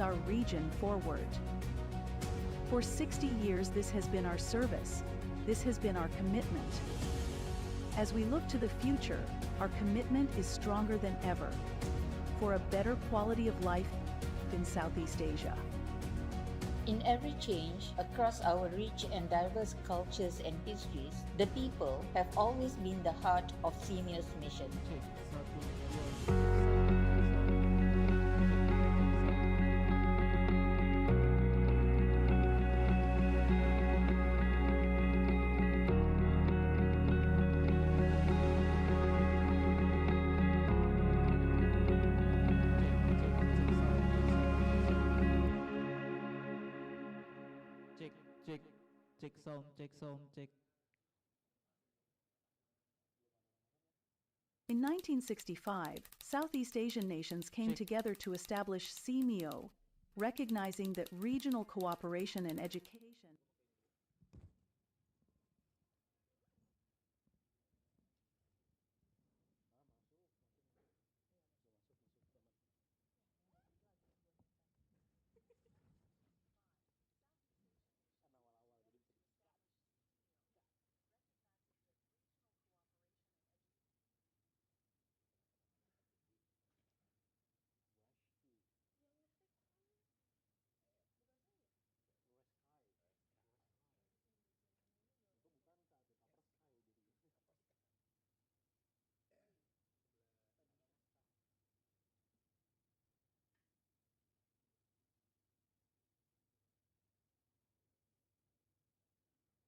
our region forward. For 60 years, this has been our service. This has been our commitment. As we look to the future, our commitment is stronger than ever for a better quality of life in Southeast Asia. In every change across our rich and diverse cultures and histories, the people have always been the heart of SEAMEO's mission. Check sound, check. In 1965, Southeast Asian nations came together to establish SEAMEO, recognizing that regional cooperation in education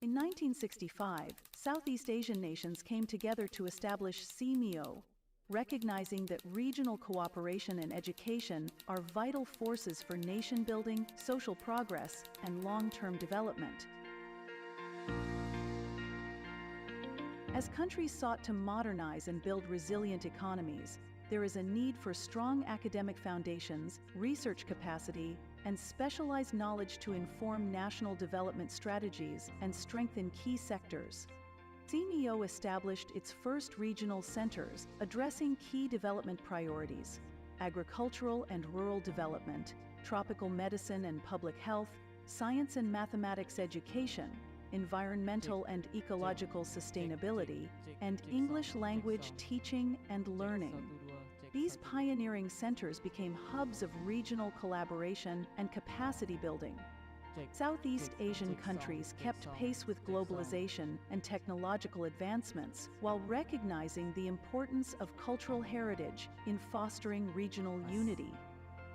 In 1965, Southeast Asian nations came together to establish SEAMEO, recognizing that regional cooperation and education are vital forces for nation-building, social progress, and long-term development. As countries sought to modernize and build resilient economies, there is a need for strong academic foundations, research capacity, and specialized knowledge to inform national development strategies and strengthen key sectors. SEAMEO established its first regional centers addressing key development priorities: agricultural and rural development, tropical medicine and public health, science and mathematics education, environmental and ecological sustainability, and English language teaching and learning. These pioneering centers became hubs of regional collaboration and capacity building. Southeast Asian countries kept pace with globalization and technological advancements while recognizing the importance of cultural heritage in fostering regional unity.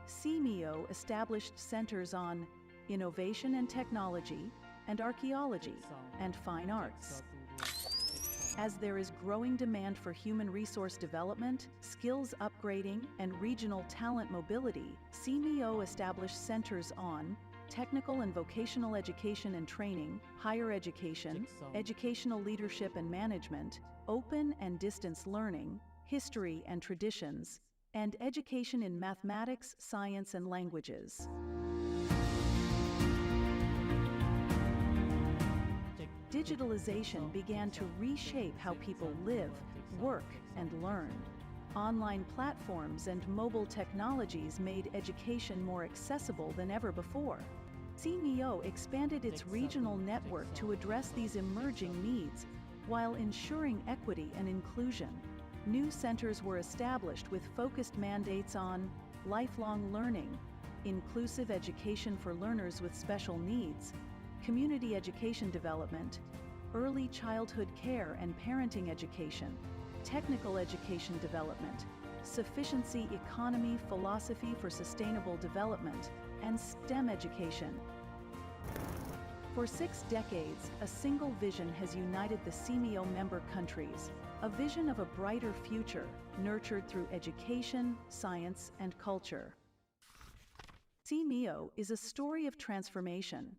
SEAMEO established centers on innovation and technology, and archaeology, and fine arts. As there is growing demand for human resource development, skills upgrading, and regional talent mobility, SEAMEO established centers on technical and vocational education and training, higher education, educational leadership and management, open and distance learning, history and traditions, and education in mathematics, science, and languages. Digitalization began to reshape how people live, work, and learn. Online platforms and mobile technologies made education more accessible than ever before. SEAMEO expanded its regional network to address these emerging needs while ensuring equity and inclusion. New centers were established with focused mandates on lifelong learning, inclusive education for learners with special needs, community education development, early childhood care and parenting education, technical education development, sufficiency economy philosophy for sustainable development, and STEM education. For 6 decades, a single vision has united the SEAMEO member countries, a vision of a brighter future nurtured through education, science, and culture. SEAMEO is a story of transformation.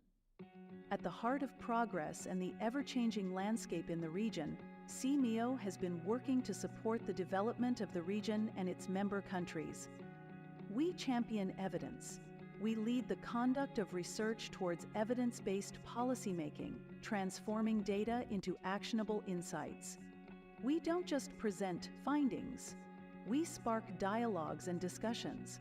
At the heart of progress and the ever-changing landscape in the region, SEAMEO has been working to support the development of the region and its member countries. We champion evidence. We lead the conduct of research towards evidence-based policymaking, transforming data into actionable insights. We don't just present findings. We spark dialogues and discussions.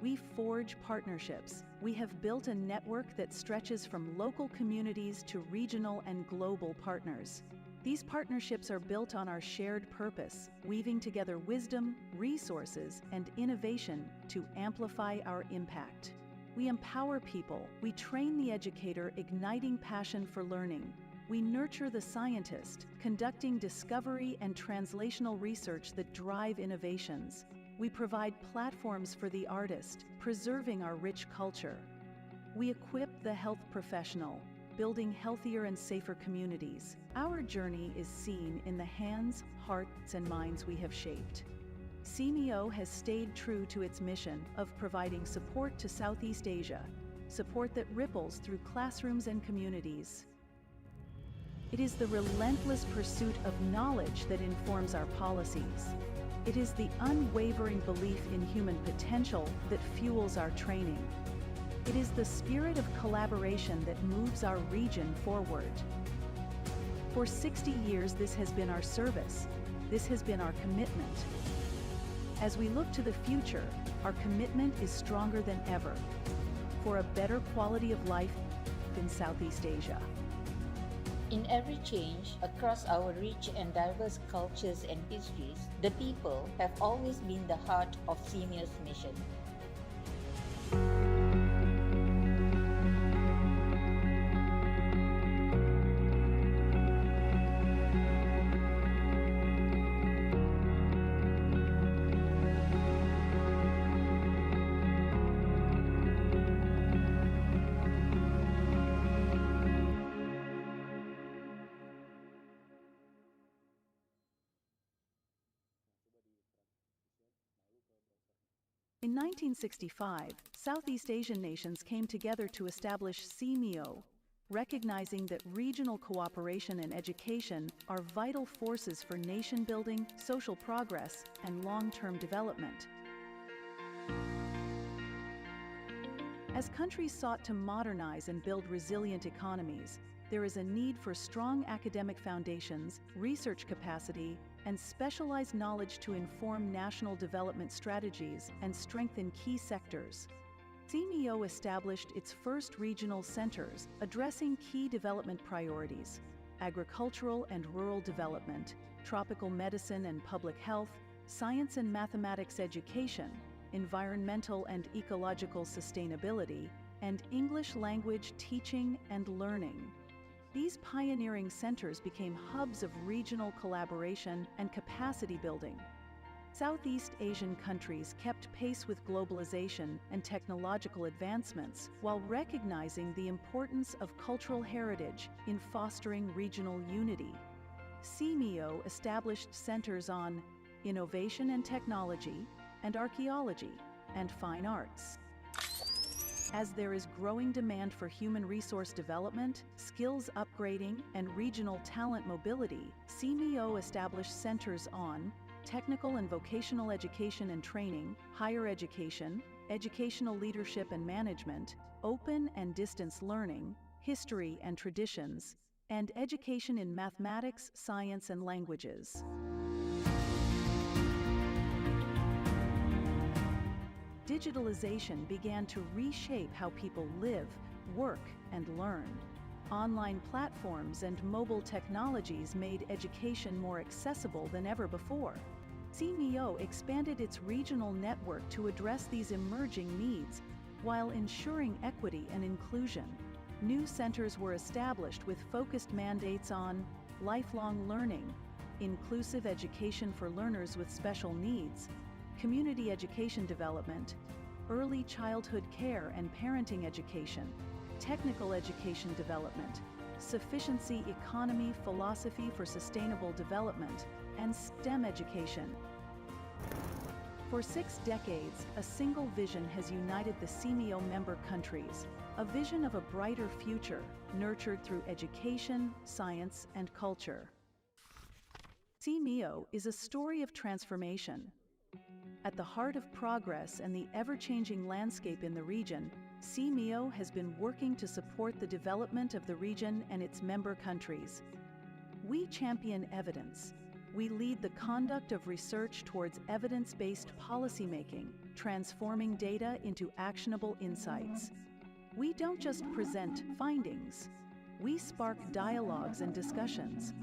We forge partnerships. We have built a network that stretches from local communities to regional and global partners. These partnerships are built on our shared purpose, weaving together wisdom, resources, and innovation to amplify our impact. We empower people. We train the educator, igniting passion for learning. We nurture the scientist, conducting discovery and translational research that drive innovations. We provide platforms for the artist, preserving our rich culture. We equip the health professional, building healthier and safer communities. Our journey is seen in the hands, hearts, and minds we have shaped. SEAMEO has stayed true to its mission of providing support to Southeast Asia, support that ripples through classrooms and communities. It is the relentless pursuit of knowledge that informs our policies. It is the unwavering belief in human potential that fuels our training. It is the spirit of collaboration that moves our region forward. For 60 years, this has been our service. This has been our commitment. As we look to the future, our commitment is stronger than ever for a better quality of life in Southeast Asia. In every change across our rich and diverse cultures and histories, the people have always been the heart of SEAMEO's mission. In 1965, Southeast Asian nations came together to establish SEAMEO, recognizing that regional cooperation and education are vital forces for nation-building, social progress, and long-term development. As countries sought to modernize and build resilient economies, there is a need for strong academic foundations, research capacity, and specialized knowledge to inform national development strategies and strengthen key sectors. SEAMEO established its first regional centers addressing key development priorities: agricultural and rural development, tropical medicine and public health, science and mathematics education, environmental and ecological sustainability, and English language teaching and learning. These pioneering centers became hubs of regional collaboration and capacity building. Southeast Asian countries kept pace with globalization and technological advancements while recognizing the importance of cultural heritage in fostering regional unity. SEAMEO established centers on innovation and technology, and archaeology, and fine arts. As there is growing demand for human resource development, skills upgrading, and regional talent mobility, SEAMEO established centers on technical and vocational education and training, higher education, educational leadership and management, open and distance learning, history and traditions, and education in mathematics, science, and languages. Digitalization began to reshape how people live, work, and learn. Online platforms and mobile technologies made education more accessible than ever before. SEAMEO expanded its regional network to address these emerging needs while ensuring equity and inclusion. New centers were established with focused mandates on lifelong learning, inclusive education for learners with special needs, community education development, early childhood care and parenting education, technical education development, sufficiency economy philosophy for sustainable development, and STEM education. For 6 decades, a single vision has united the SEAMEO member countries, a vision of a brighter future, nurtured through education, science, and culture. SEAMEO is a story of transformation. At the heart of progress and the ever-changing landscape in the region, SEAMEO has been working to support the development of the region and its member countries. We champion evidence. We lead the conduct of research towards evidence-based policymaking, transforming data into actionable insights. We don't just present findings, we spark dialogues and discussions.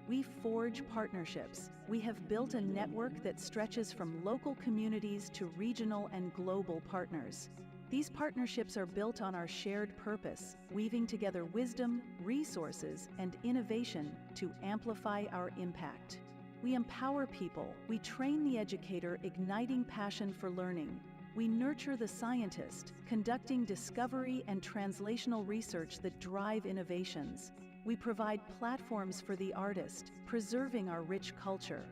We forge partnerships. We have built a network that stretches from local communities to regional and global partners. These partnerships are built on our shared purpose, weaving together wisdom, resources, and innovation to amplify our impact. We empower people. We train the educator, igniting passion for learning. We nurture the scientist, conducting discovery and translational research that drive innovations. We provide platforms for the artist, preserving our rich culture.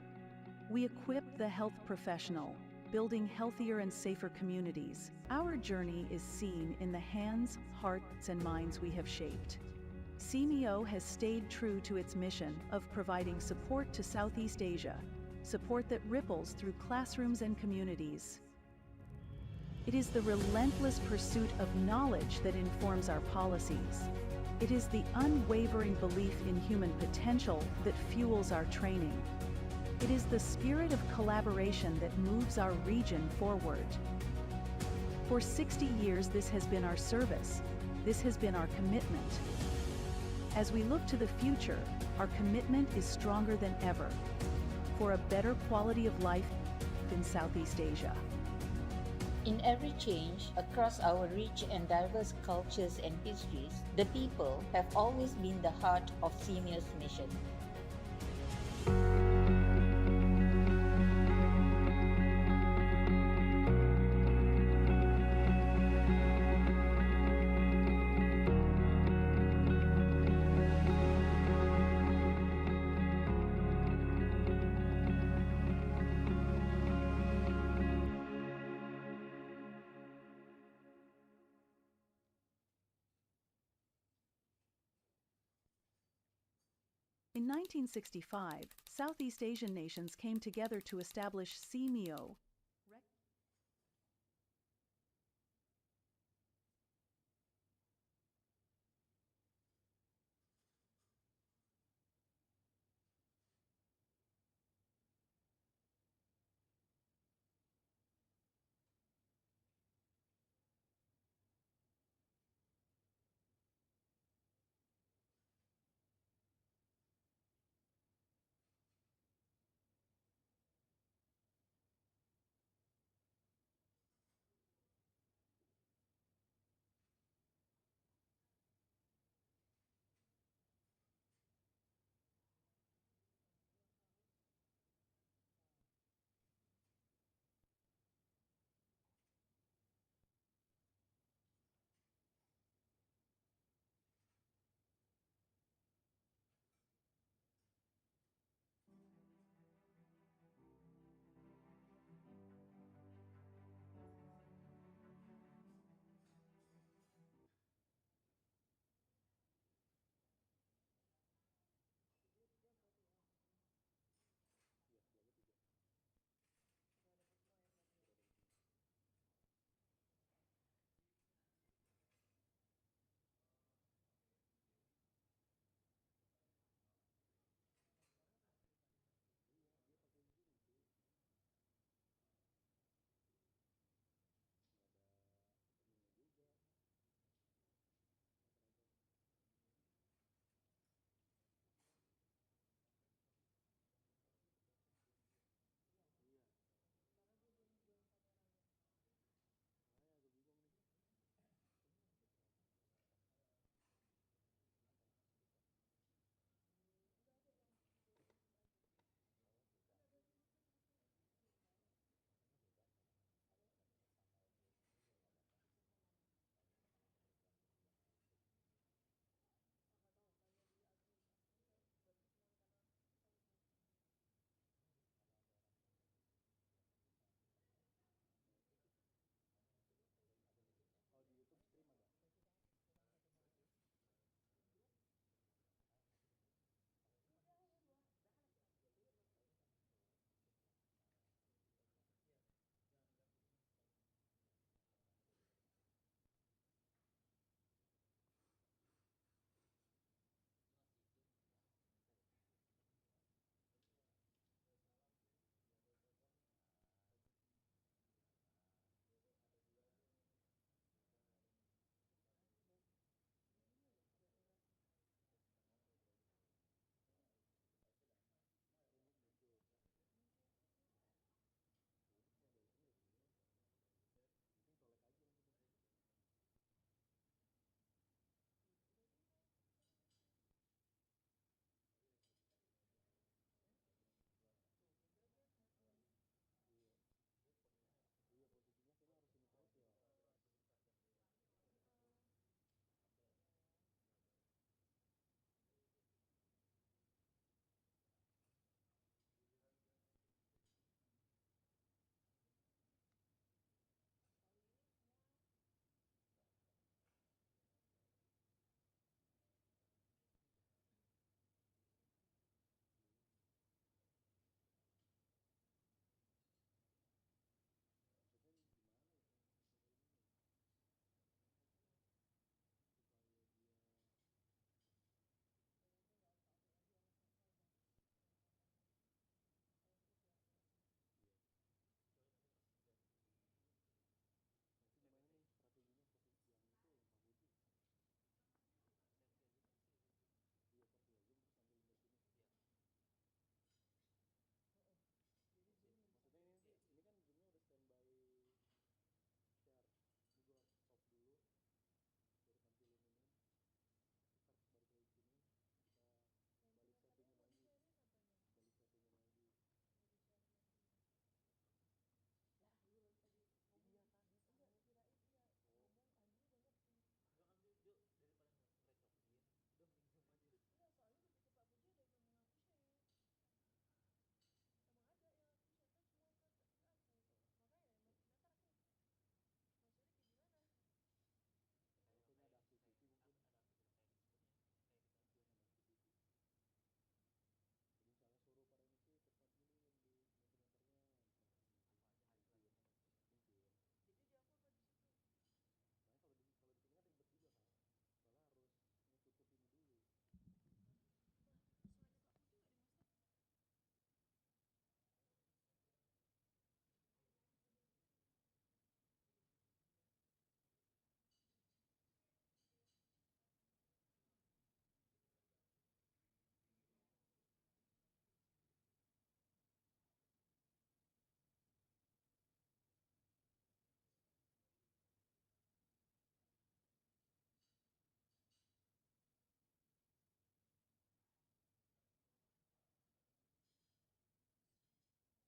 We equip the health professional, building healthier and safer communities. Our journey is seen in the hands, hearts, and minds we have shaped. SEAMEO has stayed true to its mission of providing support to Southeast Asia, support that ripples through classrooms and communities. It is the relentless pursuit of knowledge that informs our policies. It is the unwavering belief in human potential that fuels our training. It is the spirit of collaboration that moves our region forward. For 60 years, this has been our service. This has been our commitment. As we look to the future, our commitment is stronger than ever for a better quality of life in Southeast Asia. In every change across our rich and diverse cultures and histories, the people have always been the heart of SEAMEO's mission. In 1965, Southeast Asian nations came together to establish SEAMEO,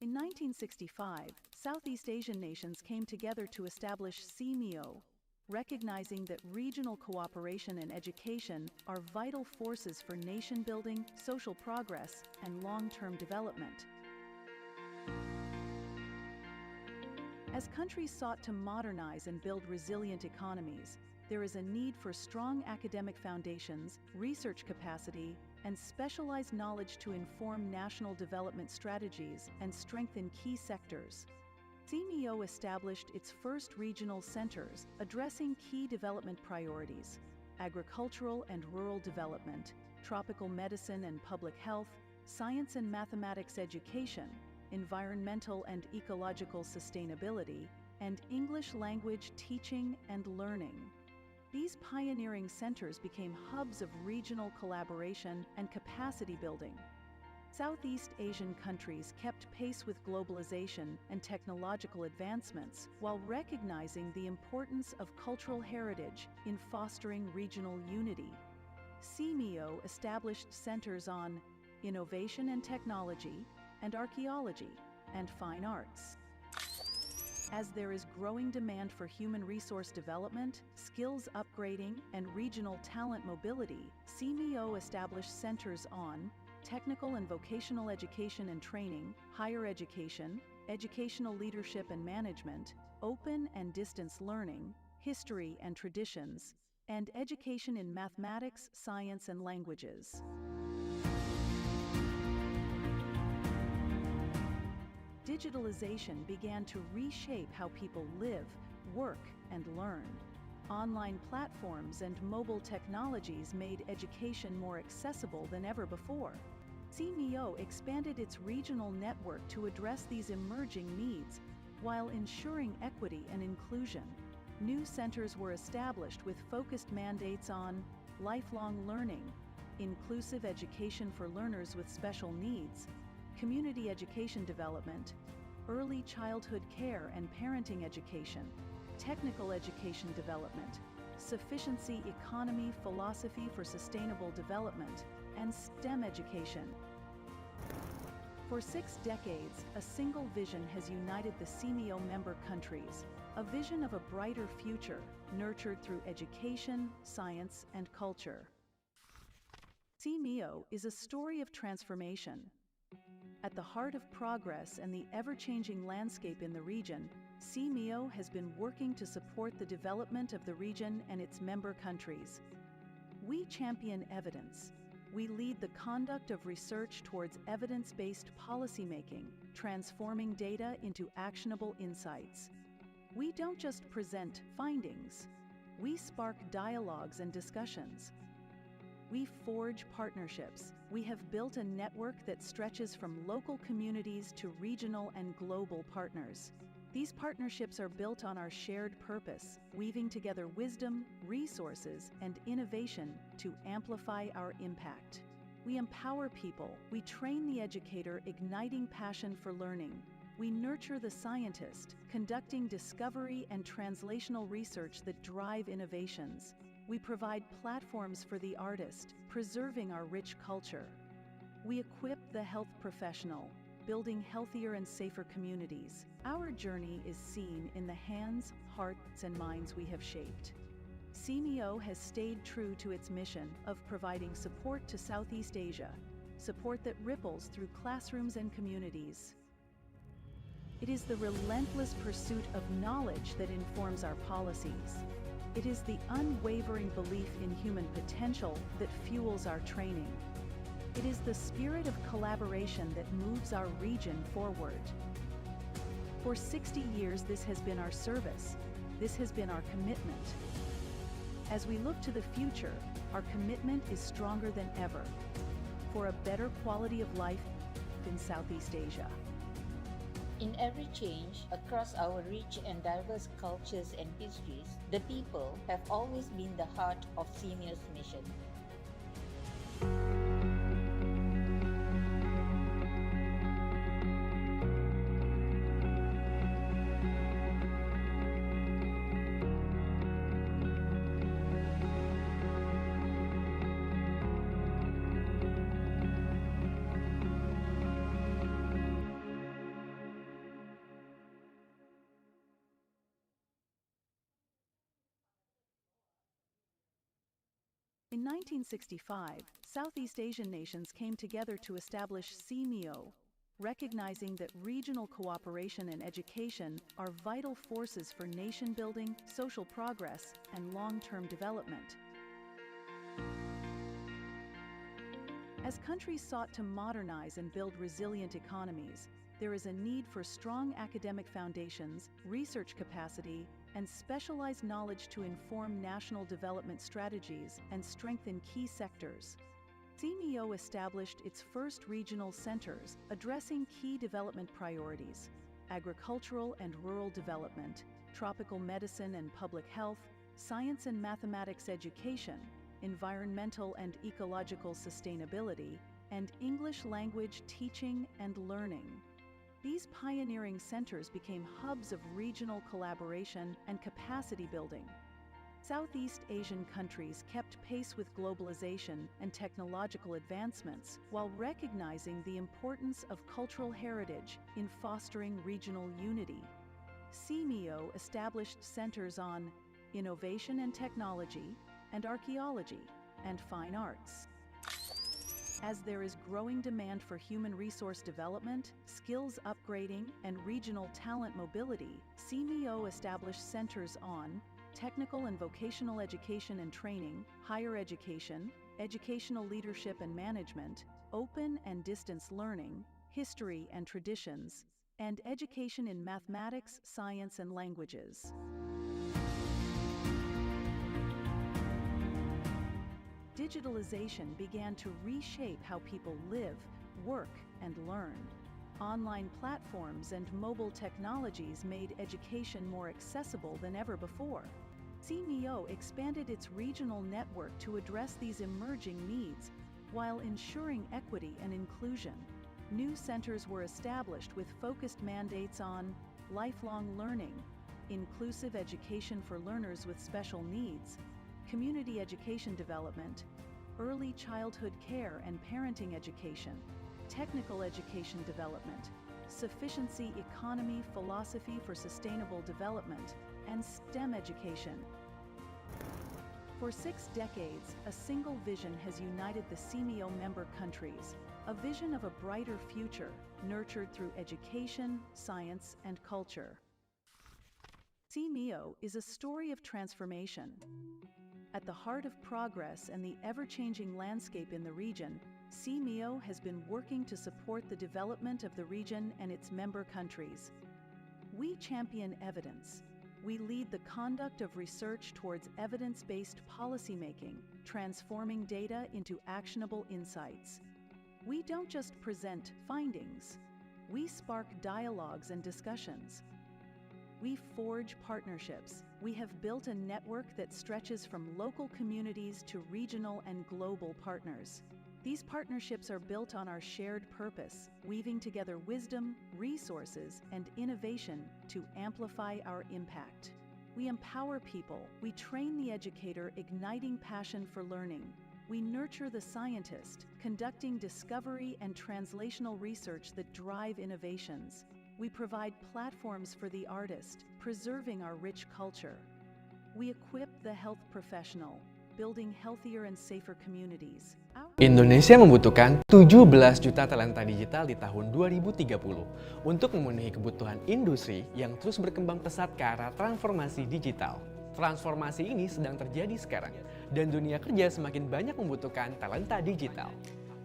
In 1965, Southeast Asian nations came together to establish SEAMEO, recognizing that regional cooperation and education are vital forces for nation-building, social progress, and long-term development. As countries sought to modernize and build resilient economies, there is a need for strong academic foundations, research capacity, and specialized knowledge to inform national development strategies and strengthen key sectors. SEAMEO established its first regional centers addressing key development priorities: agricultural and rural development, tropical medicine and public health, science and mathematics education, environmental and ecological sustainability, and English language teaching and learning. These pioneering centers became hubs of regional collaboration and capacity building. Southeast Asian countries kept pace with globalization and technological advancements while recognizing the importance of cultural heritage in fostering regional unity. SEAMEO established centers on innovation and technology, and archaeology, and fine arts. As there is growing demand for human resource development, skills upgrading, and regional talent mobility, SEAMEO established centers on technical and vocational education and training, higher education, educational leadership and management, open and distance learning, history and traditions, and education in mathematics, science, and languages. Digitalization began to reshape how people live, work, and learn. Online platforms and mobile technologies made education more accessible than ever before. SEAMEO expanded its regional network to address these emerging needs while ensuring equity and inclusion. New centers were established with focused mandates on lifelong learning, inclusive education for learners with special needs, community education development, early childhood care and parenting education, technical education development, sufficiency economy philosophy for sustainable development, and STEM education. For 6 decades, a single vision has united the SEAMEO member countries, a vision of a brighter future, nurtured through education, science, and culture. SEAMEO is a story of transformation. At the heart of progress and the ever-changing landscape in the region, SEAMEO has been working to support the development of the region and its member countries. We champion evidence. We lead the conduct of research towards evidence-based policymaking, transforming data into actionable insights. We don't just present findings. We spark dialogues and discussions. We forge partnerships. We have built a network that stretches from local communities to regional and global partners. These partnerships are built on our shared purpose, weaving together wisdom, resources, and innovation to amplify our impact. We empower people. We train the educator, igniting passion for learning. We nurture the scientist, conducting discovery and translational research that drive innovations. We provide platforms for the artist, preserving our rich culture. We equip the health professional, building healthier and safer communities. Our journey is seen in the hands, hearts, and minds we have shaped. SEAMEO has stayed true to its mission of providing support to Southeast Asia, support that ripples through classrooms and communities. It is the relentless pursuit of knowledge that informs our policies. It is the unwavering belief in human potential that fuels our training. It is the spirit of collaboration that moves our region forward. For 60 years, this has been our service. This has been our commitment. As we look to the future, our commitment is stronger than ever for a better quality of life in Southeast Asia. In every change across our rich and diverse cultures and histories, the people have always been the heart of SEAMEO's mission. In 1965, Southeast Asian nations came together to establish SEAMEO, recognizing that regional cooperation and education are vital forces for nation-building, social progress, and long-term development. As countries sought to modernize and build resilient economies, there is a need for strong academic foundations, research capacity, and specialized knowledge to inform national development strategies and strengthen key sectors. SEAMEO established its first regional centers addressing key development priorities: agricultural and rural development, tropical medicine and public health, science and mathematics education, environmental and ecological sustainability, and English language teaching and learning. These pioneering centers became hubs of regional collaboration and capacity building. Southeast Asian countries kept pace with globalization and technological advancements while recognizing the importance of cultural heritage in fostering regional unity. SEAMEO established centers on innovation and technology, and archaeology, and fine arts. As there is growing demand for human resource development, skills upgrading, and regional talent mobility, SEAMEO established centers on technical and vocational education and training, higher education, educational leadership and management, open and distance learning, history and traditions, and education in mathematics, science, and languages. Digitalization began to reshape how people live, work, and learn. Online platforms and mobile technologies made education more accessible than ever before. SEAMEO expanded its regional network to address these emerging needs while ensuring equity and inclusion. New centers were established with focused mandates on lifelong learning, inclusive education for learners with special needs, community education development, early childhood care and parenting education, technical education development, sufficiency economy philosophy for sustainable development, and STEM education. For 6 decades, a single vision has united the SEAMEO member countries, a vision of a brighter future, nurtured through education, science, and culture. SEAMEO is a story of transformation. At the heart of progress and the ever-changing landscape in the region, SEAMEO has been working to support the development of the region and its member countries. We champion evidence. We lead the conduct of research towards evidence-based policymaking, transforming data into actionable insights. We don't just present findings. We spark dialogues and discussions. We forge partnerships. We have built a network that stretches from local communities to regional and global partners. These partnerships are built on our shared purpose, weaving together wisdom, resources, and innovation to amplify our impact. We empower people. We train the educator, igniting passion for learning. We nurture the scientist, conducting discovery and translational research that drive innovations. We provide platforms for the artist, preserving our rich culture. We equip the health professional, building healthier and safer communities. Indonesia membutuhkan 17 juta talenta digital di tahun 2030 untuk memenuhi kebutuhan industri yang terus berkembang pesat ke arah transformasi digital. Transformasi ini sedang terjadi sekarang, dan dunia kerja semakin banyak membutuhkan talenta digital.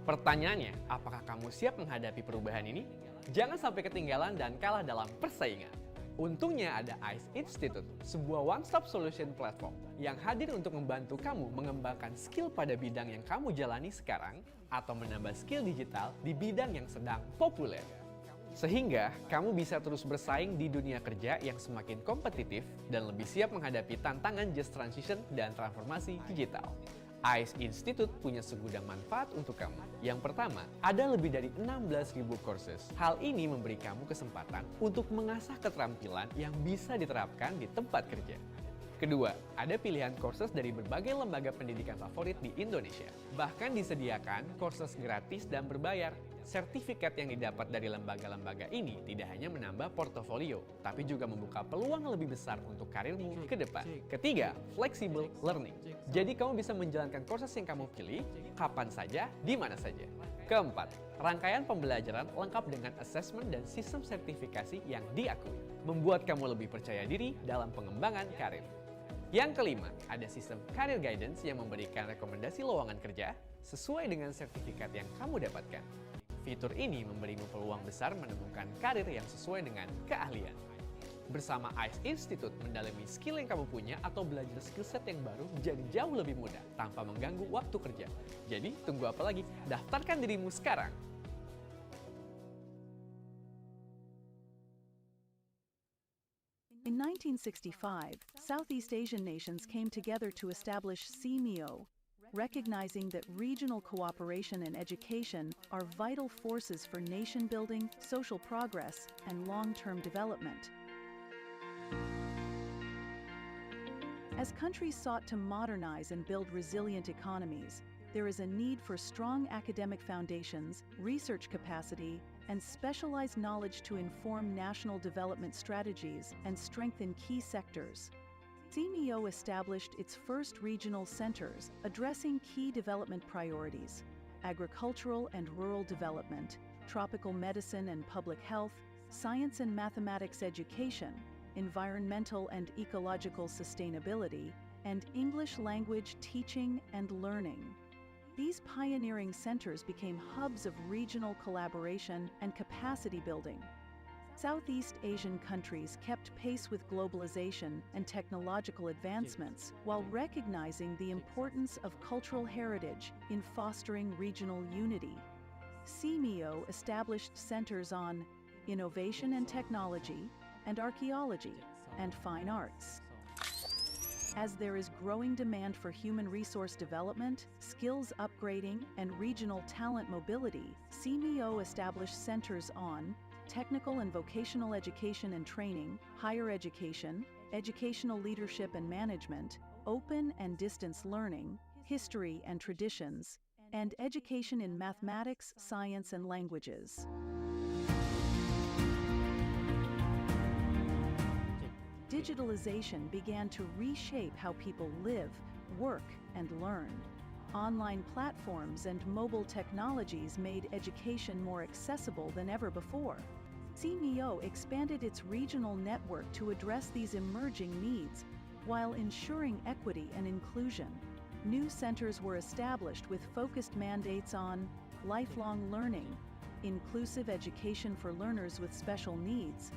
Pertanyaannya, apakah kamu siap menghadapi perubahan ini? Jangan sampai ketinggalan dan kalah dalam persaingan. Untungnya ada ICE Institute, sebuah one-stop solution platform yang hadir untuk membantu kamu mengembangkan skill pada bidang yang kamu jalani sekarang atau menambah skill digital di bidang yang sedang populer. Sehingga kamu bisa terus bersaing di dunia kerja yang semakin kompetitif dan lebih siap menghadapi tantangan just transition dan transformasi digital. ICE Institute punya segudang manfaat untuk kamu. Yang pertama, ada lebih dari 16.000 courses. Hal ini memberi kamu kesempatan untuk mengasah keterampilan yang bisa diterapkan di tempat kerja. Kedua, ada pilihan courses dari berbagai lembaga pendidikan favorit di Indonesia. Bahkan disediakan courses gratis dan berbayar. Sertifikat yang didapat dari lembaga-lembaga ini tidak hanya menambah portofolio, tapi juga membuka peluang lebih besar untuk karirmu ke depan. Ketiga, flexible learning. Jadi kamu bisa menjalankan courses yang kamu pilih, kapan saja, di mana saja. Keempat, rangkaian pembelajaran lengkap dengan assessment dan sistem sertifikasi yang diakui, membuat kamu lebih percaya diri dalam pengembangan karir. Yang kelima, ada sistem career guidance yang memberikan rekomendasi lowongan kerja sesuai dengan sertifikat yang kamu dapatkan. Fitur ini memberimu peluang besar menemukan karir yang sesuai dengan keahlian. Bersama ICE Institute, mendalami skill yang kamu punya atau belajar skill set yang baru jadi jauh lebih mudah tanpa mengganggu waktu kerja. Jadi, tunggu apa lagi? Daftarkan dirimu sekarang! In 1965, Southeast Asian nations came together to establish SEAMEO, recognizing that regional cooperation and education are vital forces for nation building, social progress, and long-term development. As countries sought to modernize and build resilient economies, there is a need for strong academic foundations, research capacity, and specialized knowledge to inform national development strategies and strengthen key sectors. SEAMEO established its first regional centers addressing key development priorities: agricultural and rural development, tropical medicine and public health, science and mathematics education, environmental and ecological sustainability, and English language teaching and learning. These pioneering centers became hubs of regional collaboration and capacity building. Southeast Asian countries kept pace with globalization and technological advancements while recognizing the importance of cultural heritage in fostering regional unity. SEAMEO established centers on innovation and technology, and archaeology, and fine arts. As there is growing demand for human resource development, skills upgrading, and regional talent mobility, SEAMEO established centers on technical and vocational education and training, higher education, educational leadership and management, open and distance learning, history and traditions, and education in mathematics, science, and languages. Digitalization began to reshape how people live, work, and learn. Online platforms and mobile technologies made education more accessible than ever before. SEAMEO expanded its regional network to address these emerging needs while ensuring equity and inclusion. New centers were established with focused mandates on lifelong learning, inclusive education for learners with special needs,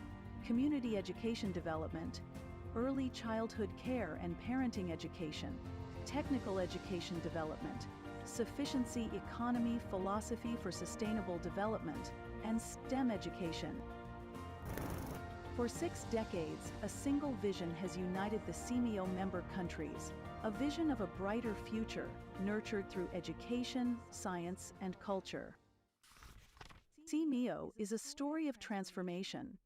community education development, early childhood care and parenting education, technical education development, sufficiency economy philosophy for sustainable development, and STEM education. For 6 decades, a single vision has united the SEAMEO member countries, a vision of a brighter future nurtured through education, science, and culture. SEAMEO is a story of transformation.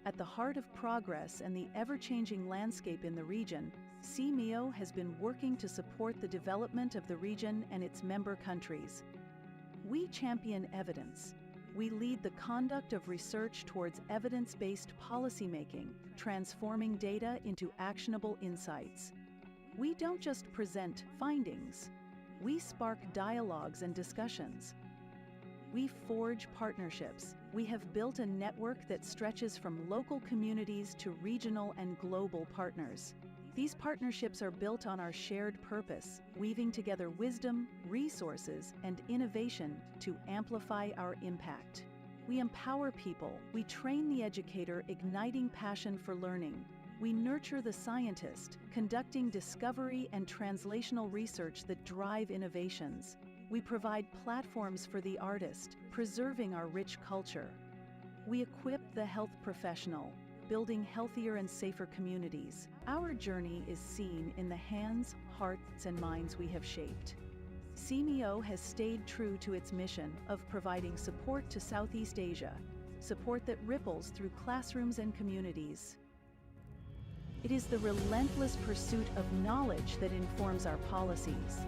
At the heart of progress and the ever-changing landscape in the region, SEAMEO has been working to support the development of the region and its member countries. We champion evidence. We lead the conduct of research towards evidence-based policymaking, transforming data into actionable insights. We don't just present findings. We spark dialogues and discussions. We forge partnerships. We have built a network that stretches from local communities to regional and global partners. These partnerships are built on our shared purpose, weaving together wisdom, resources, and innovation to amplify our impact. We empower people. We train the educator, igniting passion for learning. We nurture the scientist, conducting discovery and translational research that drive innovations. We provide platforms for the artist, preserving our rich culture. We equip the health professional, building healthier and safer communities. Our journey is seen in the hands, hearts, and minds we have shaped. SEAMEO has stayed true to its mission of providing support to Southeast Asia, support that ripples through classrooms and communities. It is the relentless pursuit of knowledge that informs our policies.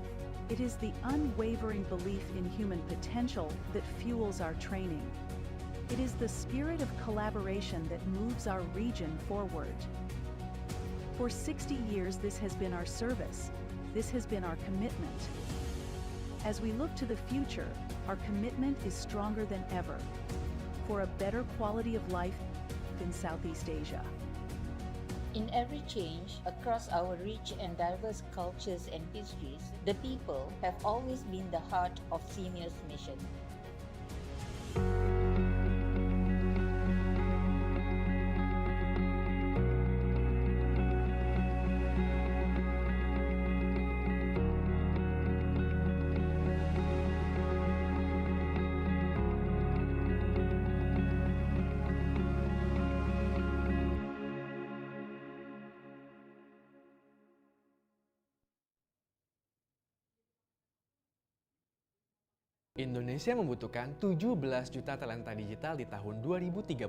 It is the unwavering belief in human potential that fuels our training. It is the spirit of collaboration that moves our region forward. For 60 years, this has been our service. This has been our commitment. As we look to the future, our commitment is stronger than ever for a better quality of life in Southeast Asia. In every change across our rich and diverse cultures and histories, the people have always been the heart of SEAMEO's mission. Indonesia membutuhkan 17 juta talenta digital di tahun 2030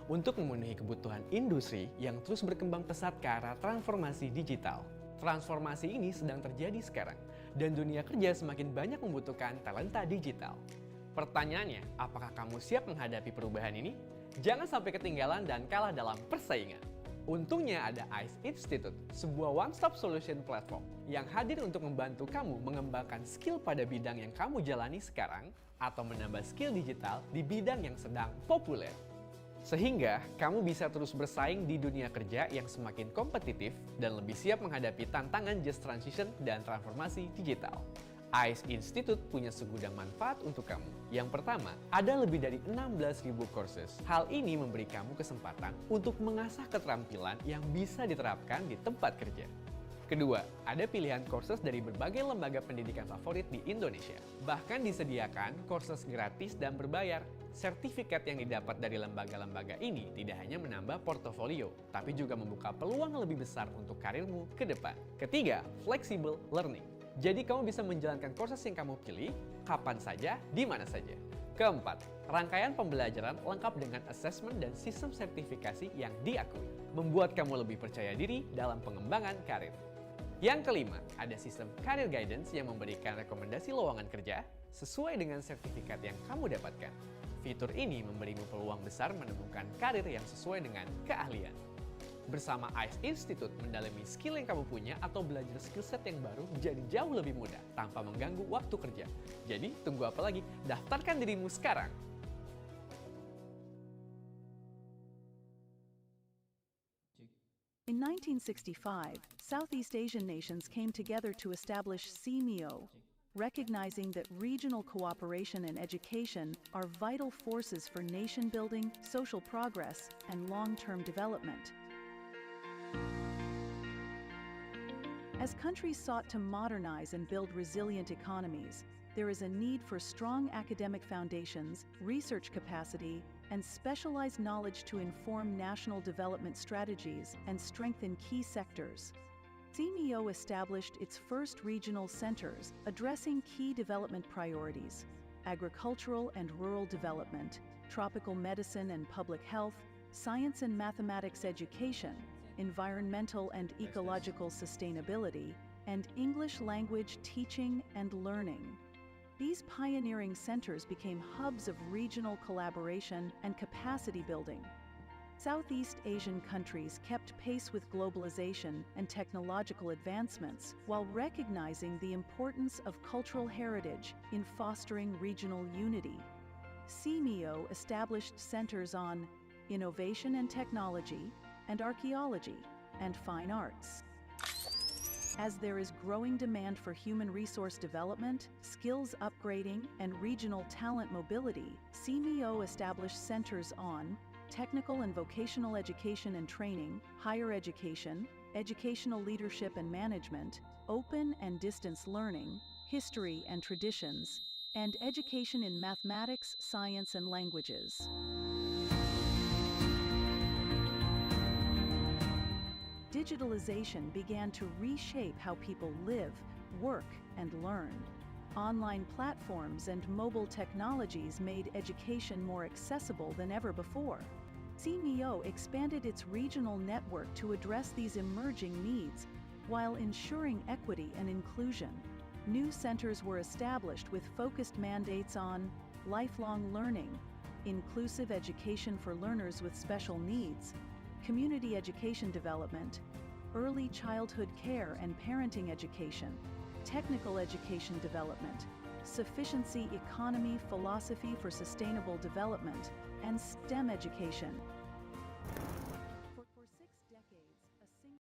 untuk memenuhi kebutuhan industri yang terus berkembang pesat ke arah transformasi digital. Transformasi ini sedang terjadi sekarang, dan dunia kerja semakin banyak membutuhkan talenta digital. Pertanyaannya, apakah kamu siap menghadapi perubahan ini? Jangan sampai ketinggalan dan kalah dalam persaingan. Untungnya ada ICE Institute, sebuah one-stop solution platform yang hadir untuk membantu kamu mengembangkan skill pada bidang yang kamu jalani sekarang atau menambah skill digital di bidang yang sedang populer. Sehingga kamu bisa terus bersaing di dunia kerja yang semakin kompetitif dan lebih siap menghadapi tantangan just transition dan transformasi digital. ICE Institute punya segudang manfaat untuk kamu. Yang pertama, ada lebih dari 16.000 courses. Hal ini memberi kamu kesempatan untuk mengasah keterampilan yang bisa diterapkan di tempat kerja. Kedua, ada pilihan courses dari berbagai lembaga pendidikan favorit di Indonesia. Bahkan disediakan courses gratis dan berbayar. Sertifikat yang didapat dari lembaga-lembaga ini tidak hanya menambah portofolio, tapi juga membuka peluang lebih besar untuk karirmu ke depan. Ketiga, flexible learning. Jadi kamu bisa menjalankan kursus yang kamu pilih, kapan saja, di mana saja. Keempat, rangkaian pembelajaran lengkap dengan assessment dan sistem sertifikasi yang diakui, membuat kamu lebih percaya diri dalam pengembangan karir. Yang kelima, ada sistem career guidance yang memberikan rekomendasi lowongan kerja sesuai dengan sertifikat yang kamu dapatkan. Fitur ini memberimu peluang besar menemukan karir yang sesuai dengan keahlian. Bersama ICE Institute, mendalami skill yang kamu punya atau belajar skill set yang baru jadi jauh lebih mudah tanpa mengganggu waktu kerja. Jadi, tunggu apa lagi? Daftarkan dirimu sekarang! In 1965, Southeast Asian nations came together to establish SEAMEO, recognizing that regional cooperation and education are vital forces for nation building, social progress, and long-term development. As countries sought to modernize and build resilient economies, there is a need for strong academic foundations, research capacity, and specialized knowledge to inform national development strategies and strengthen key sectors. SEAMEO established its first regional centers addressing key development priorities: agricultural and rural development, tropical medicine and public health, science and mathematics education, environmental and ecological sustainability, and English language teaching and learning. These pioneering centers became hubs of regional collaboration and capacity building. Southeast Asian countries kept pace with globalization and technological advancements while recognizing the importance of cultural heritage in fostering regional unity. SEAMEO established centers on innovation and technology, and archaeology, and fine arts. As there is growing demand for human resource development, skills upgrading, and regional talent mobility, SEAMEO established centers on technical and vocational education and training, higher education, educational leadership and management, open and distance learning, history and traditions, and education in mathematics, science, and languages. Digitalization began to reshape how people live, work, and learn. Online platforms and mobile technologies made education more accessible than ever before. SEAMEO expanded its regional network to address these emerging needs while ensuring equity and inclusion. New centers were established with focused mandates on lifelong learning, inclusive education for learners with special needs, community education development, early childhood care and parenting education, technical education development, sufficiency economy philosophy for sustainable development, and STEM education. For 6 decades, a single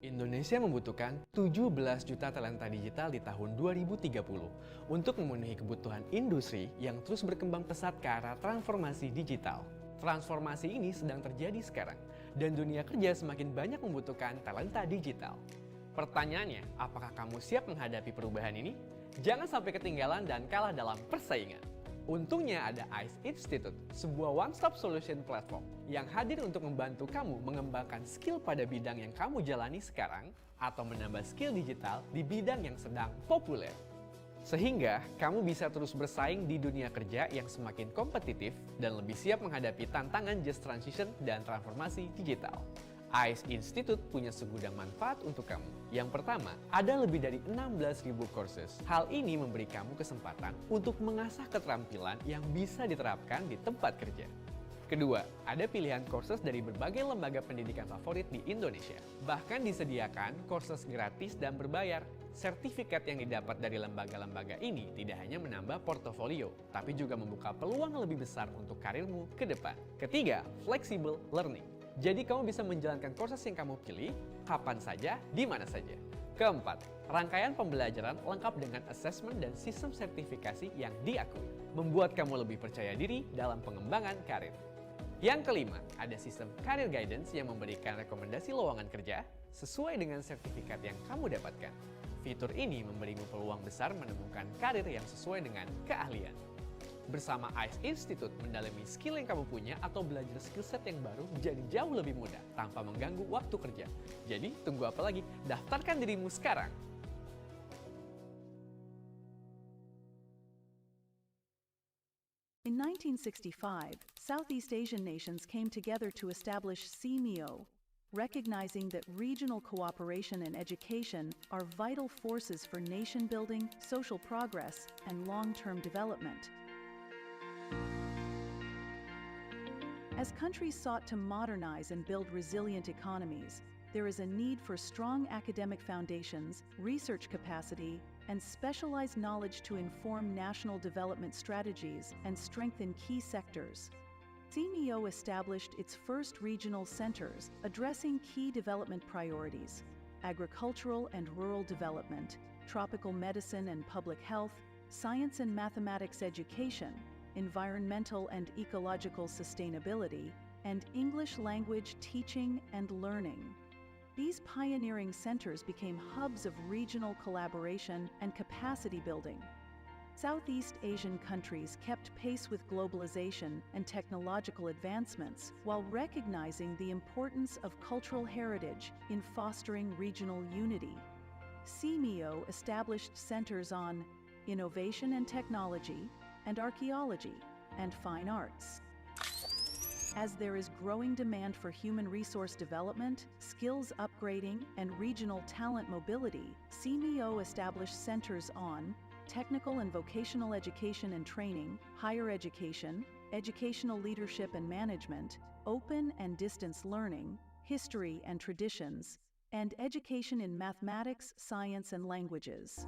Indonesia membutuhkan 17 juta talenta digital di tahun 2030 untuk memenuhi kebutuhan industri yang terus berkembang pesat ke arah transformasi digital. Transformasi ini sedang terjadi sekarang, dan dunia kerja semakin banyak membutuhkan talenta digital. Pertanyaannya, apakah kamu siap menghadapi perubahan ini? Jangan sampai ketinggalan dan kalah dalam persaingan. Untungnya ada ICE Institute, sebuah one-stop solution platform yang hadir untuk membantu kamu mengembangkan skill pada bidang yang kamu jalani sekarang atau menambah skill digital di bidang yang sedang populer. Sehingga kamu bisa terus bersaing di dunia kerja yang semakin kompetitif dan lebih siap menghadapi tantangan just transition dan transformasi digital. ICE Institute punya segudang manfaat untuk kamu. Yang pertama, ada lebih dari 16.000 courses. Hal ini memberi kamu kesempatan untuk mengasah keterampilan yang bisa diterapkan di tempat kerja. Kedua, ada pilihan courses dari berbagai lembaga pendidikan favorit di Indonesia. Bahkan disediakan courses gratis dan berbayar. Sertifikat yang didapat dari lembaga-lembaga ini tidak hanya menambah portofolio, tapi juga membuka peluang lebih besar untuk karirmu ke depan. Ketiga, flexible learning. Jadi kamu bisa menjalankan kursus yang kamu pilih, kapan saja, di mana saja. Keempat, rangkaian pembelajaran lengkap dengan assessment dan sistem sertifikasi yang diakui, membuat kamu lebih percaya diri dalam pengembangan karir. Yang kelima, ada sistem career guidance yang memberikan rekomendasi lowongan kerja sesuai dengan sertifikat yang kamu dapatkan. Fitur ini memberimu peluang besar menemukan karir yang sesuai dengan keahlian. Bersama ICE Institute, mendalami skill yang kamu punya atau belajar skill set yang baru jadi jauh lebih mudah tanpa mengganggu waktu kerja. Jadi, tunggu apa lagi? Daftarkan dirimu sekarang! In 1965, Southeast Asian nations came together to establish SEAMEO, recognizing that regional cooperation and education are vital forces for nation building, social progress, and long-term development. As countries sought to modernize and build resilient economies, there is a need for strong academic foundations, research capacity, and specialized knowledge to inform national development strategies and strengthen key sectors. SEAMEO established its first regional centers addressing key development priorities: agricultural and rural development, tropical medicine and public health, science and mathematics education, environmental and ecological sustainability, and English language teaching and learning. These pioneering centers became hubs of regional collaboration and capacity building. Southeast Asian countries kept pace with globalization and technological advancements while recognizing the importance of cultural heritage in fostering regional unity. SEAMEO established centers on innovation and technology, and archaeology, and fine arts. As there is growing demand for human resource development, skills upgrading, and regional talent mobility, SEAMEO established centers on technical and vocational education and training, higher education, educational leadership and management, open and distance learning, history and traditions, and education in mathematics, science, and languages.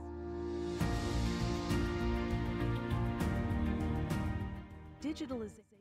Digitalization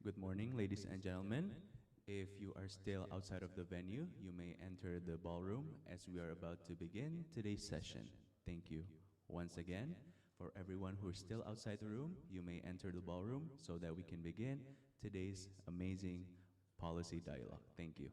Good morning, ladies and gentlemen. If you are still outside of the venue, you may enter the ballroom as we are about to begin today's session. Thank you. Once again, for everyone who is still outside the room, you may enter the ballroom so that we can begin today's amazing policy dialogue. Thank you.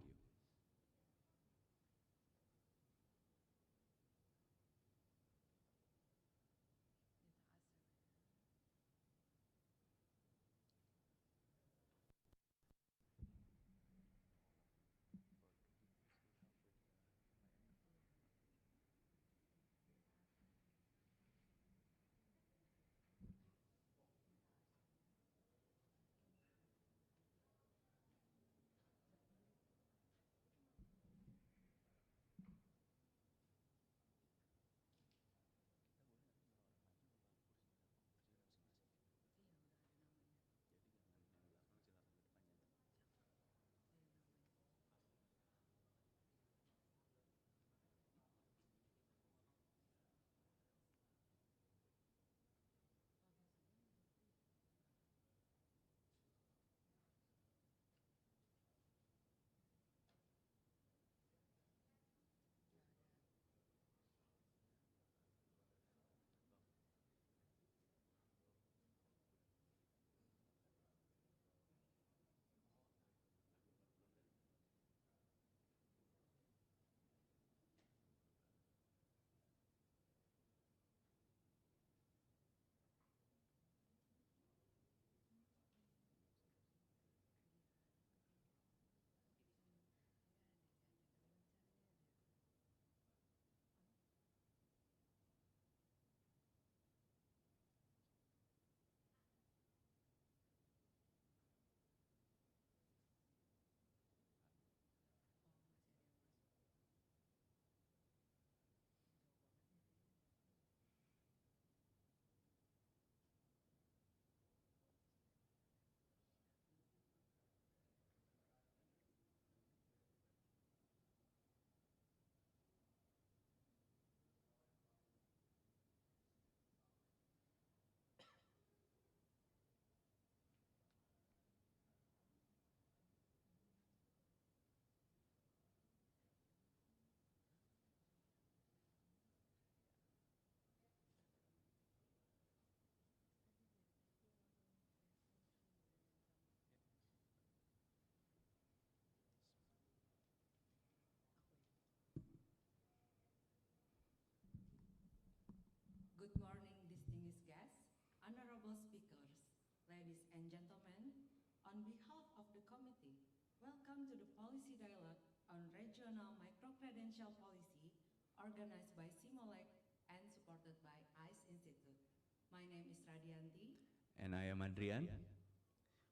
Good morning, distinguished guests, honorable speakers, ladies and gentlemen. On behalf of the committee, welcome to the Policy Dialogue on Regional Micro-Credential Policy, organized by SEAMOLEC and supported by ICE Institute. My name is Radianti. And I am Adrian.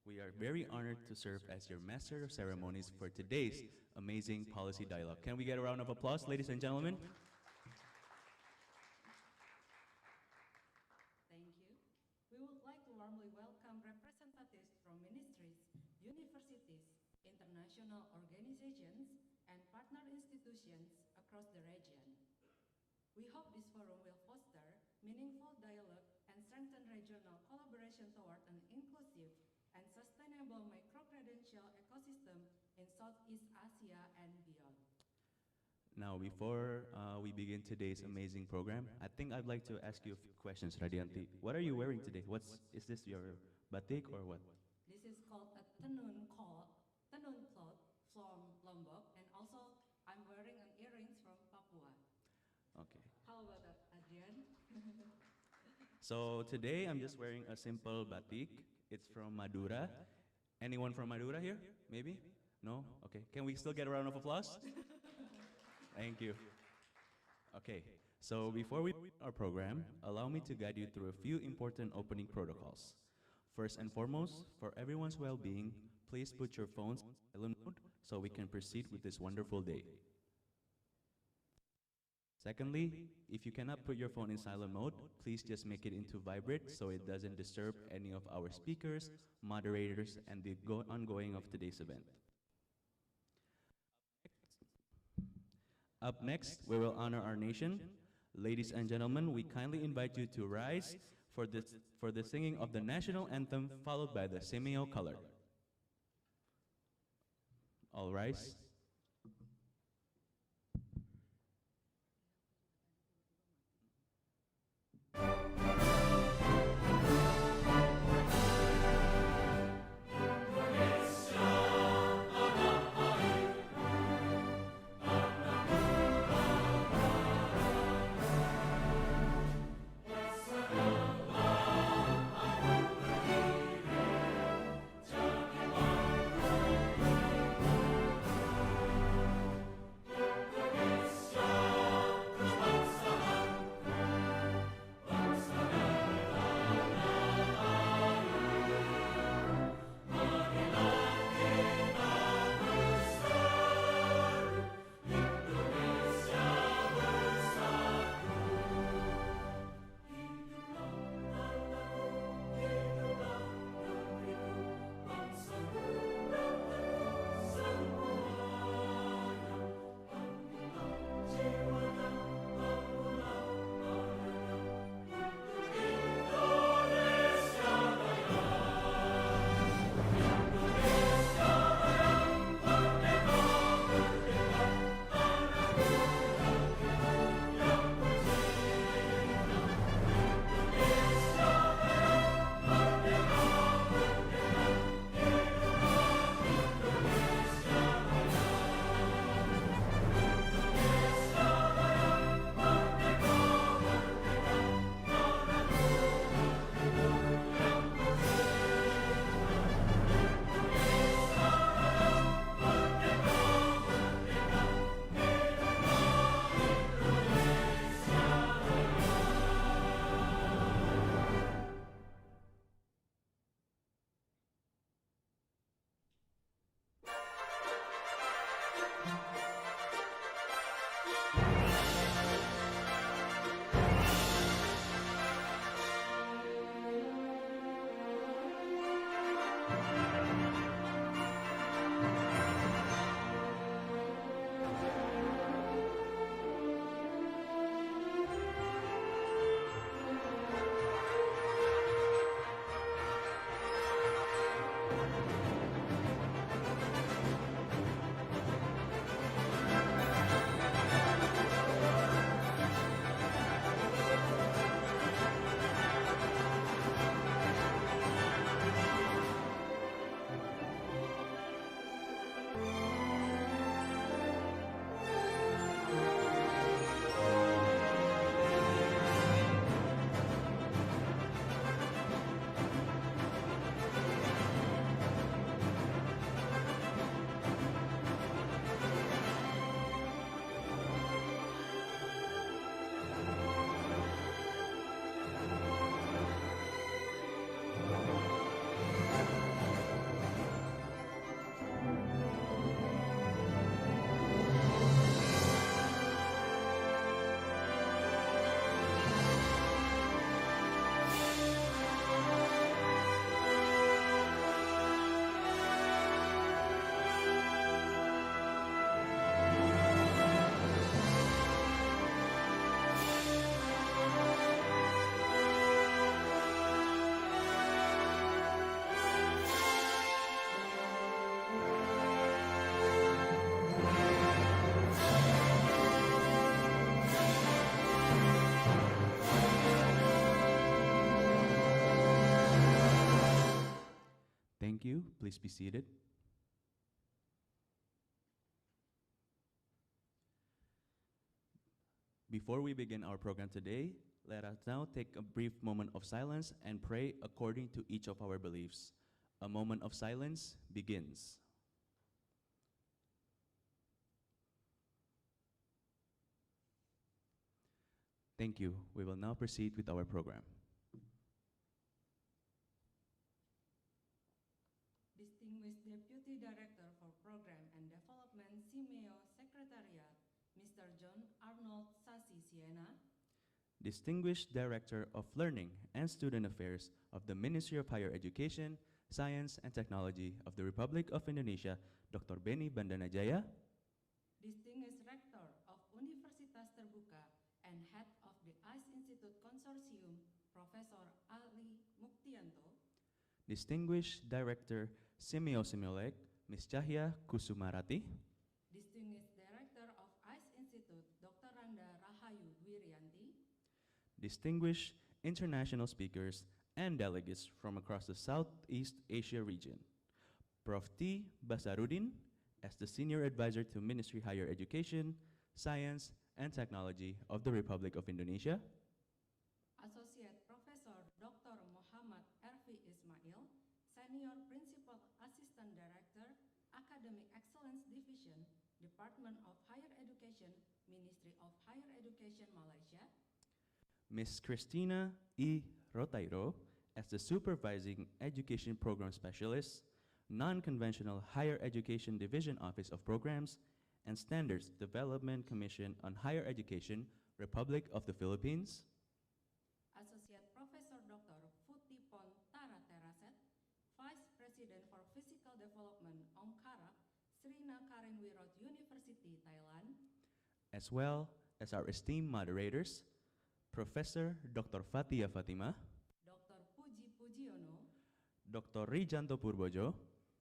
We are very honored to serve as your master of ceremonies for today's amazing policy dialogue. Can we get a round of applause, ladies and gentlemen? Thank you. We would like to warmly welcome representatives from ministries, universities, international organizations, and partner institutions across the region. We hope this forum will foster meaningful dialogue and strengthen regional collaboration toward an inclusive and sustainable micro-credential ecosystem in Southeast Asia and beyond. Now, before we begin today's amazing program, I think I'd like to ask you a few questions, Radianti. What are you wearing today? Is this your batik or what? This is called a tenun cloth from Lombok, and also I'm wearing an earrings from Papua. Okay. How about that, Adrian? So today I'm just wearing a simple batik. It's from Madura. Anyone from Madura here? Maybe? No? Okay. Can we still get a round of applause? Thank you. Okay, so before we begin our program, allow me to guide you through a few important opening protocols. First and foremost, for everyone's well-being, please put your phones in silent mode so we can proceed with this wonderful day. Secondly, if you cannot put your phone in silent mode, please just make it into vibrate so it doesn't disturb any of our speakers, moderators, and the ongoing of today's event. Up next, we will honor our nation. Ladies and gentlemen, we kindly invite you to rise for the singing of the national anthem, followed by the SEAMEO color. All rise. Thank you. Please be seated. Before we begin our program today, let us now take a brief moment of silence and pray according to each of our beliefs. A moment of silence begins. Thank you. We will now proceed with our program. Distinguished Deputy Director for Program and Development, SEAMEO Secretariat, Mr. John Arnold Sasi Siena. Distinguished Director of Learning and Student Affairs of the Ministry of Higher Education, Science and Technology of the Republic of Indonesia, Dr. Benny Bandanajaya. Distinguished Rector of Universitas Terbuka and Head of the ICE Institute Consortium, Professor Ali Muktianto. Distinguished Director, SEAMEO SEAMOLEC Ms. Cahya Kusumarati, Distinguished Director of ICE Institute, Dr. Randa Rahayu Dwirianti, distinguished international speakers and delegates from across the Southeast Asia region, Prof. T. Basarudin, as the Senior Advisor to Ministry Higher Education, Science, and Technology of the Republic of Indonesia, Associate Professor Dr. Muhammad Erfi Ismail, Senior Principal Assistant Director, Academic Excellence Division, Department of Higher Education, Ministry of Higher Education, Malaysia, Ms. Christina E. Rotairo, as the Supervising Education Program Specialist, Non-Conventional Higher Education Division Office of Programs, and Standards Development Commission on Higher Education, Republic of the Philippines, Associate Professor Dr. Futipon Tara Teraset, Vice President for Physical Development, Omkara, Srina Karenwirot University, Thailand, as well as our esteemed moderators, Professor Dr. Fatia Fatima, Dr. Puji Pujiono, Dr. Rijanto Purbojo,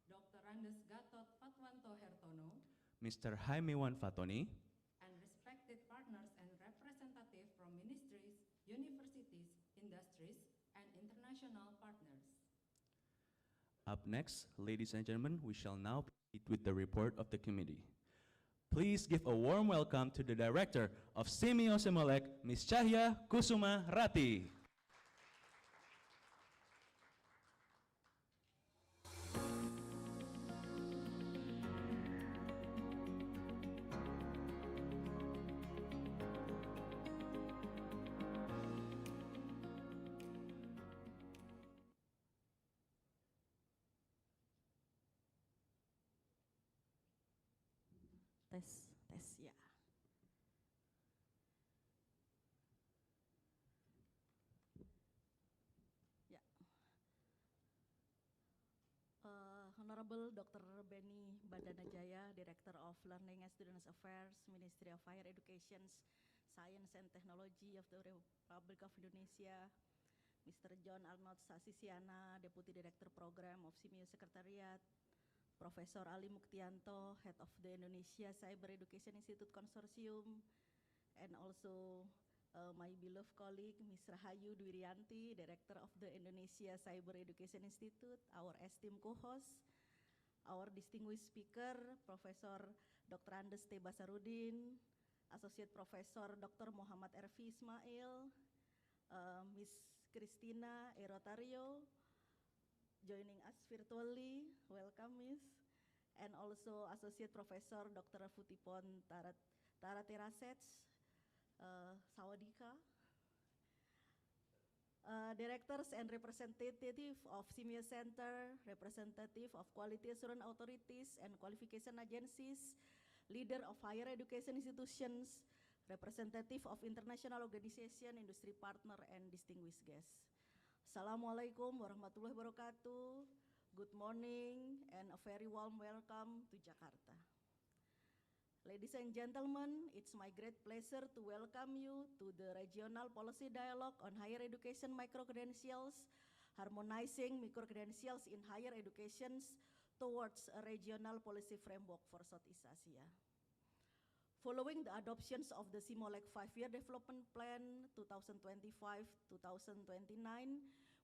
Dr. Randes Gatot Patwanto Hertono, Mr. Jaimewan Fatoni, and respected partners and representatives from ministries, universities, industries, and international partners. Up next, ladies and gentlemen, we shall now proceed with the report of the committee. Please give a warm welcome to the Director of SEAMEO, Ms. Cahya Kusumarati. Tes ya. Ya. Honorable Dr. Benny Badanajaya, Director of Learning and Students Affairs, Ministry of Higher Education, Science and Technology of the Republic of Indonesia, Mr. John Arnold Sasisiana, Deputy Director Program of SEAMEO Secretariat, Professor Ali Muktianto, Head of the Indonesia Cyber Education Institute Consortium, and also my beloved colleague, Ms. Rahayu Dwirianti, Director of the Indonesia Cyber Education Institute, our esteemed co-host, our distinguished speaker, Professor Dr. Andes T. Basarudin, Associate Professor Dr. Muhammad Erfi Ismail, Ms. Christina E. Rotario, joining us virtually, welcome Miss, and also Associate Professor Dr. Futipon Tara Teraset, Sawadika, Directors and Representative of SEAMEO Center, Representative of Quality Assurance Authorities and Qualification Agencies, Leader of Higher Education Institutions, Representative of International Organization, Industry Partner, and distinguished guests. Assalamualaikum warahmatullahi wabarakatuh. Good morning and a very warm welcome to Jakarta. Ladies and gentlemen, it's my great pleasure to welcome you to the Regional Policy Dialogue on Higher Education Micro-Credentials, Harmonizing Micro-Credentials in Higher Education towards a Regional Policy Framework for Southeast Asia. Following the adoptions of the SEAMOLEC Five-Year Development Plan 2025-2029,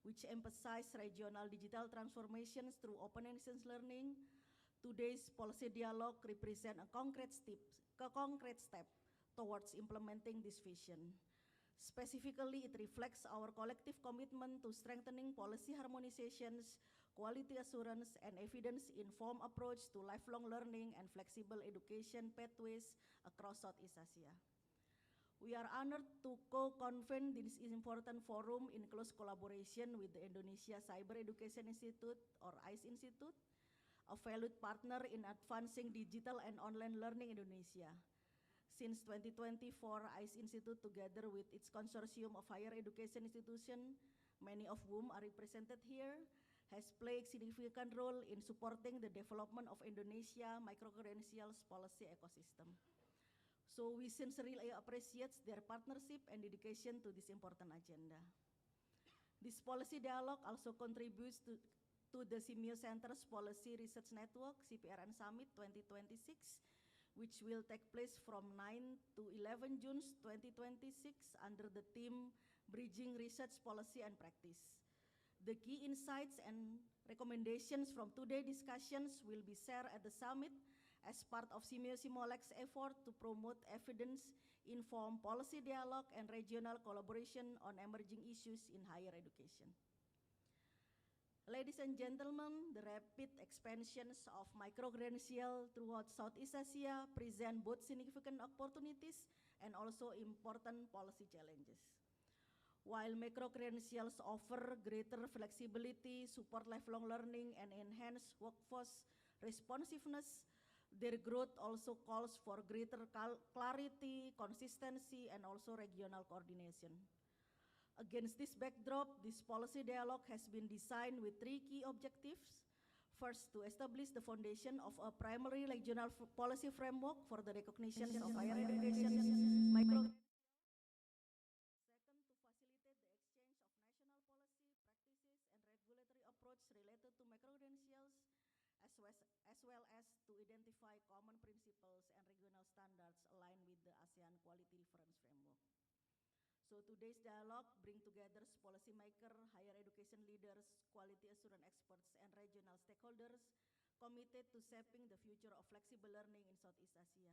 which emphasize regional digital transformations through open and distance learning, today's policy dialogue represents a concrete step towards implementing this vision. Specifically, it reflects our collective commitment to strengthening policy harmonizations, quality assurance, and evidence-informed approach to lifelong learning and flexible education pathways across Southeast Asia. We are honored to co-convene this important forum in close collaboration with the Indonesia Cyber Education Institute, or ICE Institute, a valued partner in advancing digital and online learning in Indonesia. Since 2024, ICE Institute, together with its consortium of higher education institutions, many of whom are represented here, has played a significant role in supporting the development of Indonesia micro-credentials policy ecosystem. So we sincerely appreciate their partnership and dedication to this important agenda. This policy dialogue also contributes to to the SEAMEO Center's Policy Research Network CPRN Summit 2026, which will take place from 9 to 11 June 2026 under the theme Bridging Research Policy and Practice. The key insights and recommendations from today's discussions will be shared at the summit as part of SEAMOLEC's effort to promote evidence-informed policy dialogue and regional collaboration on emerging issues in higher education. Ladies and gentlemen, the rapid expansions of micro-credential throughout Southeast Asia present both significant opportunities and also important policy challenges. While micro-credentials offer greater flexibility, support lifelong learning, and enhance workforce responsiveness, their growth also calls for greater clarity, consistency, and also regional coordination. Against this backdrop, this policy dialogue has been designed with three key objectives. First, to establish the foundation of a primary regional policy framework for the recognition of higher education, Second, to facilitate the exchange of national policy, practices, and regulatory approach related to micro-credentials, as well as to identify common principles and regional standards aligned with the ASEAN Quality Reference Framework. So today's dialogue bring together policymakers, higher education leaders, quality assurance experts, and regional stakeholders committed to shaping the future of flexible learning in Southeast Asia.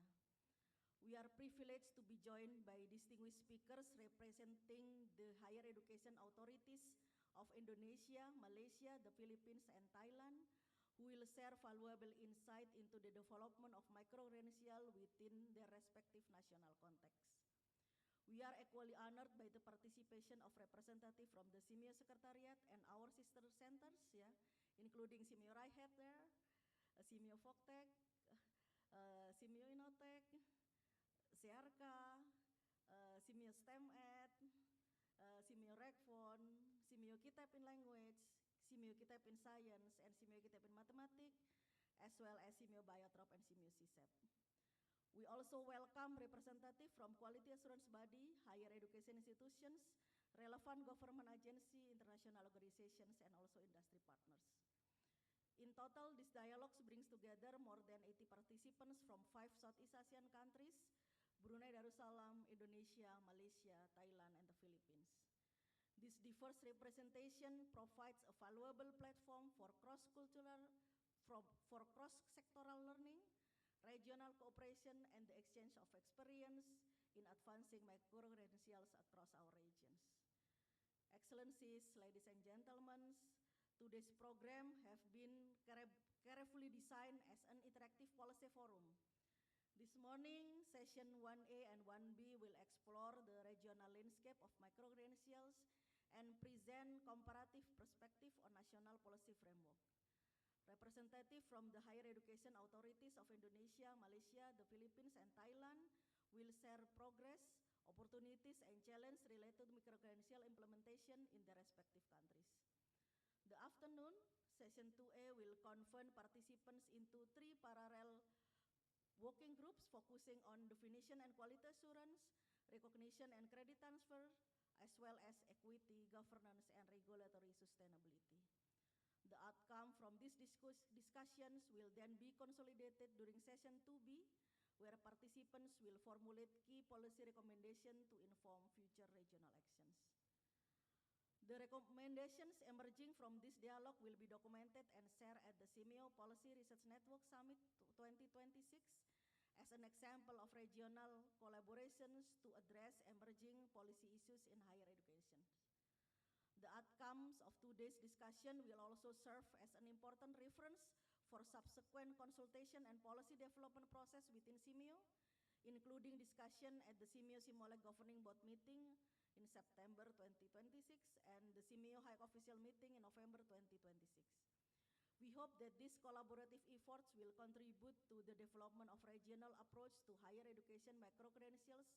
We are privileged to be joined by distinguished speakers representing the higher education authorities of Indonesia, Malaysia, the Philippines, and Thailand, who will share valuable insight into the development of micro-credential within their respective national contexts. We are equally honored by the participation of representatives from the SEAMEO Secretariat and our sister centers, including SEAMEO Raihet there, SEAMEO Fogtech, SEAMEO Inotech, SEARCA, SEAMEO STEM-Ed, SEAMEO RECFON, SEAMEO Kitab in Language, SEAMEO Kitab in Science, and SEAMEO Kitab in Mathematics, as well as SEAMEO Biotrop and SEAMEO CSEP. We also welcome representatives from quality assurance body, higher education institutions, relevant government agency, international organizations, and also industry partners. In total, this dialogue brings together more than 80 participants from 5 Southeast Asian countries: Brunei Darussalam, Indonesia, Malaysia, Thailand, and the Philippines. This diverse representation provides a valuable platform for cross-cultural, for cross-sectoral learning, regional cooperation, and the exchange of experience in advancing micro-credentials across our regions. Excellencies, ladies and gentlemen, today's program have been carefully designed as an interactive policy forum. This morning, session 1A and 1B will explore the regional landscape of micro-credentials and present comparative perspective on national policy framework. Representatives from the higher education authorities of Indonesia, Malaysia, the Philippines, and Thailand will share progress, opportunities, and challenges related to micro-credential implementation in their respective countries. The afternoon, session 2A will convene participants into 3 parallel working groups focusing on definition and quality assurance, recognition and credit transfer, as well as equity, governance, and regulatory sustainability. The outcome from these discussions will then be consolidated during session 2B, where participants will formulate key policy recommendations to inform future regional actions. The recommendations emerging from this dialogue will be documented and shared at the SEAMEO Policy Research Network Summit 2026 as an example of regional collaborations to address emerging policy issues in higher education. The outcomes of today's discussion will also serve as an important reference for subsequent consultation and policy development process within SEAMEO, including discussion at the SEAMEO-SEAMOLEC Governing Board meeting in September 2026 and the SEAMEO High Official meeting in November 2026. We hope that these collaborative efforts will contribute to the development of regional approach to higher education micro-credentials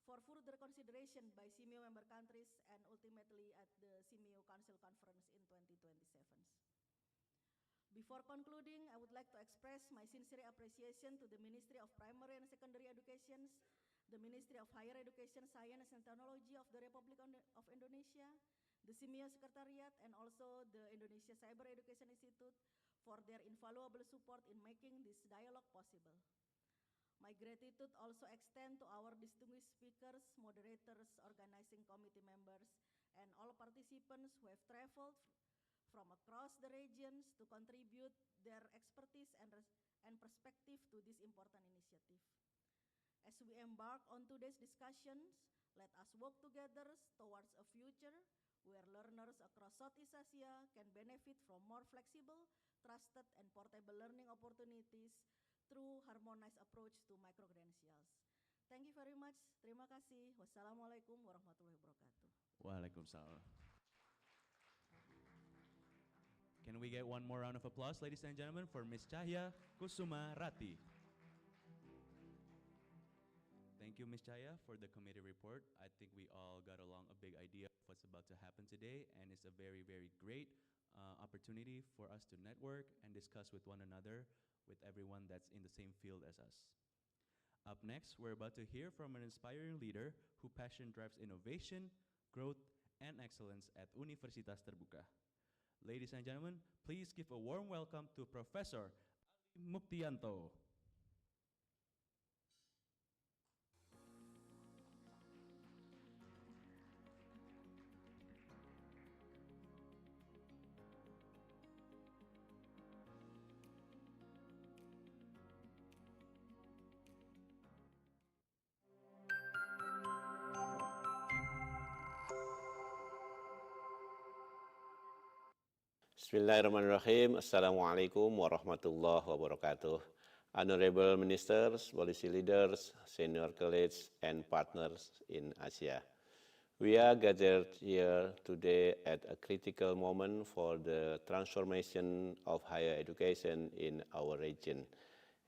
for further consideration by SEAMEO member countries and ultimately at the SEAMEO Council Conference in 2027. Before concluding, I would like to express my sincere appreciation to the Ministry of Primary and Secondary Education, the Ministry of Higher Education, Science and Technology of the Republic of Indonesia, the SEAMEO Secretariat, and also the Indonesia Cyber Education Institute for their invaluable support in making this dialogue possible. My gratitude also extend to our distinguished speakers, moderators, organizing committee members, and all participants who have traveled from across the regions to contribute their expertise and perspective to this important initiative. As we embark on today's discussions, let us work together towards a future where learners across Southeast Asia can benefit from more flexible, trusted, and portable learning opportunities through harmonized approach to micro-credentials. Thank you very much. Terima kasih. Wassalamualaikum warahmatullahi wabarakatuh. Waalaikumsalam. Can we get one more round of applause, ladies and gentlemen, for Ms. Cahya Kusuma Rati. Thank you, Ms. Chaya, for the committee report. I think we all got along a big idea of what's about to happen today, and it's a very, very great opportunity for us to network and discuss with one another, with everyone that's in the same field as us. Up next, we're about to hear from an inspiring leader who passion drives innovation, growth, and excellence at Universitas Terbuka. Ladies and gentlemen, please give a warm welcome to Professor Ali Muktianto. Bismillahirrahmanirrahim. Assalamualaikum warahmatullahi wabarakatuh. Honorable ministers, policy leaders, senior colleagues, and partners in Asia. We are gathered here today at a critical moment for the transformation of higher education in our region.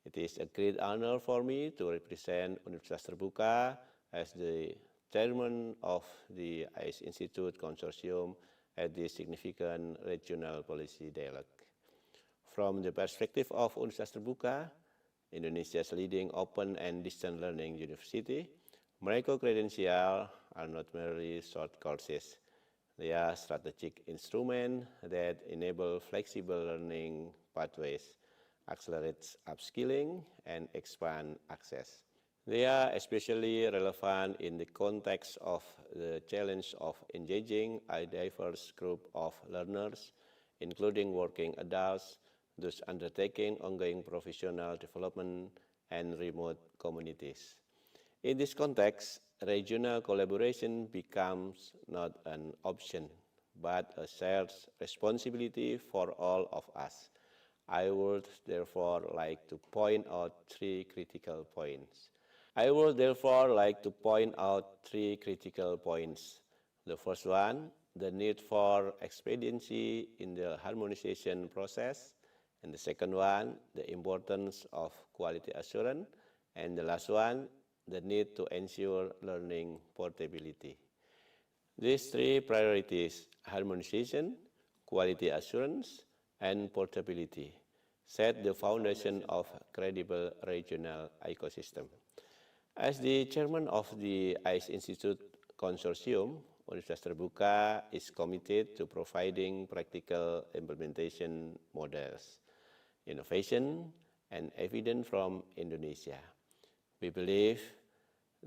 It is a great honor for me to represent Universitas Terbuka as the chairman of the ICE Institute Consortium at this significant regional policy dialogue. From the perspective of Universitas Terbuka, Indonesia's leading open and distance learning university, micro-credential are not merely short courses. They are strategic instruments that enable flexible learning pathways, accelerate upskilling, and expand access. They are especially relevant in the context of the challenge of engaging a diverse group of learners, including working adults, those undertaking ongoing professional development, and remote communities. In this context, regional collaboration becomes not an option, but a shared responsibility for all of us. I would therefore like to point out three critical points. The first one, the need for expediency in the harmonization process. And the second one, the importance of quality assurance. And the last one, the need to ensure learning portability. These three priorities, harmonization, quality assurance, and portability, set the foundation of a credible regional ecosystem. As the chairman of the ICE Institute Consortium, Universitas Terbuka is committed to providing practical implementation models, innovation, and evidence from Indonesia. We believe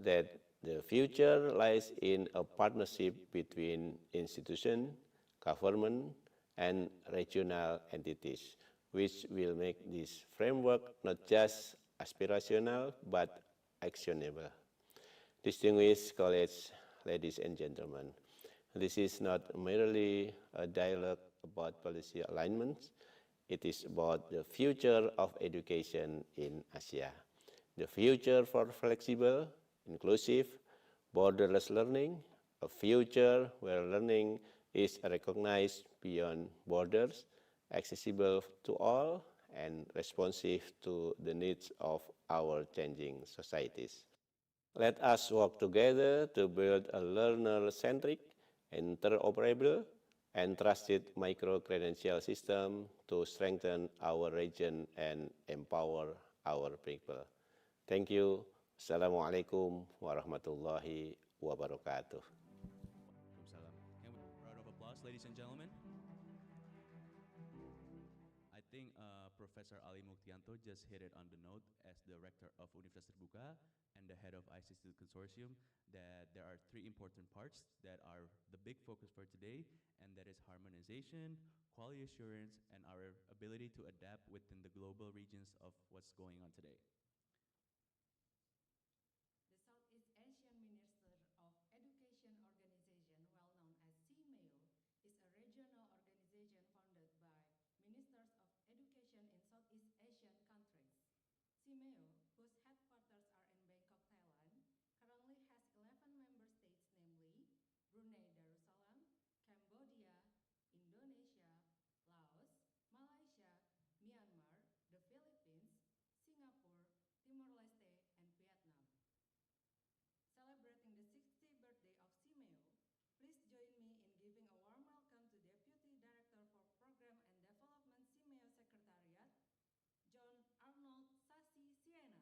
that the future lies in a partnership between institutions, government, and regional entities, which will make this framework not just aspirational, but actionable. Distinguished colleagues, ladies and gentlemen, this is not merely a dialogue about policy alignments. It is about the future of education in Asia, the future for flexible, inclusive, borderless learning, a future where learning is recognized beyond borders, accessible to all, and responsive to the needs of our changing societies. Let us work together to build a learner-centric, interoperable, and trusted micro-credential system to strengthen our region and empower our people. Thank you. Assalamualaikum warahmatullahi wabarakatuh. Can we have a round of applause applause, ladies and gentlemen. I think Professor Ali Muktianto just hit it on the note as the rector of Universitas Terbuka and the head of ICE Institute Consortium, that there are three important parts that are the big focus for today, and that is harmonization, quality assurance, and our ability to adapt within the global regions of what's going on today. The Southeast Asian Minister of Education Organization, well known as SEAMEO, is a regional organization founded by Ministers of Education in Southeast Asian countries. SEAMEO, whose headquarters are in Bangkok, Thailand, currently has 11 member states, namely Brunei Darussalam, Cambodia, Indonesia, Laos, Malaysia, Myanmar, the Philippines, Singapore, Timor-Leste, and Vietnam. Celebrating the 60th birthday of SEAMEO, please join me in giving a warm welcome to Deputy Director for Program and Development SEAMEO Secretariat, John Arnold Sasi Siena.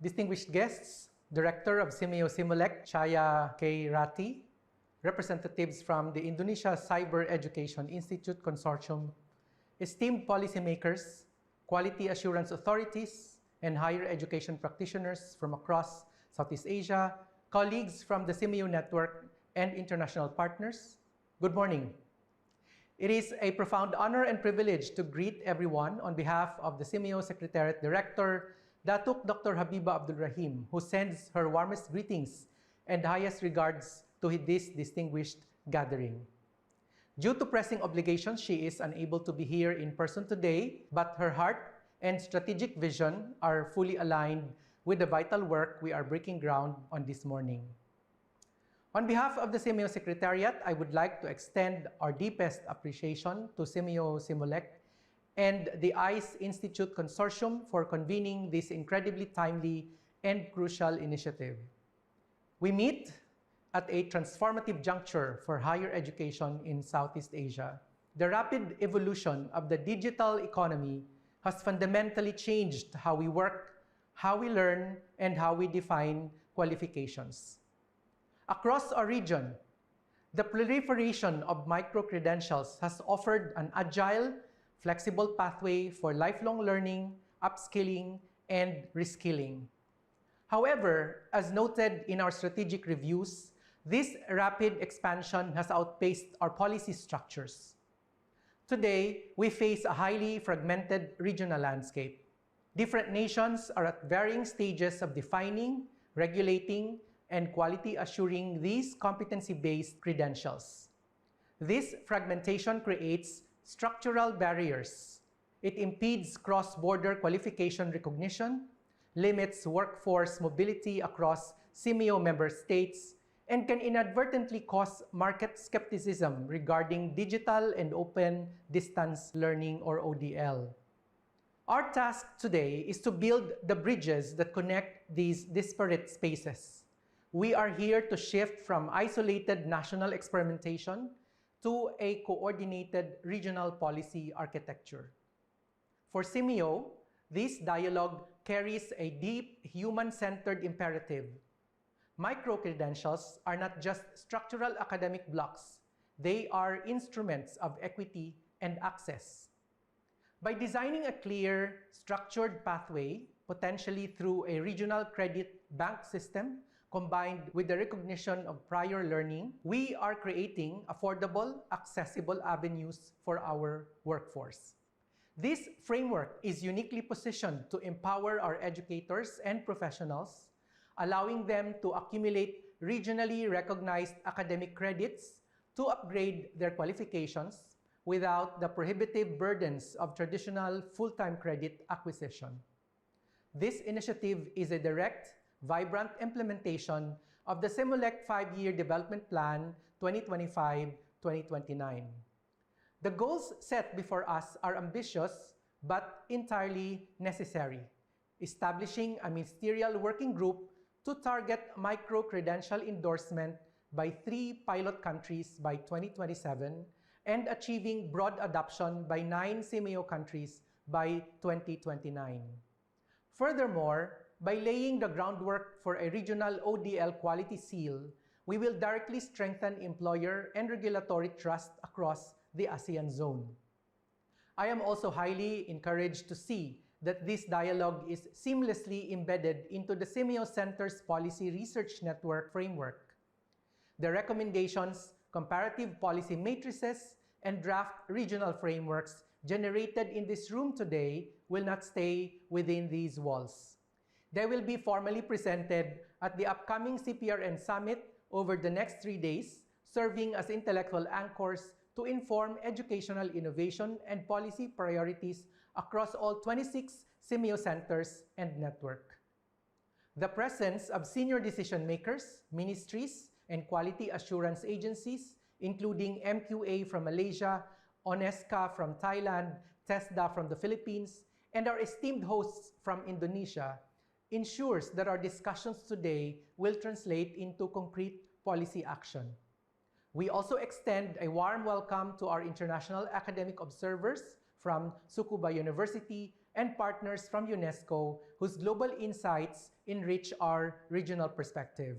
Distinguished guests, Director of SEAMEO Chaya K. Rati, representatives from the Indonesia Cyber Education Institute Consortium, esteemed policymakers, quality assurance authorities, and higher education practitioners from across Southeast Asia, colleagues from the SEAMEO network, and international partners, good morning. It is a profound honor and privilege to greet everyone on behalf of the SEAMEO Secretariat Director, Datuk Dr. Habiba Abdul Rahim, who sends her warmest greetings and highest regards to this distinguished gathering. Due to pressing obligations, she is unable to be here in person today, but her heart and strategic vision are fully aligned with the vital work we are breaking ground on this morning. On behalf of the SEAMEO Secretariat, I would like to extend our deepest appreciation to SEAMEO and the ICE Institute Consortium for convening this incredibly timely and crucial initiative. We meet at a transformative juncture for higher education in Southeast Asia. The rapid evolution of the digital economy has fundamentally changed how we work, how we learn, and how we define qualifications. Across our region, the proliferation of micro-credentials has offered an agile, flexible pathway for lifelong learning, upskilling, and reskilling. However, as noted in our strategic reviews, this rapid expansion has outpaced our policy structures. Today, we face a highly fragmented regional landscape. Different nations are at varying stages of defining, regulating, and quality assuring these competency-based credentials. This fragmentation creates structural barriers. It impedes cross-border qualification recognition, limits workforce mobility across SEAMEO member states, and can inadvertently cause market skepticism regarding digital and open distance learning, or ODL. Our task today is to build the bridges that connect these disparate spaces. We are here to shift from isolated national experimentation to a coordinated regional policy architecture. For SEAMEO, this dialogue carries a deep human-centered imperative. Micro-credentials are not just structural academic blocks. They are instruments of equity and access. By designing a clear, structured pathway, potentially through a regional credit bank system, combined with the recognition of prior learning, we are creating affordable, accessible avenues for our workforce. This framework is uniquely positioned to empower our educators and professionals, allowing them to accumulate regionally recognized academic credits to upgrade their qualifications without the prohibitive burdens of traditional full-time credit acquisition. This initiative is a direct, vibrant implementation of the SEAMOLEC Five-Year Development Plan 2025-2029. The goals set before us are ambitious but entirely necessary, establishing a ministerial working group to target micro-credential endorsement by 3 pilot countries by 2027 and achieving broad adoption by 9 SEAMEO countries by 2029. Furthermore, by laying the groundwork for a regional ODL quality seal, we will directly strengthen employer and regulatory trust across the ASEAN zone. I am also highly encouraged to see that this dialogue is seamlessly embedded into the SEAMEO Center's Policy Research Network framework. The recommendations, comparative policy matrices, and draft regional frameworks generated in this room today will not stay within these walls. They will be formally presented at the upcoming CPRN Summit over the next 3 days, serving as intellectual anchors to inform educational innovation and policy priorities across all 26 SEAMEO centers and network. The presence of senior decision makers, ministries, and quality assurance agencies, including MQA from Malaysia, ONESCA from Thailand, TESDA from the Philippines, and our esteemed hosts from Indonesia, ensures that our discussions today will translate into concrete policy action. We also extend a warm welcome to our international academic observers from Tsukuba University and partners from UNESCO, whose global insights enrich our regional perspective.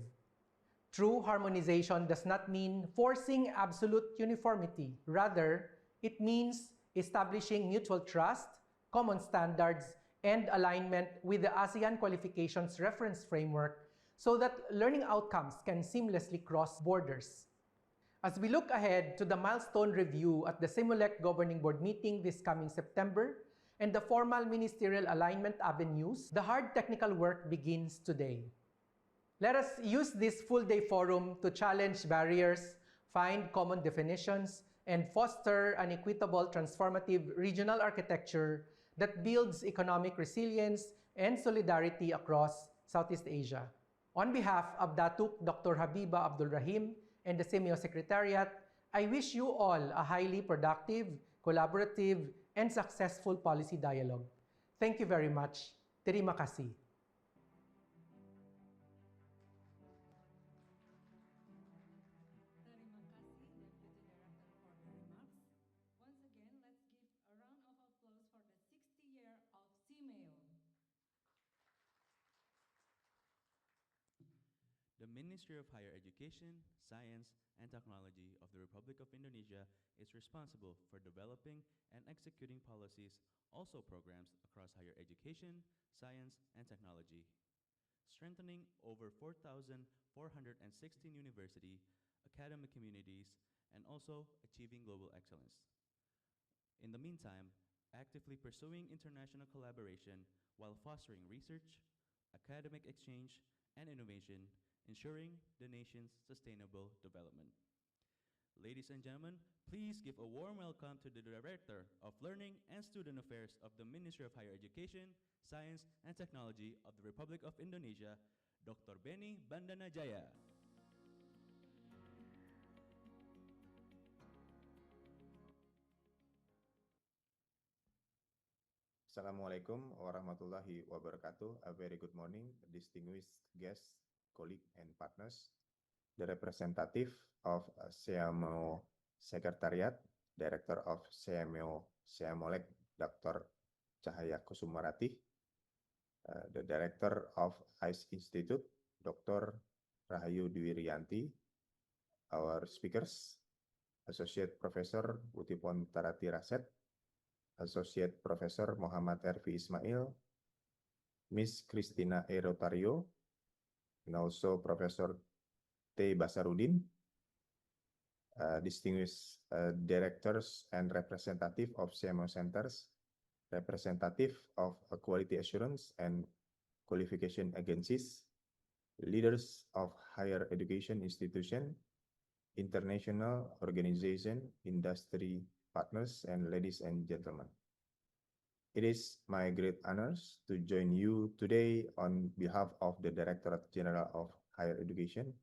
True harmonization does not mean forcing absolute uniformity. Rather, it means establishing mutual trust, common standards, and alignment with the ASEAN Qualifications Reference Framework so that learning outcomes can seamlessly cross borders. As we look ahead to the milestone review at the SEAMOLEC Governing Board meeting this coming September and the formal ministerial alignment avenues, the hard technical work begins today. Let us use this full-day forum to challenge barriers, find common definitions, and foster an equitable transformative regional architecture that builds economic resilience and solidarity across Southeast Asia. On behalf of Datuk Dr. Habiba Abdul Rahim and the SEAMEO Secretariat, I wish you all a highly productive, collaborative, and successful policy dialogue. Thank you very much. Terima kasih. Terima kasih, Deputy Director, for the remarks. Once again, let's give a round of applause for the 60th year of SEAMEO. The Ministry of Higher Education, Science, and Technology of the Republic of Indonesia is responsible for developing and executing policies, also programs across higher education, science, and technology, strengthening over 4,416 university, academic communities, and also achieving global excellence. In the meantime, actively pursuing international collaboration while fostering research, academic exchange, and innovation, ensuring the nation's sustainable development. Ladies and gentlemen, please give a warm welcome to the Director of Learning and Student Affairs of the Ministry of Higher Education, Science, and Technology of the Republic of Indonesia, Dr. Benny Bandanajaya. Assalamualaikum warahmatullahi wabarakatuh. A very good morning, distinguished guests, colleagues, and partners. The representative of SEAMEO Secretariat, Director of SEAMEO SEAMOLEC, Dr. Cahaya Kusumarati, the Director of ICE Institute, Dr. Rahayu Dwirianti, our speakers, Associate Professor Utipon Tarati Raset, Associate Professor Muhammad Erfi Ismail, Miss Christina E. Rotario, and also Professor T. Basarudin, distinguished directors and representative of SEAMEO centers, representative of quality assurance and qualification agencies, leaders of higher education institution, international organization, industry partners, and ladies and gentlemen. It is my great honors to join you today on behalf of the Directorate General of Higher Education,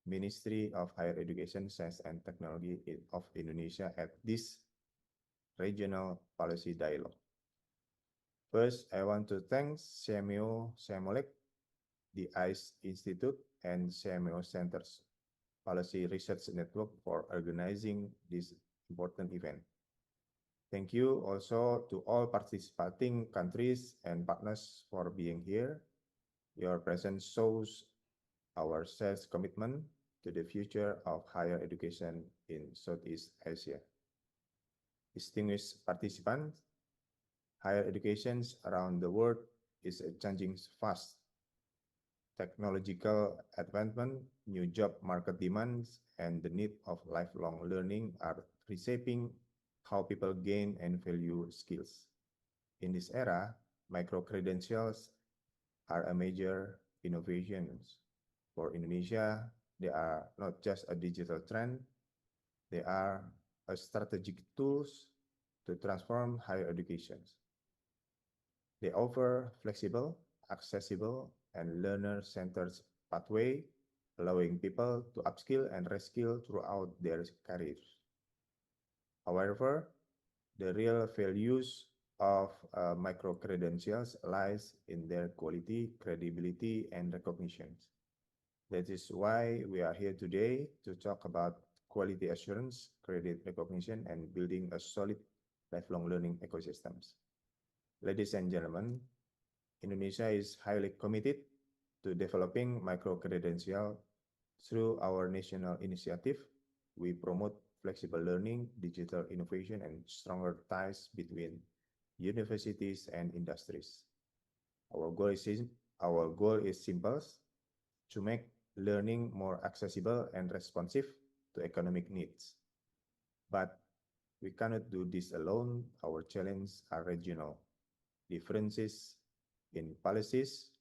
Ministry of Higher Education, Science and Technology of Indonesia at this regional policy dialogue. First, I want to thank SEAMEO SEAMOLEC, the ICE Institute and SEAMEO Centers Policy Research Network for organizing this important event. Thank you also to all participating countries and partners for being here. Your presence shows our shared commitment to the future of higher education in Southeast Asia. Distinguished participants, higher education around the world is changing fast. Technological advancement, new job market demands, and the need of lifelong learning are reshaping how people gain and value skills. In this era, micro-credentials are a major innovation. For Indonesia, they are not just a digital trend, they are a strategic tools to transform higher education. They offer flexible, accessible, and learner-centered pathway, allowing people to upskill and reskill throughout their careers. However, the real values of micro-credentials lies in their quality, credibility, and recognition. That is why we are here today to talk about quality assurance, credit recognition, and building a solid lifelong learning ecosystems. Ladies and gentlemen, Indonesia is highly committed to developing micro-credential through our national initiative. We promote flexible learning, digital innovation, and stronger ties between universities and industries. Our goal is simple: to make learning more accessible and responsive to economic needs. But we cannot do this alone. Our challenges are regional. Differences in policies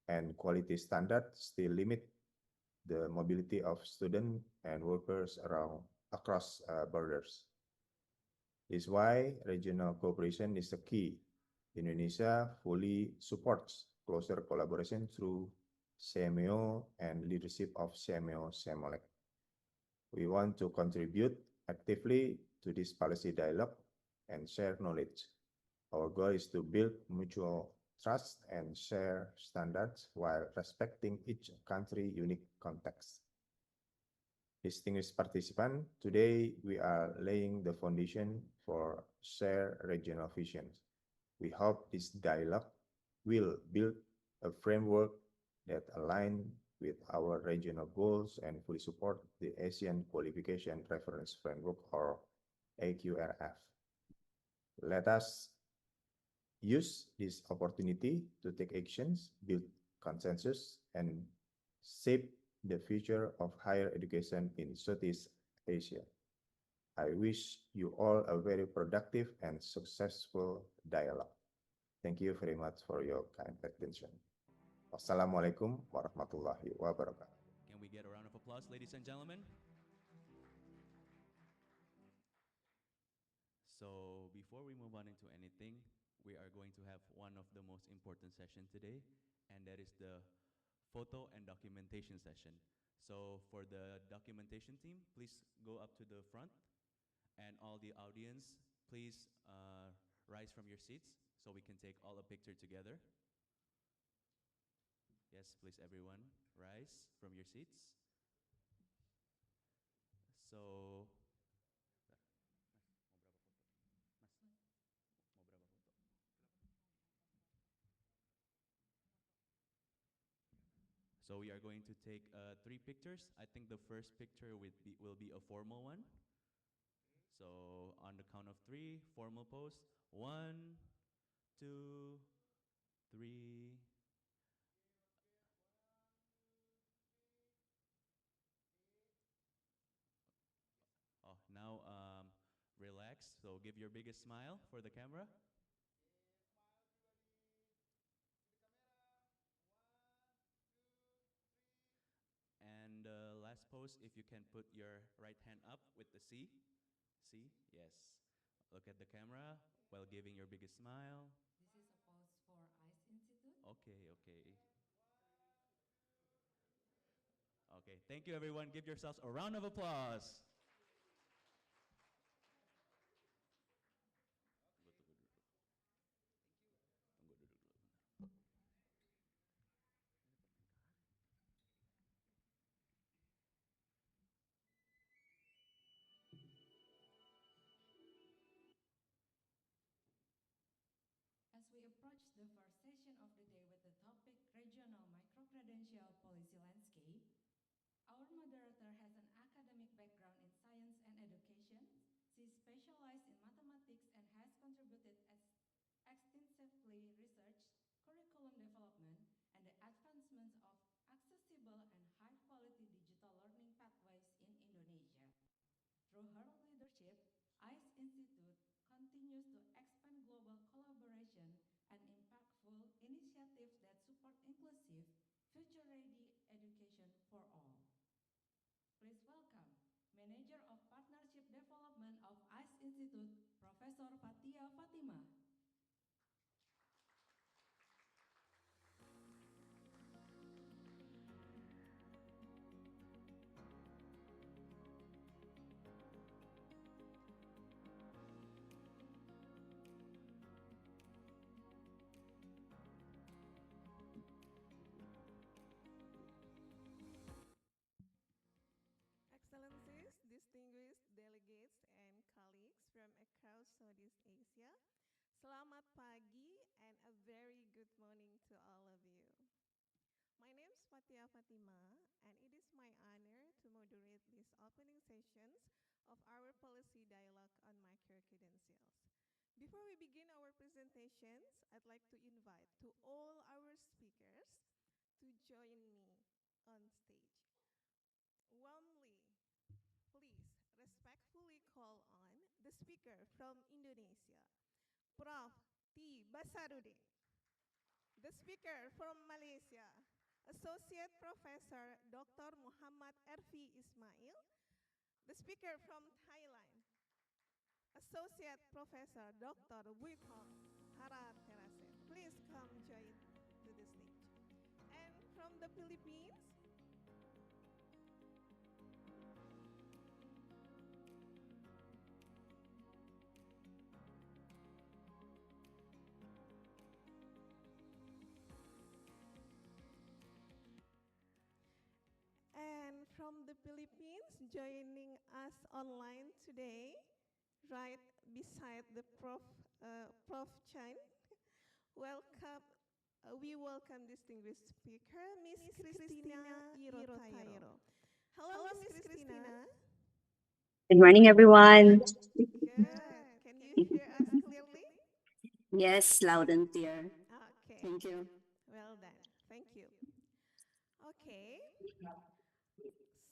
and quality standards still limit the mobility of students and workers across borders. This is why regional cooperation is the key. Indonesia fully supports closer collaboration through SEAMEO and leadership of SEAMEO-SEAMOLEC. We want to contribute actively to this policy dialogue and share knowledge. Our goal is to build mutual trust and share standards while respecting each country's unique context. Distinguished participants, today we are laying the foundation for shared regional visions. We hope this dialogue will build a framework that aligns with our regional goals and fully support the Asian Qualification Reference Framework, or AQRF. Let us use this opportunity to take actions, build consensus, and shape the future of higher education in Southeast Asia. I wish you all a very productive and successful dialogue. Thank you very much for your kind attention. Wassalamualaikum warahmatullahi wabarakatuh. Can we get a round of applause, ladies and gentlemen? So before we move on into anything, we are going to have one of the most important sessions today, and that is the photo and documentation session. So for the documentation team, please go up to the front, and all the audience, please rise from your seats so we can take all a picture together. Yes, please everyone, rise from your seats. So So we are going to take 3 pictures. I think the first picture will be a formal one. So on the count of 3, formal pose. 1, 2, 3. Oh, now relax. So give your biggest smile for the camera. And last pose, if you can put your right hand up with the C. C, yes. Look at the camera while giving your biggest smile. This is a pose for ICE Institute. Okay, okay. Okay, thank you everyone. Give yourselves a round of applause. She specialized in mathematics and has contributed extensively research, curriculum development, and the advancement of accessible and high-quality digital learning pathways in Indonesia. Through her leadership, ICE Institute continues to expand global collaboration and impactful initiatives that support inclusive, future-ready education for all. Please welcome Manager of Partnership Development of ICE Institute, Professor Fatia Fatima. Excellencies, distinguished delegates, and colleagues from across Southeast Asia, selamat pagi and a very good morning to all of you. My name is Fatia Fatima, and it is my honor to moderate these opening sessions of our policy dialogue on micro-credentials. Before we begin our presentations, I'd like to invite to all our speakers to join me on stage. Warmly, please respectfully call on the speaker from Indonesia, Prof. T. Basarudin. The speaker from Malaysia, Associate Professor Dr. Muhammad Erfi Ismail. The speaker from Thailand, Associate Professor Dr. Buikong Harar Terase. Please come join to the stage. And from the Philippines, joining us online today, right beside the Prof. Chan. Welcome. We welcome distinguished speaker, Miss Christina Irotairo. Hello, Miss Christina. Good morning, everyone. Good. Can you hear us clearly? Yes, loud and clear. Okay. Thank you. Well done. Thank you. Okay.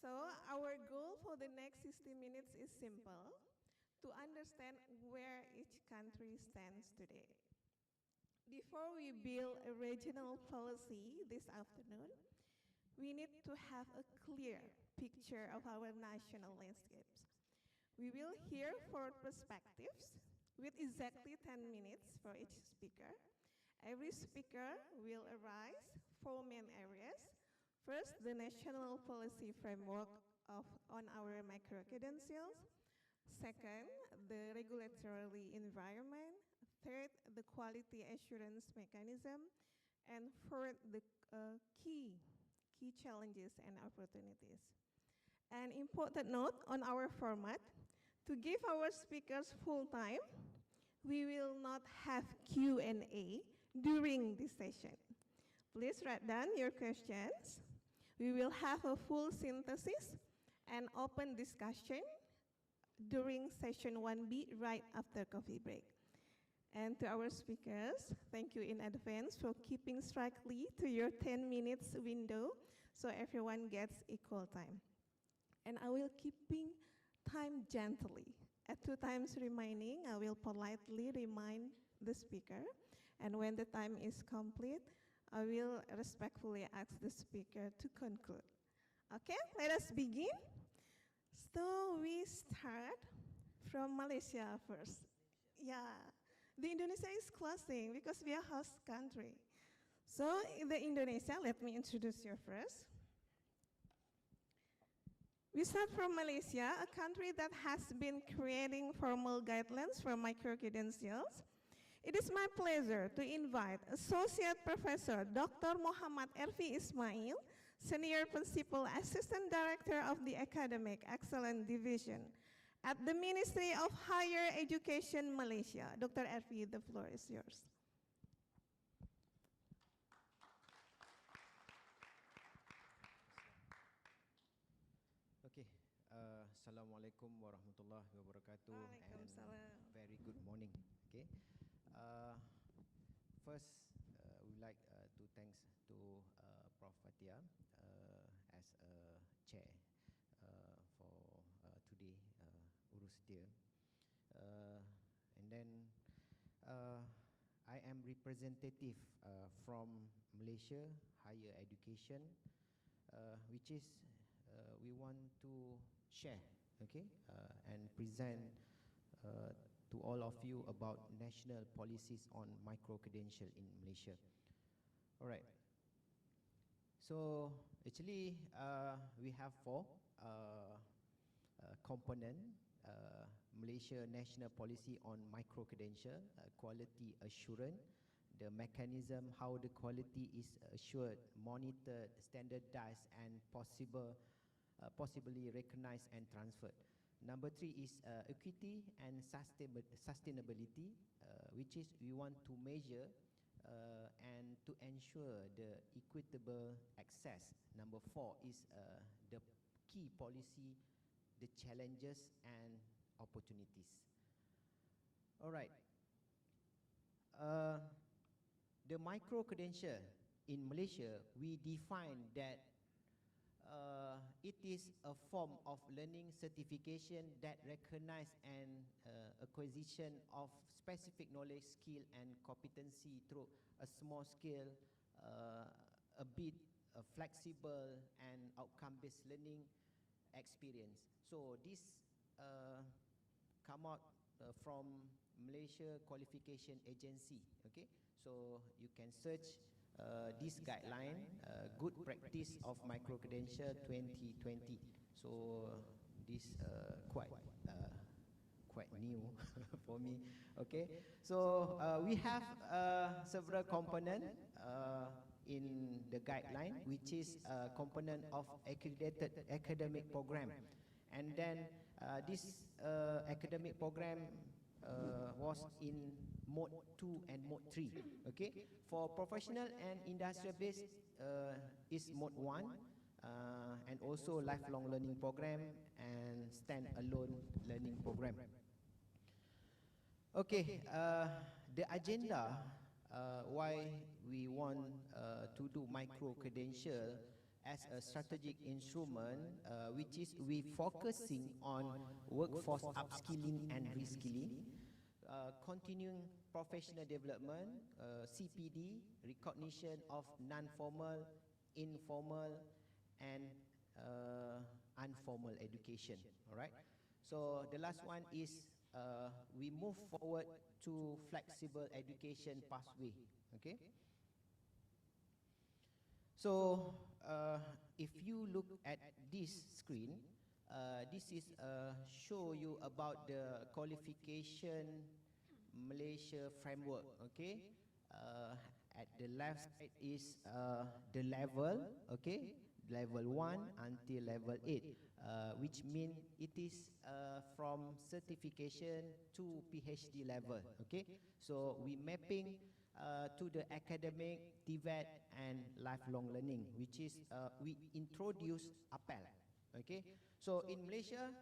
So our goal for the next 60 minutes is simple: to understand where each country stands today. Before we build a regional policy this afternoon, we need to have a clear picture of our national landscapes. We will hear 4 perspectives with exactly 10 minutes for each speaker. Every speaker will arise 4 main areas. First, the national policy framework on our micro-credentials. Second, the regulatory environment. Third, the quality assurance mechanism. And fourth, the key challenges and opportunities. An important note on our format: to give our speakers full time, we will not have Q&A during this session. Please write down your questions. We will have a full synthesis and open discussion during session 1B right after coffee break. And to our speakers, thank you in advance for keeping strictly to your 10 minutes window so everyone gets equal time. And I will keeping time gently. At 2 times remaining, I will politely remind the speaker. And when the time is complete, I will respectfully ask the speaker to conclude. Okay, let us begin. So we start from Malaysia first. Yeah, the Indonesia is closing because we are host country. So in the Indonesia, let me introduce you first. We start from Malaysia, a country that has been creating formal guidelines for micro-credentials. It is my pleasure to invite Associate Professor Dr. Muhammad Erfi Ismail, Senior Principal Assistant Director of the Academic Excellence Division at the Ministry of Higher Education, Malaysia. Dr. Erfi, the floor is yours. Okay, Assalamualaikum warahmatullahi wabarakatuh and Waalaikumsalam. very good morning. Okay. First, we like to thanks to Prof. Fatia as a chair for today urus dia. And then I am representative from Malaysia Higher Education, which is we want to share, okay, and present to all of you about national policies on micro-credential in Malaysia. All right. So actually, we have four component. Malaysia National Policy on Micro-Credential, Quality Assurance, the mechanism how the quality is assured, monitored, standardized, and possibly recognized and transferred. Number 3 is equity and sustainability, which is we want to measure and to ensure the equitable access. Number 4 is the key policy, the challenges and opportunities. All right. The micro-credential in Malaysia, we define that it is a form of learning certification that recognize an acquisition of specific knowledge, skill and competency through a small scale, a bit flexible and outcome-based learning experience. So this come out from Malaysia Qualification Agency, okay? So you can search this guideline, Good Practice of Micro-Credential 2020. So this quite new for me, okay? So we have several components in the guideline, which is a component of accredited academic program. And then this academic program was in mode 2 and mode 3, okay? For professional and industrial based is mode 1, and also lifelong learning program and stand-alone learning program. Okay, the agenda why we want to do micro-credential as a strategic instrument, which is we focusing on workforce upskilling and reskilling, continuing professional development, CPD, recognition of non-formal, informal, and informal education. All right. So the last one is we move forward to flexible education pathway. Okay. So if you look at this screen, this is show you about the qualification Malaysia framework. Okay, at the left side is the level. Okay, level 1 until level 8, which mean it is from certification to PhD level. Okay, so we mapping to the academic, TVET, and lifelong learning, which is we introduce APEL. Okay, so in Malaysia,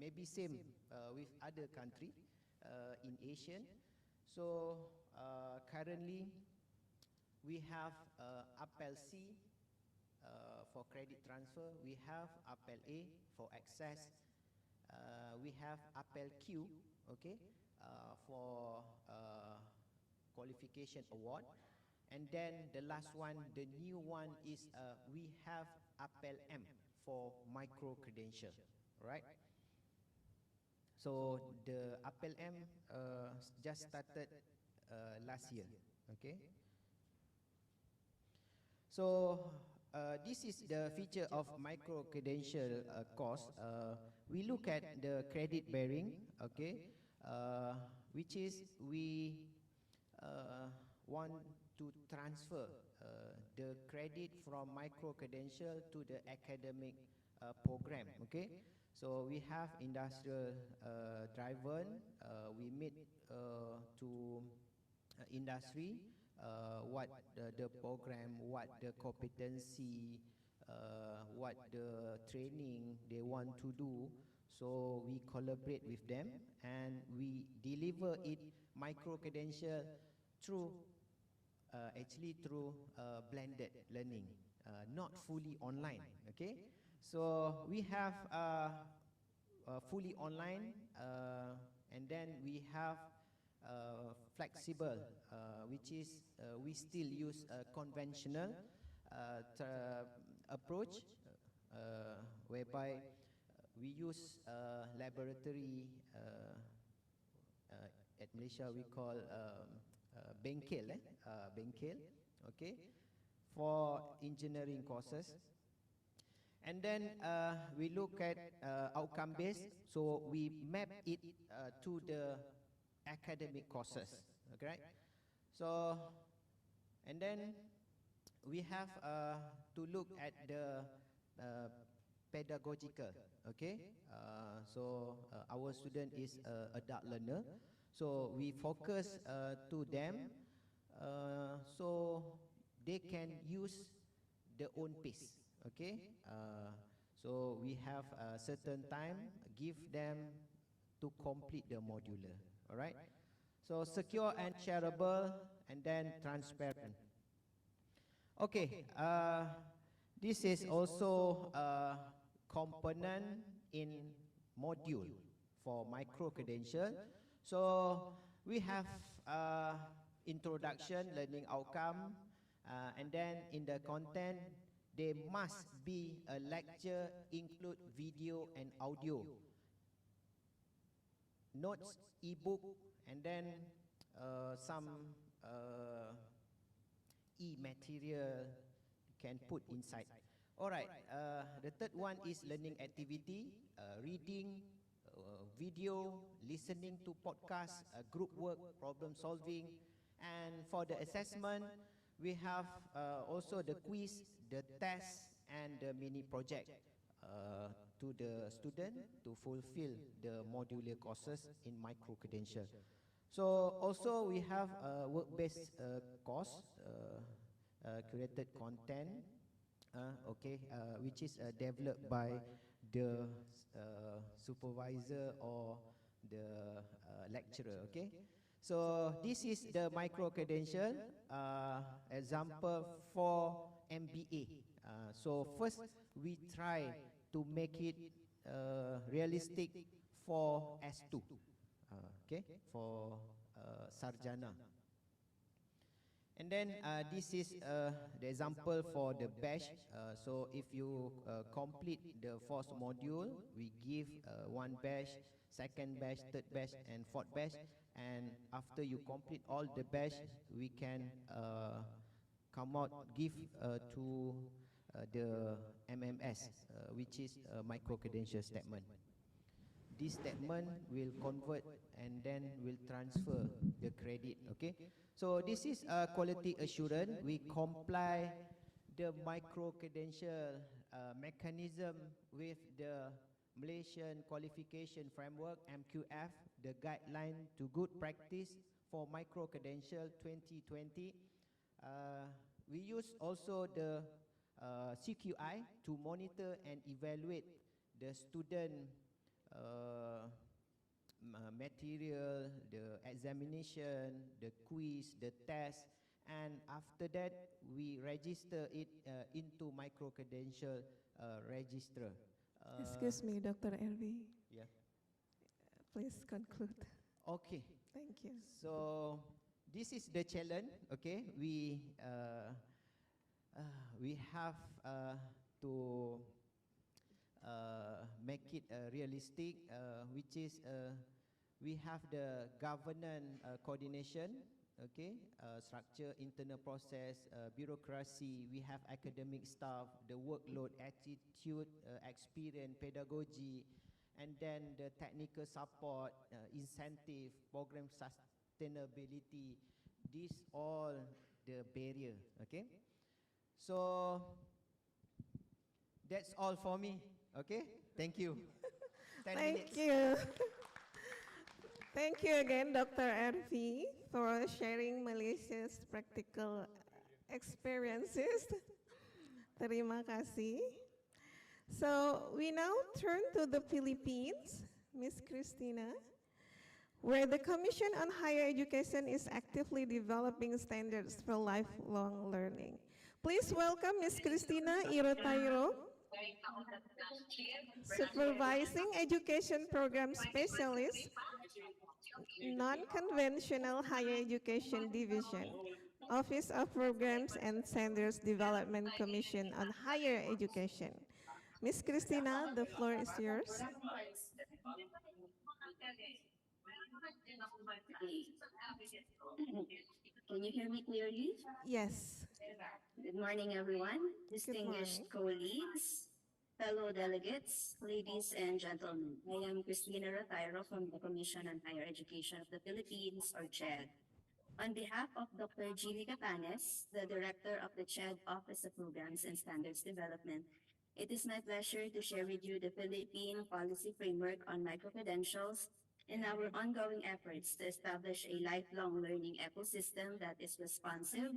maybe same with other country in Asian. So currently, we have APEL C for credit transfer. We have APEL A for access. We have APEL Q, okay, for qualification award. And then the last one, the new one is we have APEL M for micro-credential, right? So the APEL M just started last year, okay? So this is the feature of micro-credential course. We look at the credit bearing, okay, which is we want to transfer the credit from micro-credential to the academic program, okay? So we have industrial driven, we meet to industry, what the program, what the competency what the training they want to do. So we collaborate with them and we deliver it micro-credential through actually through blended learning, not fully online. Okay, so we have fully online, and then we have flexible, which is we still use a conventional approach, whereby we use laboratory, at Malaysia we call bengkel, bengkel, okay, for engineering courses. And then we look at outcome based, so we map it to the academic courses, okay. So and then we have to look at the pedagogical, okay. So our student is adult learner, so we focus to them, so they can use their own pace, okay. So we have a certain time, give them to complete the modular, all right. So secure and shareable, and then transparent. Okay, this is also a component in module for micro-credential. So we have introduction, learning outcome, and then in the content, there must be a lecture, include video and audio, notes, ebook, and then some e-material can put inside. All right, the third one is learning activity, reading, video, listening to podcasts, group work, problem solving. And for the assessment, we have also the quiz, the test, and the mini project to the student to fulfill the modular courses in micro-credential. So also we have work-based course, curated content, okay, which is developed by the supervisor or the lecturer, okay. So this is the micro-credential example for MBA. So first we try to make it realistic for S2, okay, for Sarjana. And then this is the example for the batch. So if you complete the first module, we give one batch, second batch, third batch, and fourth batch. And after you complete all the batch, we can come out, give to the MMS, which is a micro-credential statement. This statement will convert and then will transfer the credit, okay. So this is a quality assurance. We comply the micro-credential mechanism with the Malaysian Qualification Framework, MQF, the guideline to good practice for micro-credential 2020. We use also the CQI to monitor and evaluate the student material, the examination, the quiz, the test, and after that we register it into micro-credential register. Excuse me, Dr. Elvi. Yeah. Please conclude. Okay. Thank you. So this is the challenge. Okay, we have to make it realistic, which is we have the governance coordination, okay, structure, internal process, bureaucracy, we have academic staff, the workload, attitude, experience, pedagogy, and then the technical support, incentive, program sustainability, these all the barrier, okay. So that's all for me, okay. Thank you. 10 Thank minutes. you. Thank you again, Dr. Ervi, for sharing Malaysia's practical experiences. Terima kasih. So we now turn to the Philippines, Miss Christina, where the Commission on Higher Education is actively developing standards for lifelong learning. Please welcome Miss Christina Irotairo, Supervising Education Program Specialist, Non-Conventional Higher Education Division, Office of Programs and Standards Development Commission on Higher Education. Miss Christina, the floor is yours. Can you hear me clearly? Yes. Good morning, everyone. Good morning. Distinguished colleagues, fellow delegates, ladies and gentlemen. I am Cristina Rotairo from the Commission on Higher Education of the Philippines, or CHED. On behalf of Dr. Gili Catanes, the Director of the CHED Office of Programs and Standards Development, it is my pleasure to share with you the Philippine Policy Framework on Micro-Credentials and our ongoing efforts to establish a lifelong learning ecosystem that is responsive,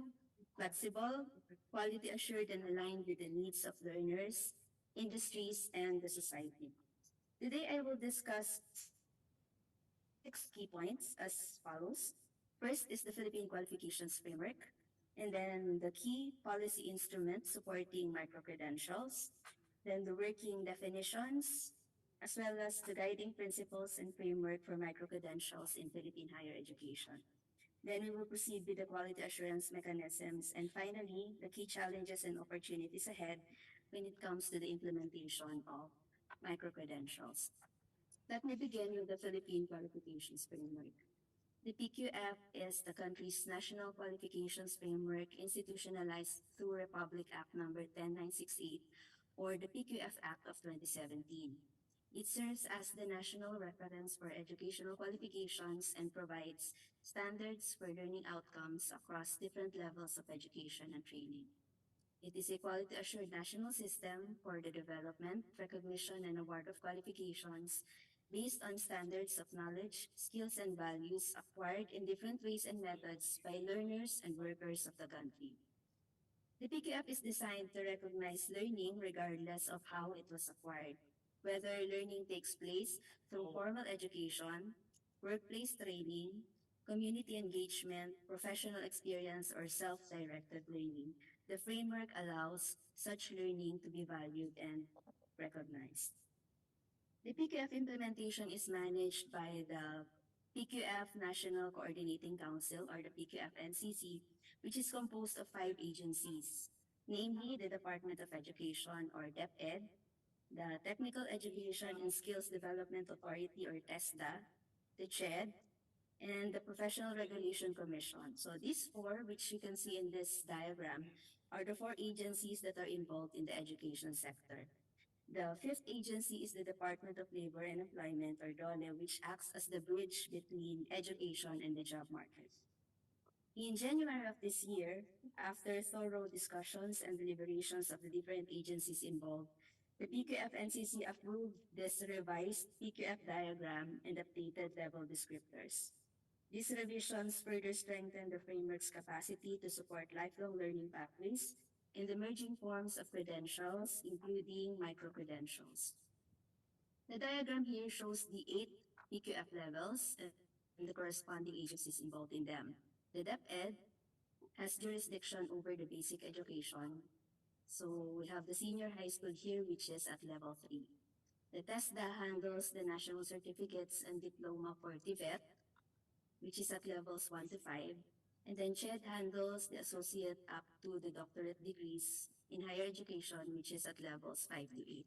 flexible, quality assured, and aligned with the needs of learners, industries, and the society. Today, I will discuss 6 key points as follows. First is the Philippine Qualifications Framework, and then the key policy instruments supporting micro-credentials, then the working definitions, as well as the guiding principles and framework for micro-credentials in Philippine higher education. Then we will proceed with the quality assurance mechanisms, and finally, the key challenges and opportunities ahead when it comes to the implementation of micro-credentials. Let me begin with the Philippine Qualifications Framework. The PQF is the country's national qualifications framework institutionalized through Republic Act number 10968, or the PQF Act of 2017. It serves as the national reference for educational qualifications and provides standards for learning outcomes across different levels of education and training. It is a quality-assured national system for the development, recognition, and award of qualifications based on standards of knowledge, skills, and values acquired in different ways and methods by learners and workers of the country. The PQF is designed to recognize learning regardless of how it was acquired, whether learning takes place through formal education, workplace training, community engagement, professional experience, or self-directed learning. The framework allows such learning to be valued and recognized. The PQF implementation is managed by the PQF National Coordinating Council, or the PQF-NCC, which is composed of 5 agencies, namely the Department of Education, or DepEd, the Technical Education and Skills Development Authority, or TESDA, the CHED, and the Professional Regulation Commission. So these 4, which you can see in this diagram, are the 4 agencies that are involved in the education sector. The 5th agency is the Department of Labor and Employment, or DOLE, which acts as the bridge between education and the job market. In January of this year, after thorough discussions and deliberations of the different agencies involved, the PQF-NCC approved this revised PQF diagram and updated level descriptors. These revisions further strengthen the framework's capacity to support lifelong learning pathways in the emerging forms of credentials, including micro-credentials. The diagram here shows the 8 PQF levels and the corresponding agencies involved in them. The DepEd has jurisdiction over the basic education. So we have the senior high school here, which is at level 3. The TESDA handles the national certificates and diploma for TVET, which is at levels 1 to 5. And then CHED handles the associate up to the doctorate degrees in higher education, which is at levels 5 to 8.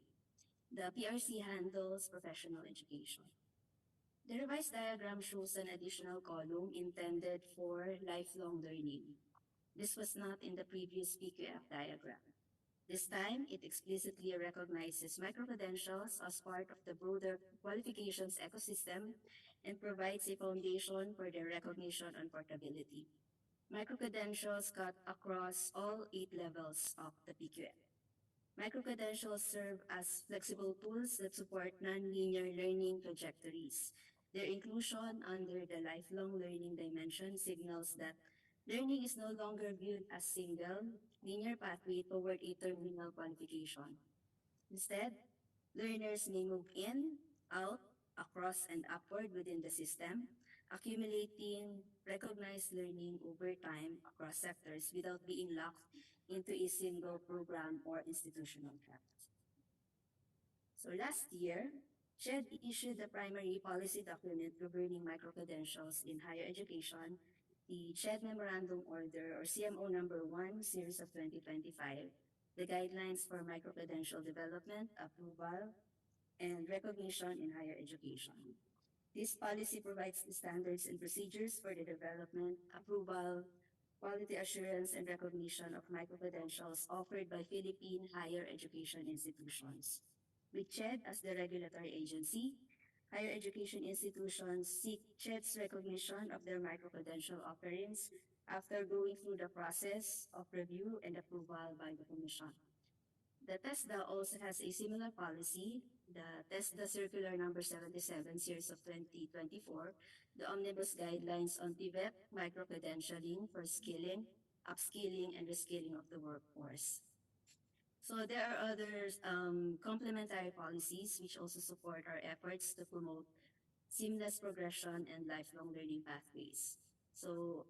The PRC handles professional education. The revised diagram shows an additional column intended for lifelong learning. This was not in the previous PQF diagram. This time, it explicitly recognizes micro-credentials as part of the broader qualifications ecosystem and provides a foundation for their recognition and portability. Micro-credentials cut across all 8 levels of the PQF. Micro-credentials serve as flexible tools that support non-linear learning trajectories. Their inclusion under the lifelong learning dimension signals that Learning is no longer viewed as single, linear pathway toward a terminal qualification. Instead, learners may move in, out, across, and upward within the system, accumulating recognized learning over time across sectors without being locked into a single program or institutional track. So last year, SHED issued the primary policy document governing micro-credentials in higher education, the SHED Memorandum Order or CMO number 1 series of 2025, the guidelines for micro-credential development, approval, and recognition in higher education. This policy provides the standards and procedures for the development, approval, quality assurance, and recognition of micro-credentials offered by Philippine higher education institutions. With SHED as the regulatory agency, higher education institutions seek SHED's recognition of their micro-credential offerings after going through the process of review and approval by the Commission. The TESDA also has a similar policy, the TESDA Circular Number 77, Series of 2024, the Omnibus Guidelines on TVET micro-credentialing for skilling, upskilling, and reskilling of the workforce. So there are other complementary policies which also support our efforts to promote seamless progression and lifelong learning pathways. So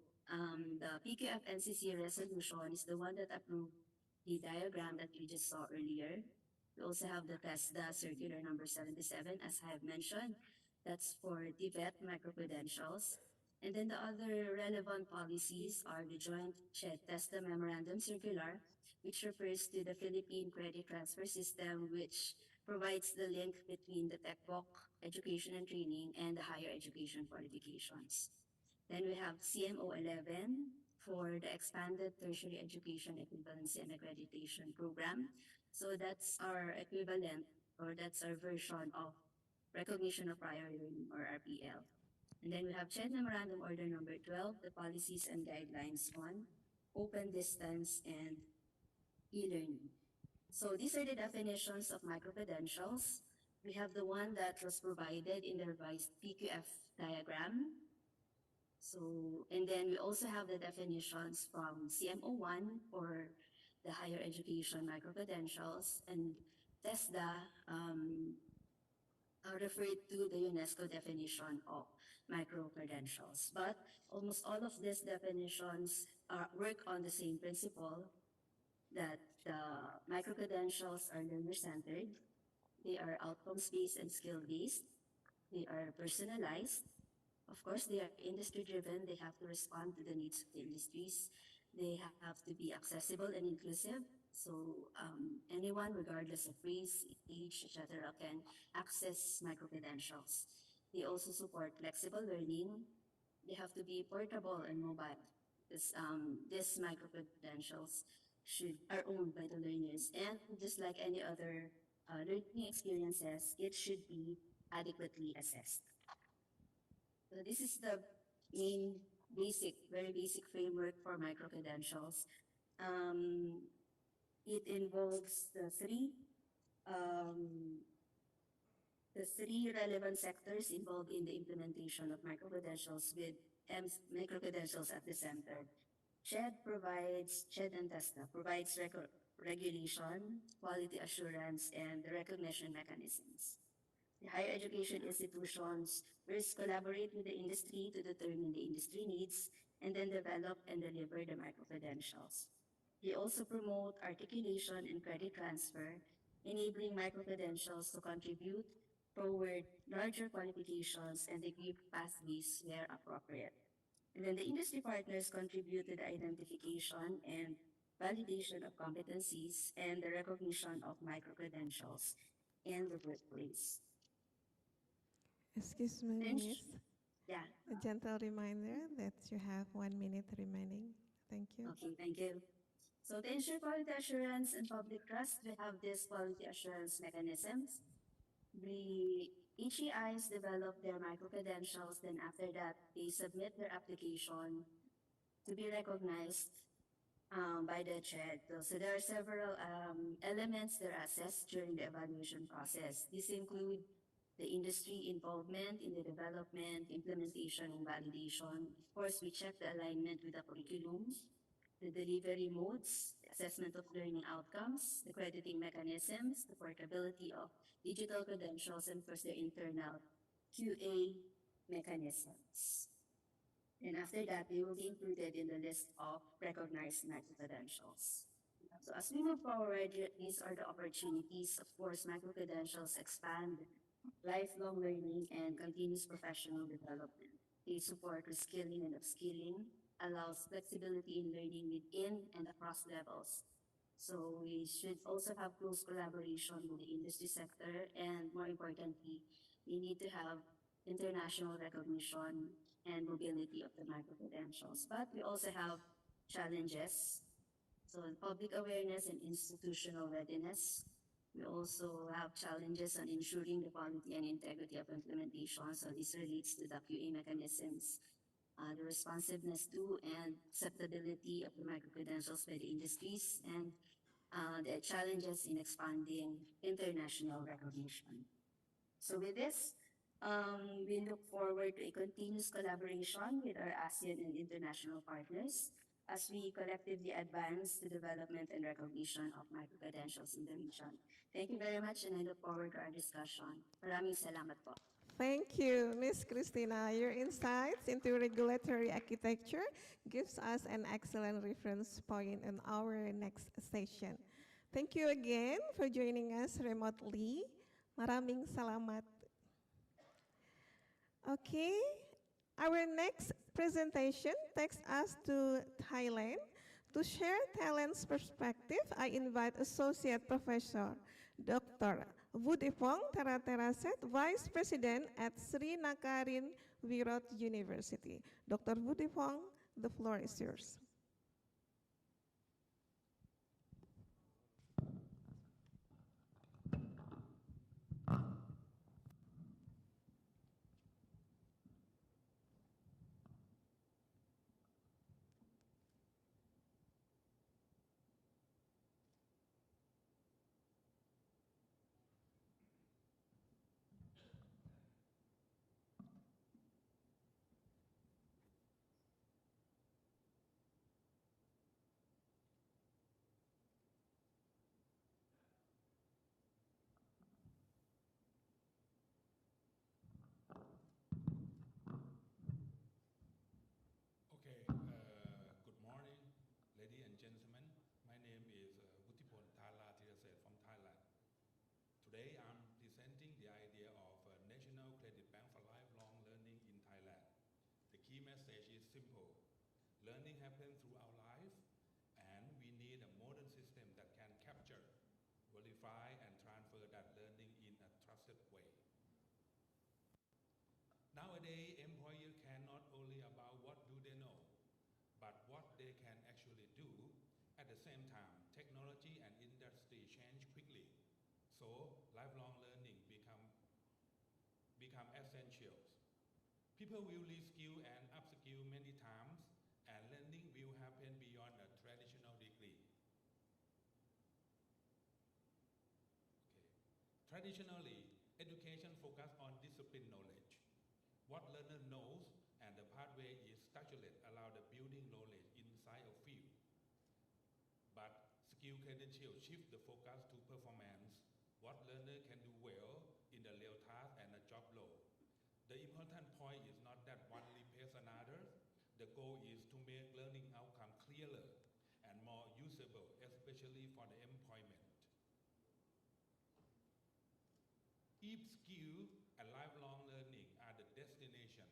the PQF NCC resolution is the one that approved the diagram that you just saw earlier. We also have the TESDA Circular Number 77, as I have mentioned. That's for TVET micro-credentials. And then the other relevant policies are the Joint SHED TESDA Memorandum Circular, which refers to the Philippine Credit Transfer System, which provides the link between the TechBook education and training and the higher education qualifications. Then we have CMO 11 for the Expanded Tertiary Education Equivalency and Accreditation Program. So that's our equivalent, or that's our version of Recognition of Prior Learning, or RPL. And then we have SHED Memorandum Order number 12, the policies and guidelines on open distance and e-learning. So these are the definitions of micro-credentials. We have the one that was provided in the revised PQF diagram. So, and then we also have the definitions from CMO1 for the higher education micro-credentials, and TESDA referred to the UNESCO definition of micro-credentials. But almost all of these definitions work on the same principle, that the micro-credentials are learner-centered, they are outcomes-based and skill-based, they are personalized. Of course, they are industry-driven. They have to respond to the needs of the industries. They have to be accessible and inclusive. So anyone, regardless of race, age, etc., can access micro-credentials. They also support flexible learning. They have to be portable and mobile. These micro-credentials are owned by the learners. And just like any other learning experiences, it should be adequately assessed. So this is the main very basic framework for micro-credentials. It involves the three relevant sectors involved in the implementation of micro-credentials, with micro-credentials at the center. SHED and TESDA provides regulation, quality assurance, and the recognition mechanisms. The higher education institutions first collaborate with the industry to determine the industry needs and then develop and deliver the micro-credentials. They also promote articulation and credit transfer, enabling micro-credentials to contribute toward larger qualifications and degree pathways where appropriate. And then the industry partners contribute to the identification and validation of competencies and the recognition of micro-credentials in the workplace. Excuse me, Miss. Yeah. A gentle reminder that you have 1 minute remaining. Thank you. Okay, thank you. So to ensure quality assurance and public trust, we have these quality assurance mechanisms. Each EIs develop their micro-credentials, then after that, they submit their application to be recognized by the SHED. So there are several elements that are assessed during the evaluation process. These include the industry involvement in the development, implementation, and validation. Of course, we check the alignment with the curriculum, the delivery modes, the assessment of learning outcomes, the crediting mechanisms, the portability of digital credentials, and of course, the internal QA mechanisms. And after that, they will be included in the list of recognized micro-credentials. So as we move forward, these are the opportunities. Of course, micro-credentials expand lifelong learning and continuous professional development. They support reskilling and upskilling, allows flexibility in learning within and across levels. So we should also have close collaboration with the industry sector, and more importantly, we need to have international recognition and mobility of the micro-credentials. But we also have challenges. So public awareness and institutional readiness. We also have challenges on ensuring the quality and integrity of implementation. So this relates to the QA mechanisms, the responsiveness to and acceptability of the micro-credentials by the industries, and the challenges in expanding international recognition. So with this, we look forward to a continuous collaboration with our ASEAN and international partners as we collectively advance the development and recognition of micro-credentials in the region. Thank you very much, and I look forward to our discussion. Maraming salamat po. Thank you, Ms. Christina. Your insights into regulatory architecture gives us an excellent reference point in our next session. Thank you again for joining us remotely. Maraming salamat. Okay, our next presentation takes us to Thailand. To share Thailand's perspective, I invite Associate Professor Dr. Vudipong Terateraset, Vice President at Sri Nakarin Wirot University. Dr. Vudipong, the floor is yours. Good morning, ladies and gentlemen. My name is Vutipon Thala Thiraset from Thailand. Today, I'm presenting the idea of a National Credit Bank for Lifelong Learning in Thailand. The key message is simple. Learning happens throughout life, and we need a modern system that can capture, verify, and transfer that learning in a trusted way. Nowadays, employers care not only about what do they know, but what they can actually do. At the same time, technology and industry change quickly, so lifelong learning become essential. People will reskill and upskill many times, and learning will happen beyond a traditional degree. Traditionally, education focuses on discipline knowledge. What learner knows and the pathway is structured allow the building knowledge inside a field. But skill credentials shift the focus to performance, what learner can do well in the real task and a job role. The important point is not that one replaces another. The goal is to make learning outcome clearer and more usable, especially for the employment. If skill and lifelong learning are the destination,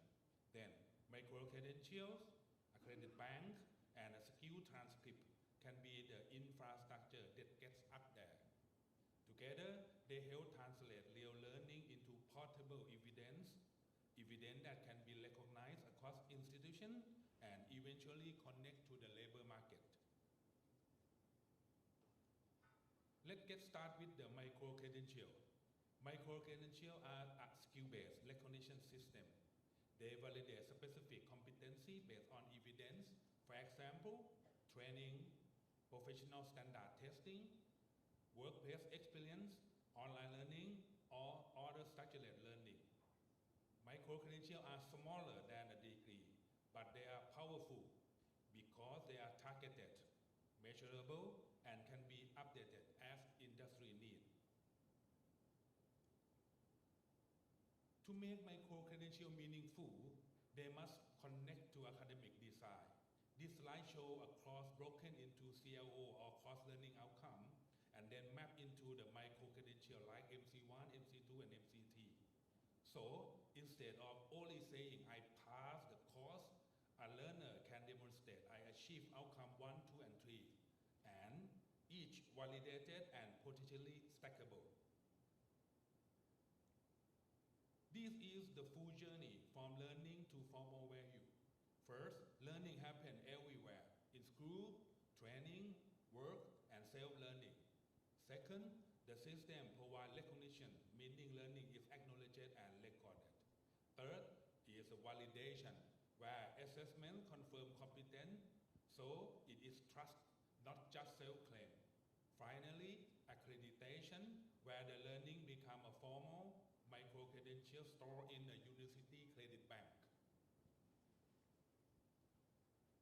then micro-credentials, a credit bank, and a skill transcript can be the infrastructure that gets up there. Together, they help translate real learning into portable evidence that can be recognized across institutions and eventually connect to the labor market. Let's get started with the micro-credential. Micro-credentials are a skill-based recognition system. They validate specific competency based on evidence, for example, training, professional standard testing, workplace experience, online learning, or other structured learning. Micro-credentials are smaller than a degree, but they are powerful because they are targeted, measurable, and can be updated as industry needs. To make micro-credential meaningful, they must connect to academic design. This slide shows a course broken into CLO or course learning outcome, and then map into the micro-credential like MC1, MC2, and MCT. So instead of only saying I passed the course, a learner can demonstrate I achieved outcome 1, 2, and 3, and each validated and potentially stackable. This is the full journey from learning to formal value. First, learning happens everywhere, in school, training, work, and self-learning. Second, the system provides recognition, meaning learning is acknowledged and recorded. Third is validation, where assessment confirms competence, so it is trust, not just self-claim. Finally, accreditation, where the learning becomes a formal micro-credential stored in a university credit bank.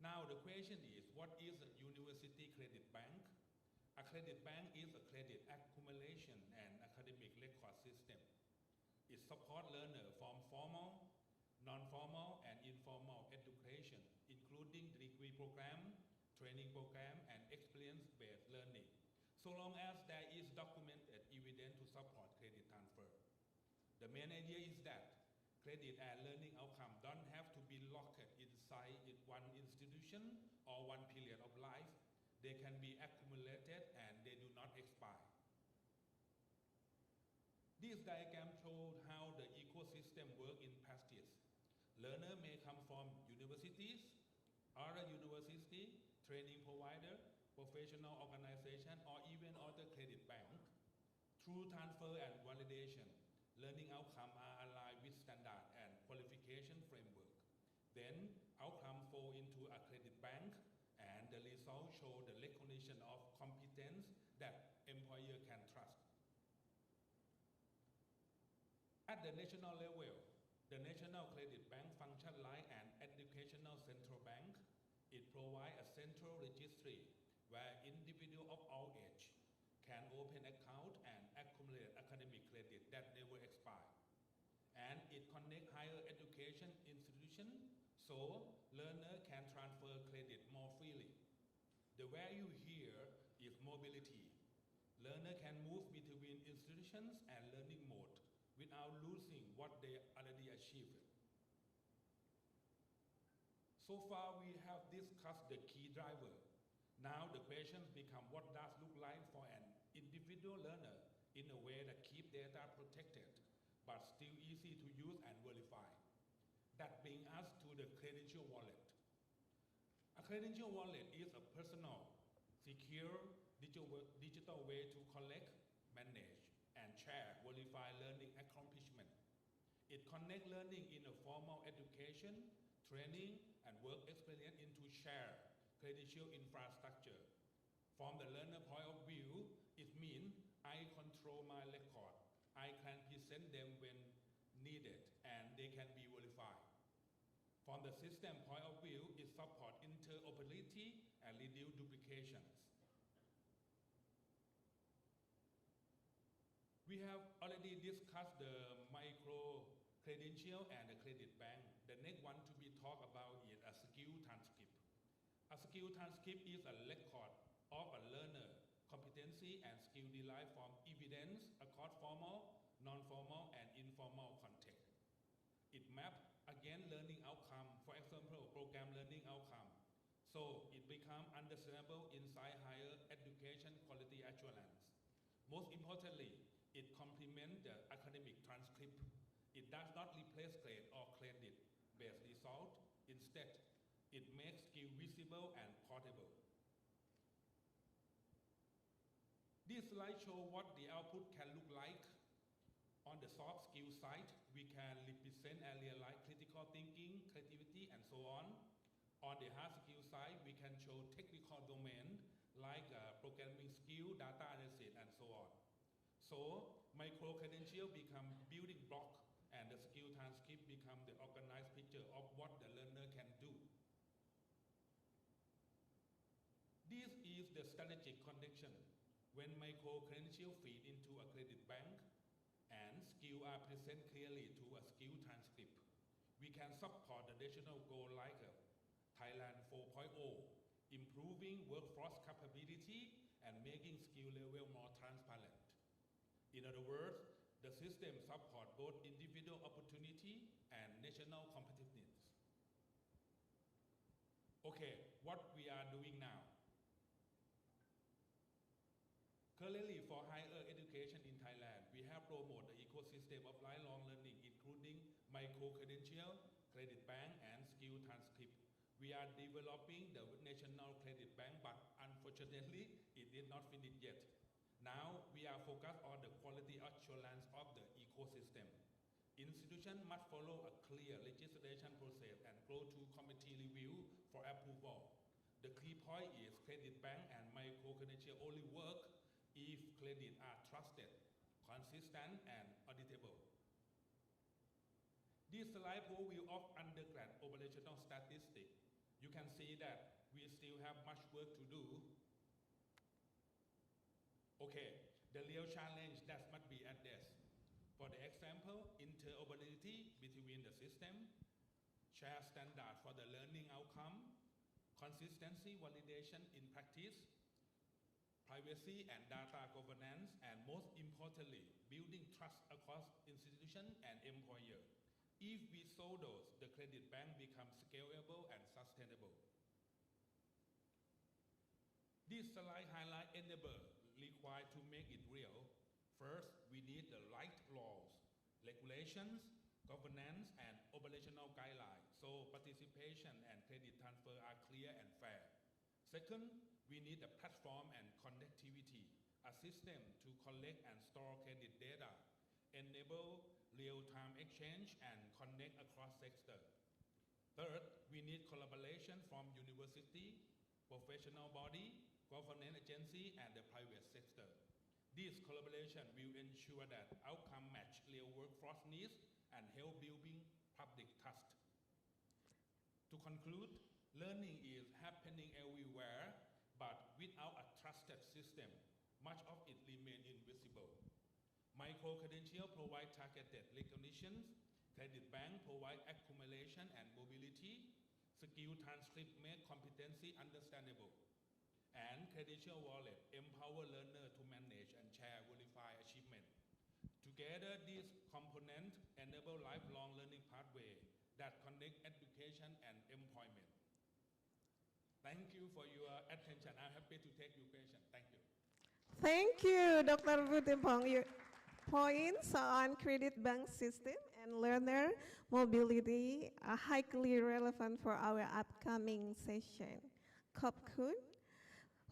Now the question is, what is a university credit bank? A credit bank is a credit accumulation and academic record system. It supports learners from formal, non-formal, and informal education, including degree program, training program, and experience-based learning, so long as there is documented evidence to support credit transfer. The main idea is that credit and learning outcome don't have to be locked inside one institution or one period of life. They can be accumulated and they do not expire. This diagram shows how the ecosystem works in practice. Learners may come from universities, other universities, training provider, professional organization, or even other credit banks. Through transfer and validation, learning outcomes are aligned with standard and qualification framework. Then outcomes flow into a credit bank, and the results show the recognition of competence that employer can trust. At the national level, the National Credit Bank functions like an educational central bank. It provides a central registry where individuals of all age can open account and accumulate academic credit that never expire. And it connects higher education institutions so learners can transfer credit more freely. The value here is mobility. Learners can move between institutions and learning mode without losing what they already achieved. So far, we have discussed the key driver. Now the questions become what does look like for an individual learner in a way that keeps data protected, but still easy to use and verify. That brings us to the credential wallet. A credential wallet is a personal, secure, digital way to collect, manage, and share verified learning accomplishment. It connects learning in a formal education, training, and work experience into shared credential infrastructure. From the learner point of view, it means I control my record. I can present them when needed, and they can be verified. From the system point of view, it supports interoperability and reduce duplications. We have already discussed the micro-credential and the credit bank. The next one to be talked about is a skill transcript. A skill transcript is a record of a learner competency and skill derived from evidence across formal, non-formal, and informal context. It maps again learning outcome, for example, program learning outcome. So it becomes understandable inside higher education quality assurance. Most importantly, it complements the academic transcript. It does not replace grade or credit-based result. Instead, it makes skill visible and portable. This slide shows what the output can look like. On the soft skill side, we can represent areas like critical thinking, creativity, and so on. On the hard skill side, we can show technical domain like programming skill, data analysis, and so on. So Micro-credential become building block and the skill transcript become the organized picture of what the learner can do. This is the strategic connection. When micro-credential feed into a credit bank and skills are present clearly to a skill transcript, we can support the national goal like Thailand 4.0, improving workforce capability and making skill level more transparent. In other words, the system supports both individual opportunity and national competitiveness. Okay, what we are doing now. Currently, for higher education in Thailand, we have promoted the ecosystem of lifelong learning, including micro-credential, credit bank, and skill transcript. We are developing the national credit bank, but unfortunately, it is not finished yet. Now, we are focused on the quality assurance of the ecosystem. Institutions must follow a clear legislation process and go to committee review for approval. The key point is credit bank and micro-credential only work if credit are trusted, consistent, and auditable. This slide overview of undergrad operational statistics. You can see that we still have much work to do. Okay, the real challenge that must be addressed. For the example, interoperability between the system, share standard for the learning outcome, consistency validation in practice, privacy and data governance, and most importantly, building trust across institution and employer. If we solve those, the credit bank becomes scalable and sustainable. This slide highlights enabler required to make it real. First, we need the right laws, regulations, governance, and operational guidelines, so participation and credit transfer are clear and fair. Second, we need a platform and connectivity, a system to collect and store credit data, enable real-time exchange, and connect across sectors. Third, we need collaboration from university, professional body, government agency, and the private sector. This collaboration will ensure that outcome match real workforce needs and help building public trust. To conclude, learning is happening everywhere, but without a trusted system, much of it remains invisible. Micro-credential provide targeted recognition, credit bank provide accumulation and mobility, skill transcript make competency understandable, and credential wallet empower learner to manage and share verify achievement. Together, these components enable lifelong learning pathway that connect education and employment. Thank you for your attention. I'm happy to take your question. Thank you. Thank you, Dr. Butimpong. Your points on credit bank system and learner mobility are highly relevant for our upcoming session. Khop-kun.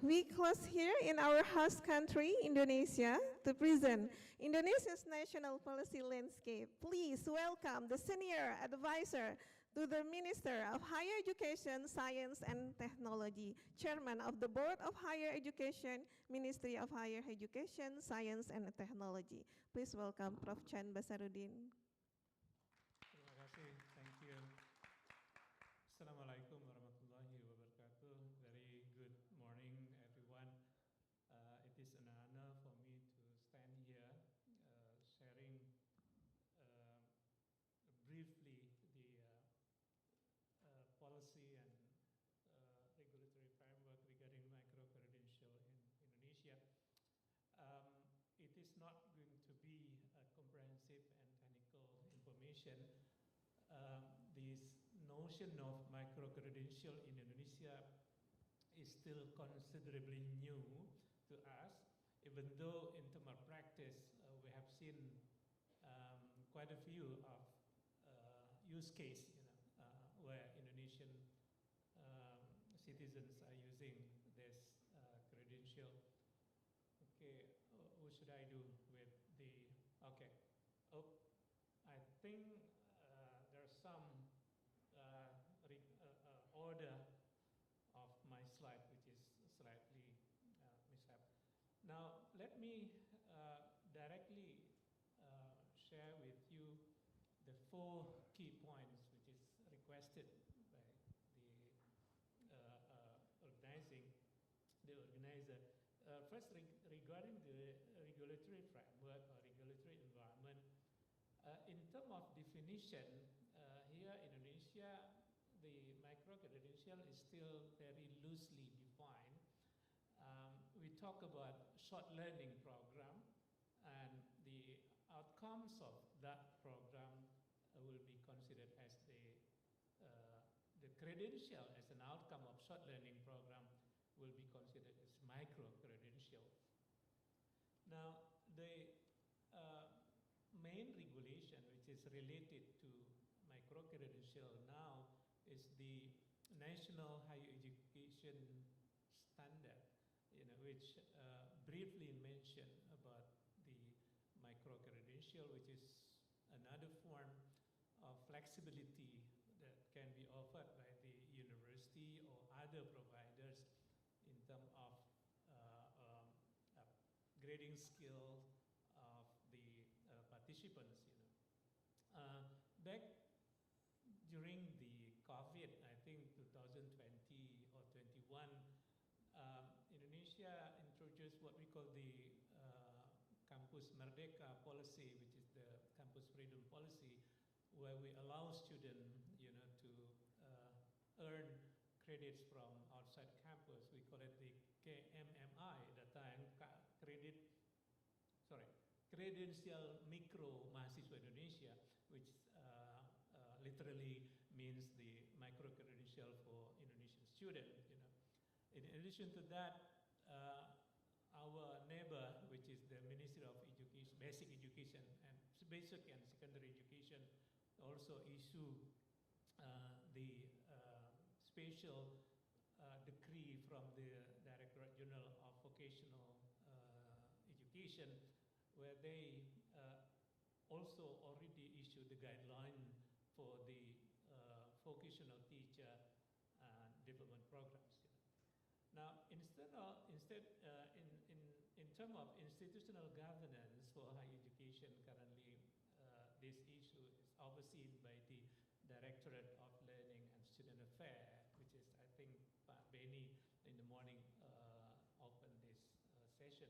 We close here in our host country, Indonesia, to present Indonesia's national policy landscape. Please welcome the senior advisor to the Minister of Higher Education, Science and Technology, Chairman of the Board of Higher Education, Ministry of Higher Education, Science and Technology. Please welcome Prof. Chan Basarudin. Terima kasih, thank you. Assalamualaikum warahmatullahi wabarakatuh. Very good morning, everyone. It is an honor for me to stand here sharing briefly the policy and regulatory framework regarding micro-credential in Indonesia. It is not going to be a comprehensive and technical information. This notion of micro-credential in Indonesia is still considerably new to us, even though in terms of practice, we have seen quite a few of use case, where Indonesian citizens are using this credential. Okay, what should I do with the, okay. Oh, I think there's some order of my slide, which is slightly mishap. Now, let me directly 4 key points which is requested by the organizer. First, regarding the regulatory framework or regulatory environment, in terms of definition, here in Indonesia, the micro-credential is still very loosely defined. We talk about short learning program, and the outcomes of that program will be considered as the credential as an outcome of short learning program will be considered as micro-credential. Now, the main regulation which is related to micro-credential now is the National Higher Education Standard, which briefly mentioned about the micro-credential, which is another form of flexibility that can be offered by the university or other providers in terms of grading skill of the participants. Back during the COVID, I think 2020 or 21, Indonesia introduced what we call the Campus Merdeka policy, which is the campus freedom policy, where we allow students, to earn credits from outside campus. We call it the KMMI at the time, Credential Mikro Mahasiswa Indonesia, which literally means the micro-credential for Indonesian students. In addition to that, our neighbor, which is the Ministry of Education, Basic Education and Secondary Education, also issue the special decree from the Directorate General of Vocational Education, where they also already issued the guideline for the vocational teacher development programs. Now, in terms of institutional governance for higher education, currently this issue is overseen by the Directorate of Learning and Student Affairs, which is, I think, Pak Benny in the morning opened this session.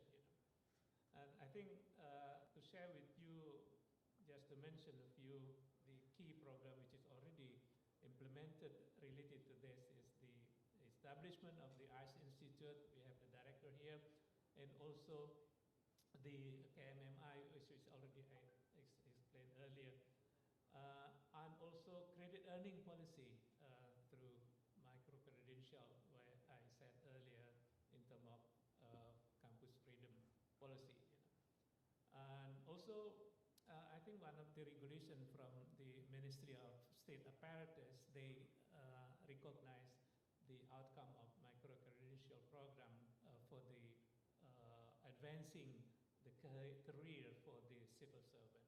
And I think to share with you, just to mention a few, the key program which is already implemented related to this is the establishment of the ICE Institute. We have the director here, and also the KMMI, which is already explained earlier, and also credit earning policy through micro-credential, where I said earlier in terms of campus freedom policy. And also, I think one of the regulation from the Ministry of State Apparatus, they recognize the outcome of micro-credential program for the advancing the career for the civil servant.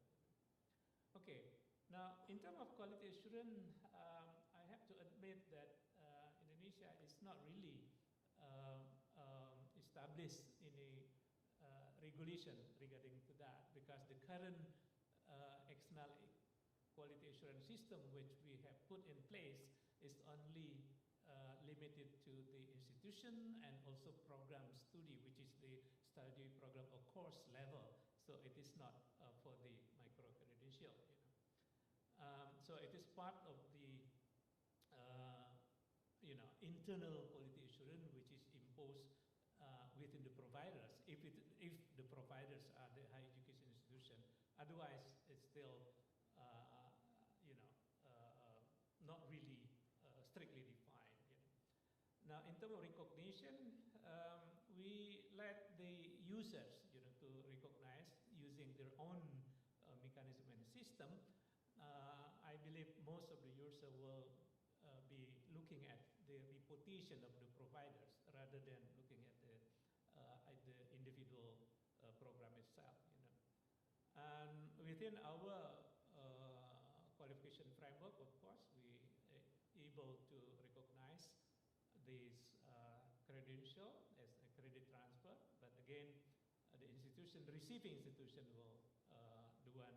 Okay, now in terms of quality assurance, I have to admit that Indonesia is not really established in a regulation regarding to that, because the current external quality assurance system which we have put in place is only limited to the institution and also program study, which is the study program or course level. So it is not for the micro-credential. So it is part of the internal quality assurance which is imposed within the providers, if the providers are the higher education institution. Otherwise, it's still not really strictly defined. Now, in terms of recognition, we let the users to recognize using their own mechanism and system. I believe most of the users will be looking at the reputation of the providers rather than looking at the individual program itself. And within our qualification framework, of course, we able to recognize this credential as a credit transfer, but again, the institution, receiving institution will the one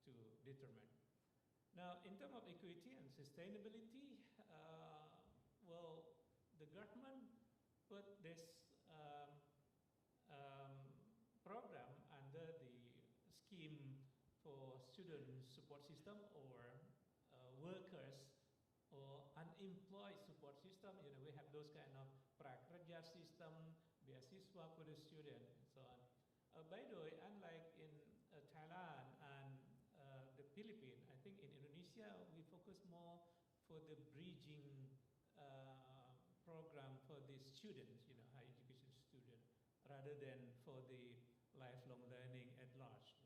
to determine. Now, in terms of equity and sustainability, well, the government put this program under the scheme for student support system or workers or unemployed support system. You know, we have those kind of prakerja system, beasiswa for the student, and so on. By the way, unlike in Thailand and the Philippines, I think in Indonesia we focus more for the bridging program for the students, you know, higher education student, rather than for the lifelong learning at large.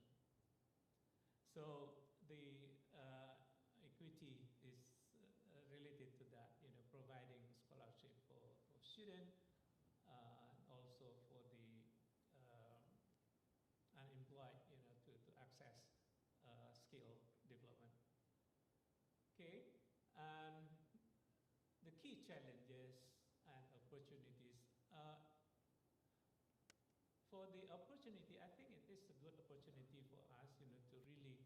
So the equity is related to that, you know, providing scholarship for students, and also for the unemployed, you know, to access skill development. Okay, and the key challenges and opportunities. For the opportunity, I think it is a good opportunity for us, you know, to really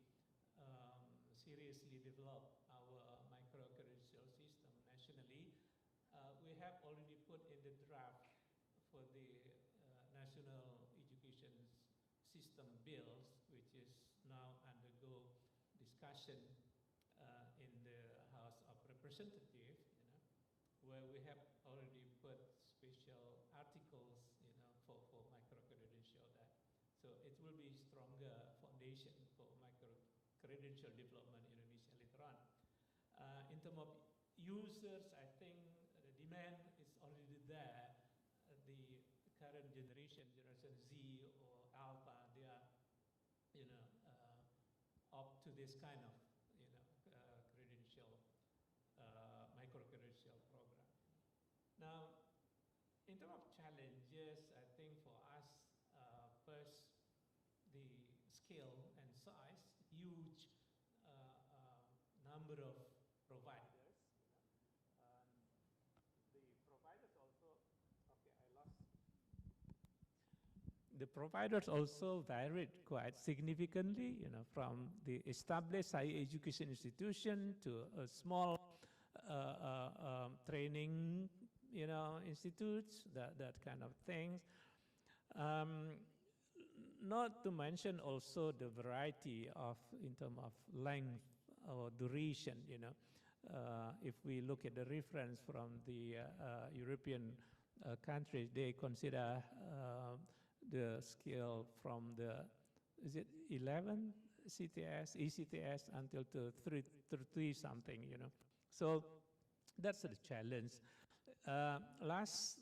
seriously develop our micro-credential system nationally. We have already put in the draft for the National Education System bills, which is now undergo discussion in the House of Representatives, you know, where we have already put special articles, you know, for micro-credential that. So it will be stronger foundation for micro-credential development in Indonesia later on. In terms of users, I think the demand is already there. The current generation Z or Alpha, they are, you know, up to this kind of, you know, credential, micro-credential program. Now, in terms of challenges, I think for us, first, the scale and size, huge number of providers. The providers also, okay, I lost. The providers also varied quite significantly, you know, from the established higher education institution to a small training, you know, institutes, that kind of things. Not to mention also the variety of, in terms of length or duration, you know. If we look at the reference from the European countries, they consider the scale from the, is it 11 CTS, ECTS until to 3 something, you know. So that's the challenge. Last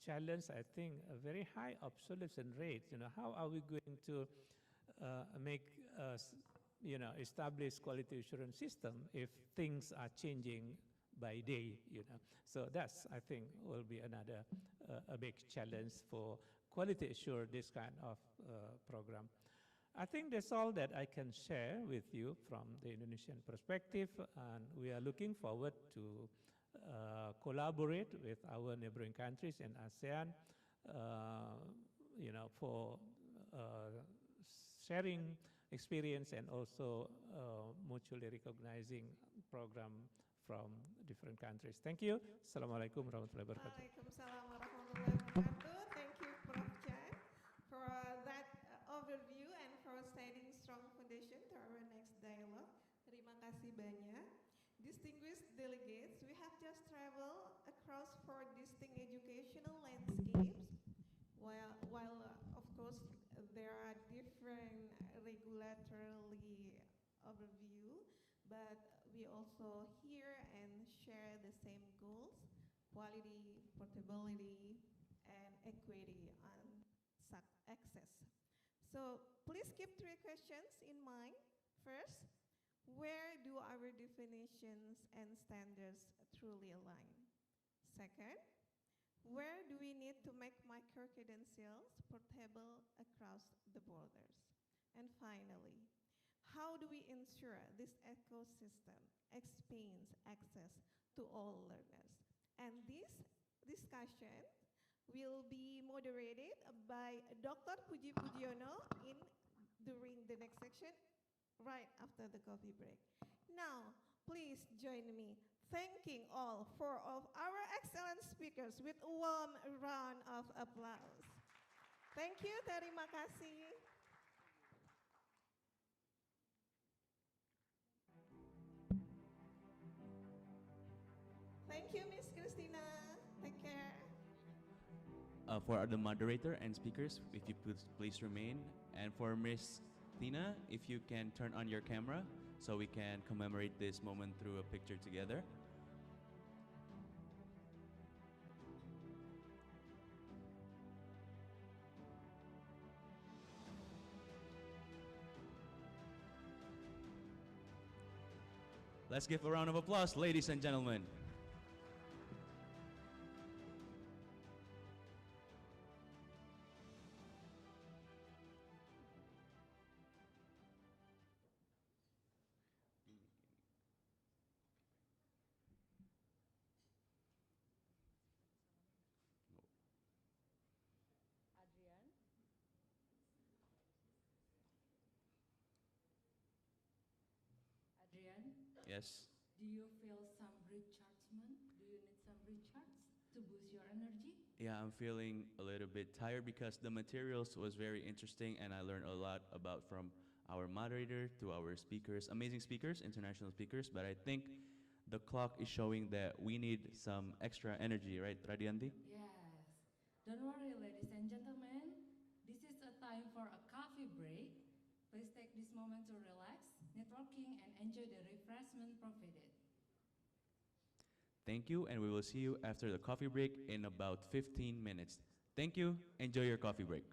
challenge, I think, a very high obsolescence rate. You know, how are we going to make you know, establish quality assurance system if things are changing by day, you know? So that's, I think, will be another a big challenge for quality assure this kind of program. I think that's all that I can share with you from the Indonesian perspective, and we are looking forward to collaborate with our neighboring countries in ASEAN, you know, for sharing experience and also mutually recognizing program from different countries. Thank you. Assalamualaikum warahmatullahi wabarakatuh. Waalaikumsalam warahmatullahi wabarakatuh. Thank you, Prof. Chan, for that overview and for setting strong foundation to our next dialogue. Terima kasih banyak. Distinguished delegates, we have just traveled across 4 distinct educational landscapes. While of course, there are different regulatorily overview, but we also hear and share the same goals: quality, portability, and equity on access. So please keep 3 questions in mind. First, where do our definitions and standards truly align? Second, where do we need to make micro-credentials portable across the borders? And finally, how do we ensure this ecosystem expands access to all learners? And this discussion will be moderated by Dr. Puji Pujiono during the next section. right after the coffee break. Now, please join me thanking all four of our excellent speakers with a warm round of applause. Thank you, terima kasih. Thank you, Miss Christina. Take care. For the moderator and speakers, if you please remain. And for Miss Tina, if you can turn on your camera so we can commemorate this moment through a picture together. Let's give a round of applause, ladies and gentlemen. Adrian? Adrian? Yes. Do you feel some rechargement? Do you need some recharge to boost your energy? Yeah, I'm feeling a little bit tired because the materials was very interesting and I learned a lot about from our moderator to our speakers, amazing speakers, international speakers, but I think the clock is showing that we need some extra energy, right, Radianti? Yes. Don't worry, ladies and gentlemen. This is a time for a coffee break. Please take this moment to relax, networking, and enjoy the refreshment provided. Thank you, and we will see you after the coffee break in about 15 minutes. Thank you. Enjoy your coffee break.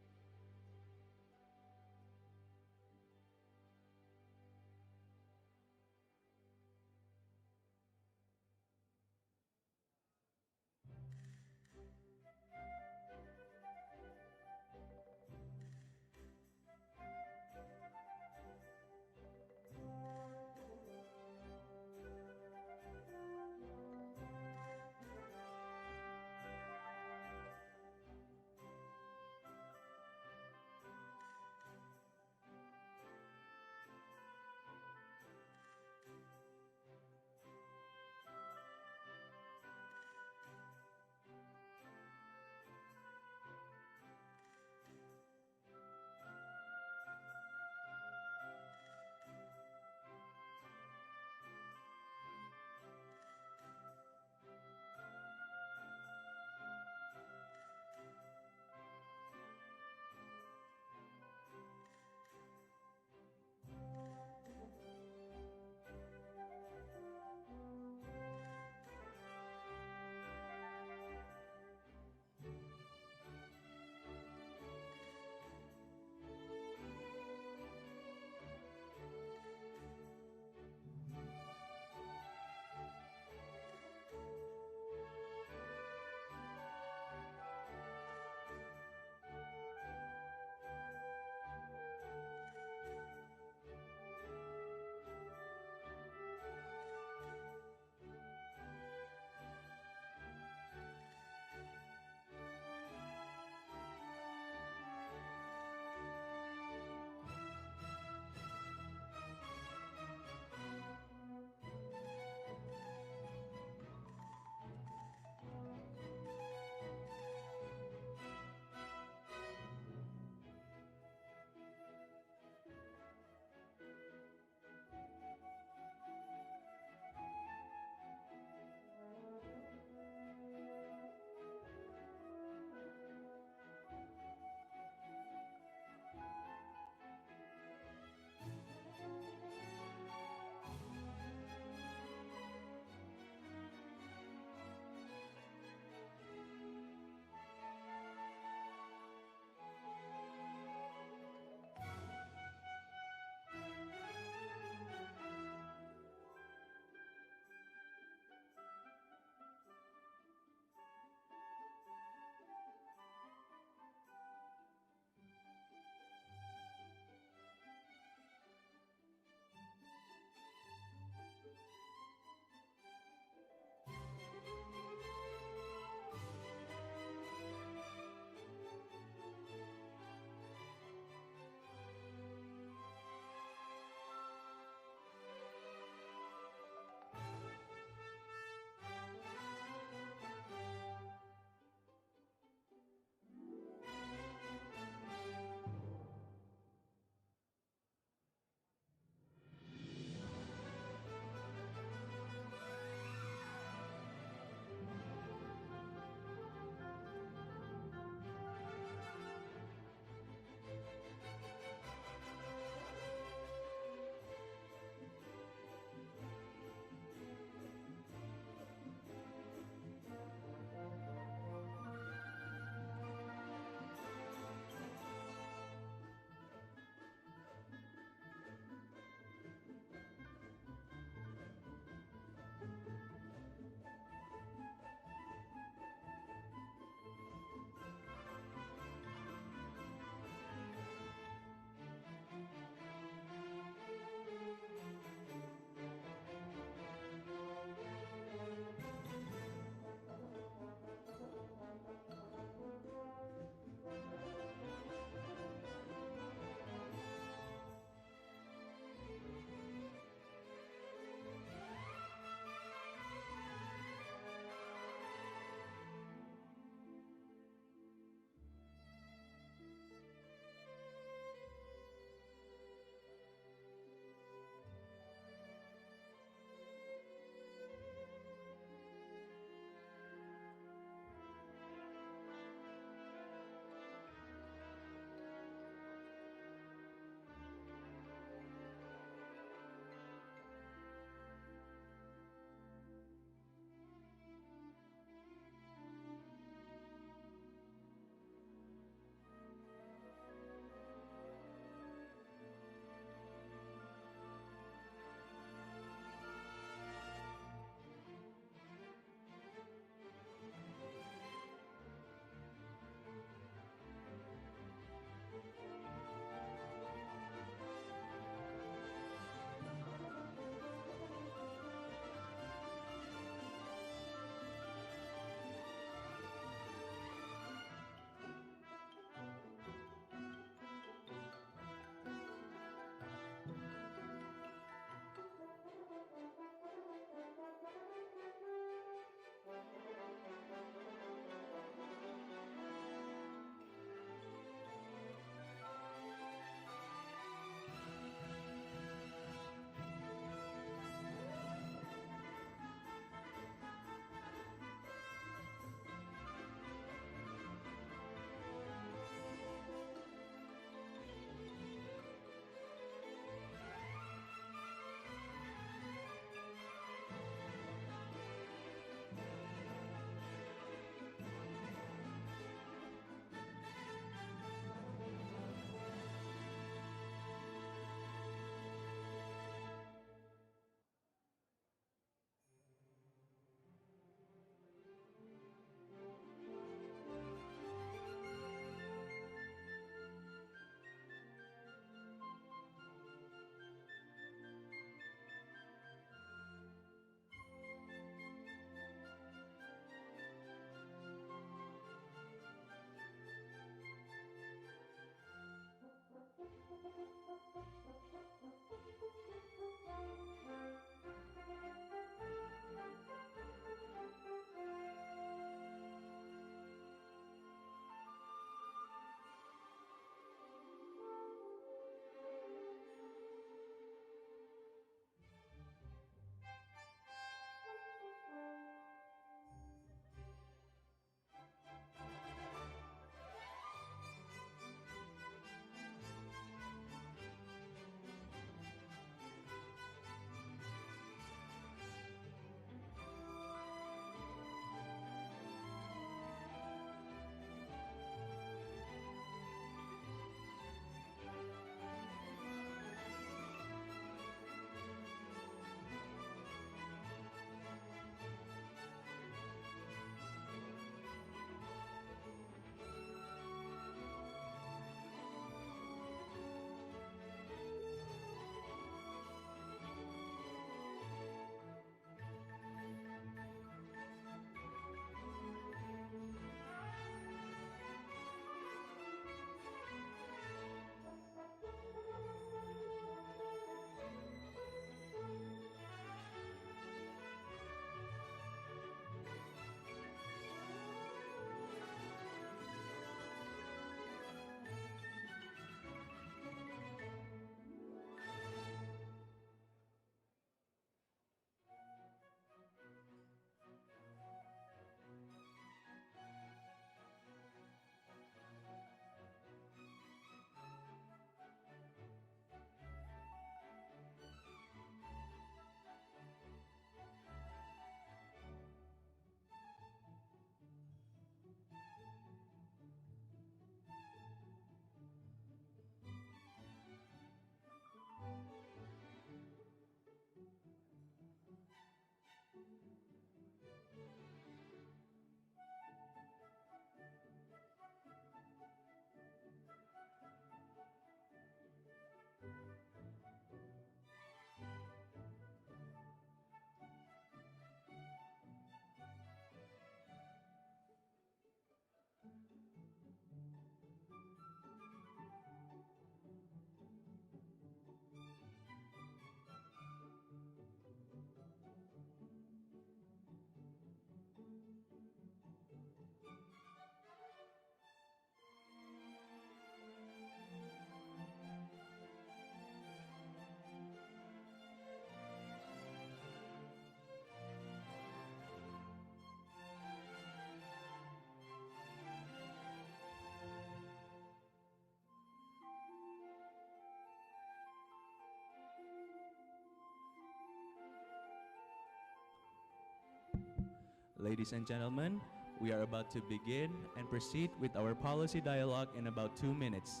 Ladies and gentlemen, we are about to begin and proceed with our policy dialogue in about 2 minutes.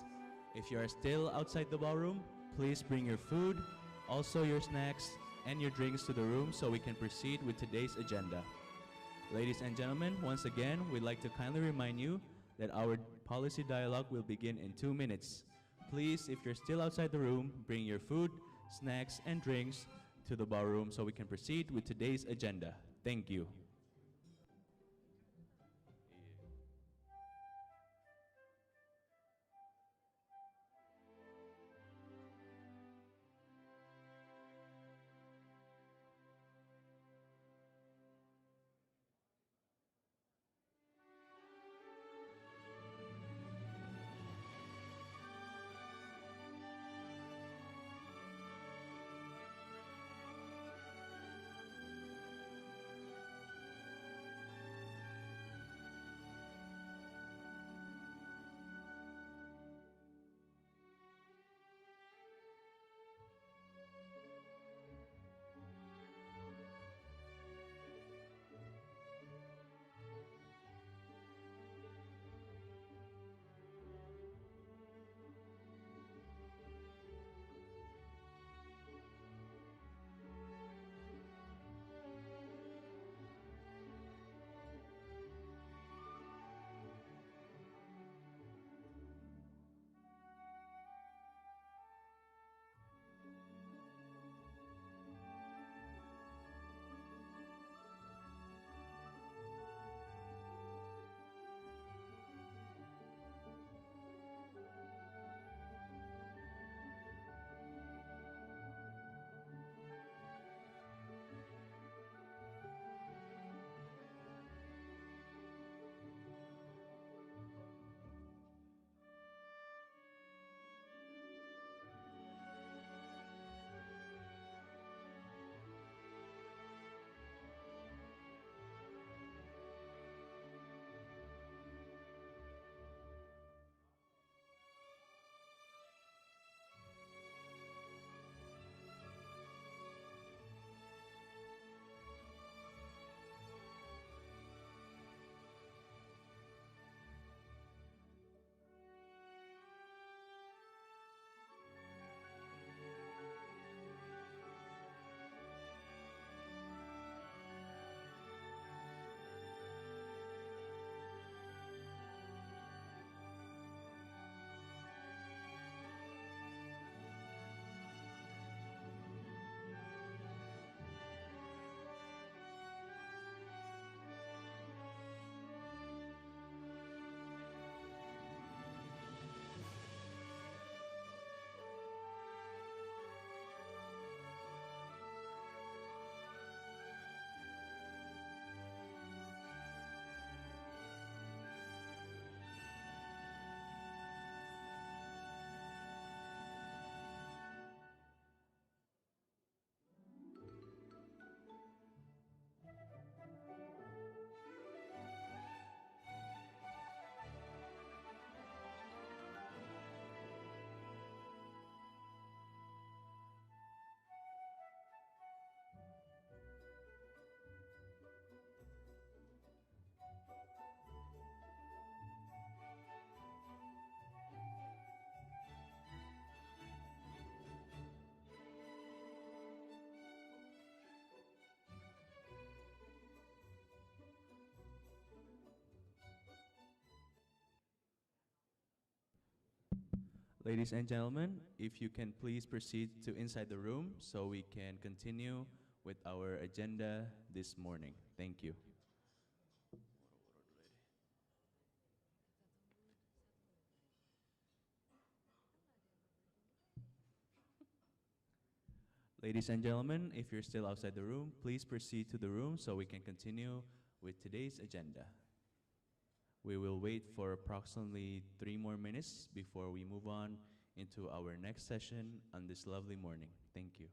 If you are still outside the ballroom, please bring your food, also your snacks, and your drinks to the room so we can proceed with today's agenda. Ladies and gentlemen, once again, we'd like to kindly remind you that our policy dialogue will begin in 2 minutes. Please, if you're still outside the room, bring your food, snacks, and drinks to the ballroom so we can proceed with today's agenda. Thank you. Ladies and gentlemen, if you can please proceed to inside the room so we can continue with our agenda this morning. Thank you. Ladies and gentlemen, if you're still outside the room, please proceed to the room so we can continue with today's agenda. We will wait for approximately 3 more minutes before we move on into our next session on this lovely morning. Thank you.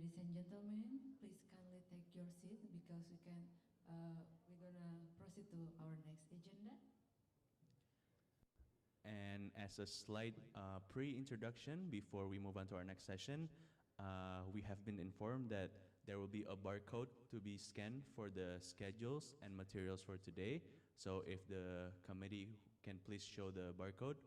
Ladies and gentlemen, please kindly take your seat because we're gonna proceed to our next agenda. And as a slight pre-introduction before we move on to our next session, we have been informed that there will be a barcode to be scanned for the schedules and materials for today. So if the committee can please show the barcode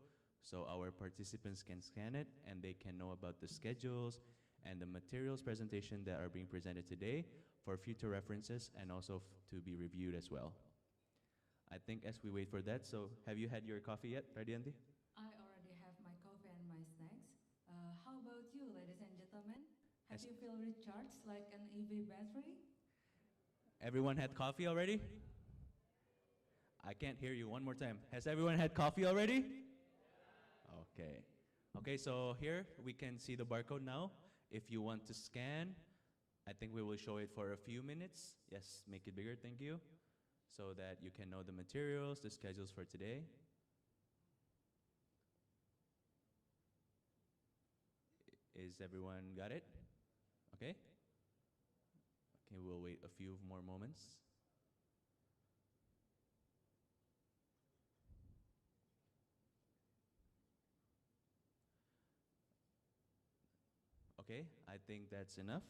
so our participants can scan it and they can know about the schedules and the materials presentation that are being presented today for future references and also to be reviewed as well. I think as we wait for that, so have you had your coffee yet, Radianti? I already have my coffee and my snacks. How about you, ladies and gentlemen? Have you feel recharged like an EV battery? Everyone had coffee already? I can't hear you one more time. Has everyone had coffee already? Okay. Okay, so here we can see the barcode now. If you want to scan, I think we will show it for a few minutes. Yes, make it bigger, thank you. So that you can know the materials, the schedules for today. Is everyone got it? Okay? Okay, we'll wait a few more moments. Okay, I think that's enough.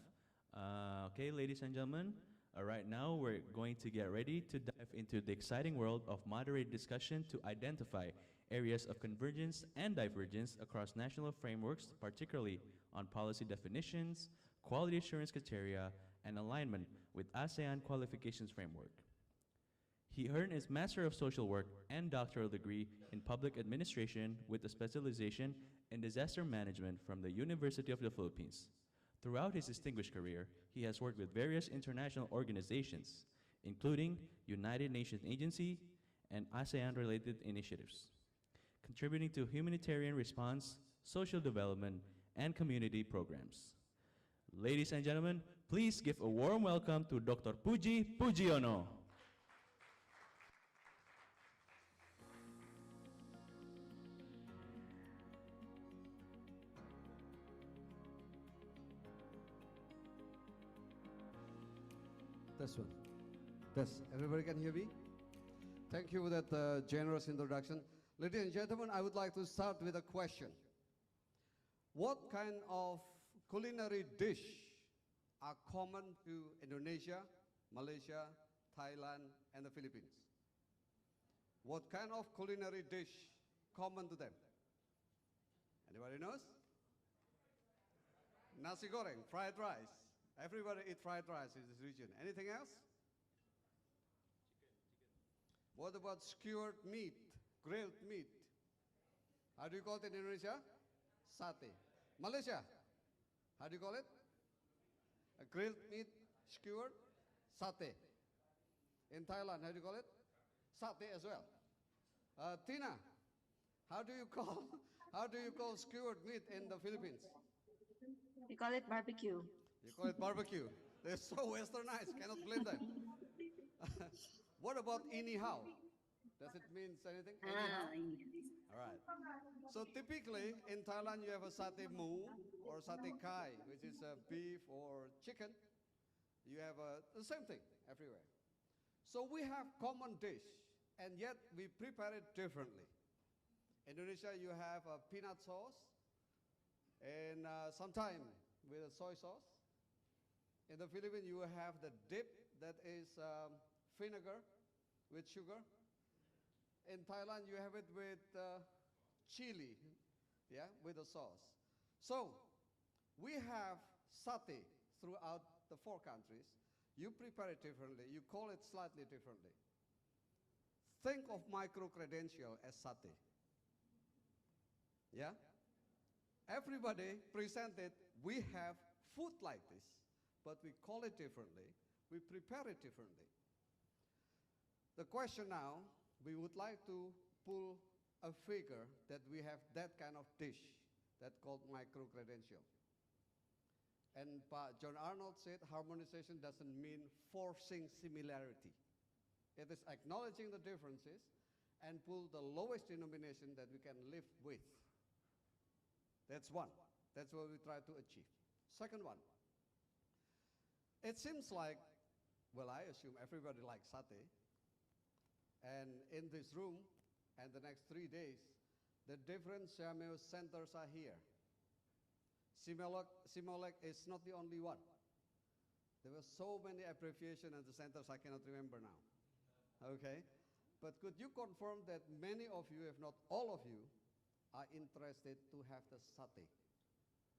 Okay, ladies and gentlemen, right now we're going to get ready to dive into the exciting world of moderated discussion to identify areas of convergence and divergence across national frameworks, particularly on policy definitions, quality assurance criteria, and alignment with ASEAN qualifications framework. He earned his Master of Social Work and doctoral degree in public administration with a specialization in disaster management from the University of the Philippines. Throughout his distinguished career, he has worked with various international organizations, including United Nations Agency and ASEAN-related initiatives, contributing to humanitarian response, social development, and community programs. Ladies and gentlemen, please give a warm welcome to Dr. Puji Pujiono. This one. This. Everybody can hear me? Thank you for that generous introduction. Ladies and gentlemen, I would like to start with a question. What kind of culinary dish are common to Indonesia, Malaysia, Thailand, and the Philippines? What kind of culinary dish common to them? Anybody knows? Nasi goreng, fried rice. Everybody eat fried rice in this region. Anything else? What about skewered meat, grilled meat? How do you call it in Indonesia? Satay. Malaysia, how do you call it? A grilled meat, skewered, satay. In Thailand, how do you call it? Satay as well. Tina, how do you call skewered meat in the Philippines? We call it barbecue. You call it barbecue. They're so westernized, cannot blame them. What about anyhow? Does it mean anything? Anyhow? All right. So typically in Thailand you have a satay mu or satay kai, which is beef or chicken. You have the same thing everywhere. So we have common dish, and yet we prepare it differently. Indonesia, you have a peanut sauce, and sometimes with a soy sauce. In the Philippines, you have the dip that is vinegar with sugar. In Thailand, you have it with chili, yeah, with a sauce. So we have satay throughout the 4 countries. You prepare it differently. You call it slightly differently. Think of micro-credential as satay. Yeah? Everybody presented, we have food like this, but we call it differently. We prepare it differently. The question now, we would like to pull a figure that we have that kind of dish that's called micro-credential. And John Arnold said harmonization doesn't mean forcing similarity. It is acknowledging the differences and pull the lowest denomination that we can live with. That's one. That's what we try to achieve. Second one, It seems like, well, I assume everybody likes satay. And in this room and the next 3 days, the different SEAMEO centers are here. SEAMOLEC is not the only one. There were so many abbreviations in the centers I cannot remember now. Okay? But could you confirm that many of you, if not all of you, are interested to have the satay?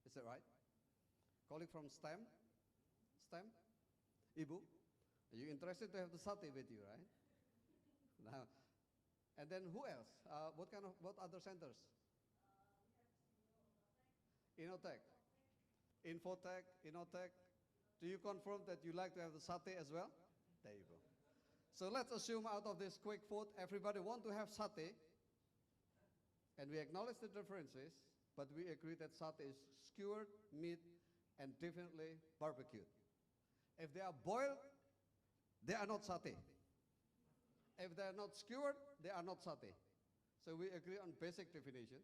Is that right? Colleague from STEM? STEM? Ibu? Are you interested to have the satay with you, right? Now, and then who else? What other centers? Inotech. Infotech, Inotech. Do you confirm that you like to have the satay as well? There you go. So let's assume out of this quick vote, everybody want to have satay. And we acknowledge the differences, but we agree that satay is skewered meat and definitely barbecued. If they are boiled, they are not satay. If they are not skewered, they are not satay. So we agree on basic definition,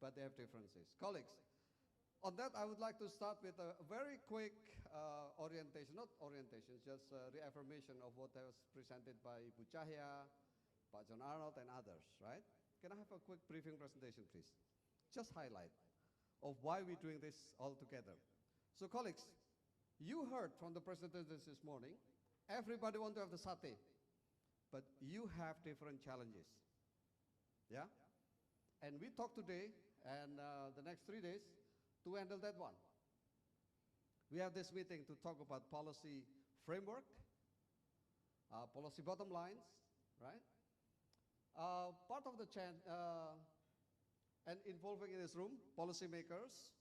but they have differences. Colleagues, on that I would like to start with a very quick orientation, not orientation, just reaffirmation of what was presented by Ibu Cahya, Pak John Arnold, and others, right? Can I have a quick briefing presentation, please? Just highlight of why we're doing this all together. So colleagues, you heard from the presenters this morning, everybody wants to have the satay, but you have different challenges, yeah? And we talk today and the next 3 days to handle that one. We have this meeting to talk about policy framework, policy bottom lines, right? Part of the and involving in this room, policymakers,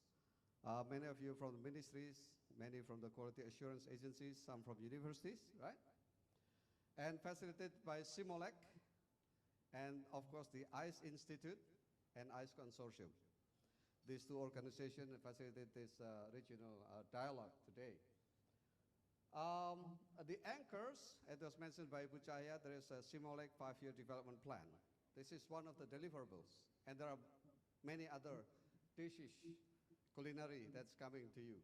many of you from the ministries, many from the quality assurance agencies, some from universities, right? And facilitated by SEAMOLEC, and of course the ICE Institute and ICE Consortium. These two organizations facilitate this regional dialogue today. The anchors, as was mentioned by Ibu Cahya, there is a SEAMOLEC Five-Year Development Plan. This is one of the deliverables, and there are many other dishes, culinary, that's coming to you.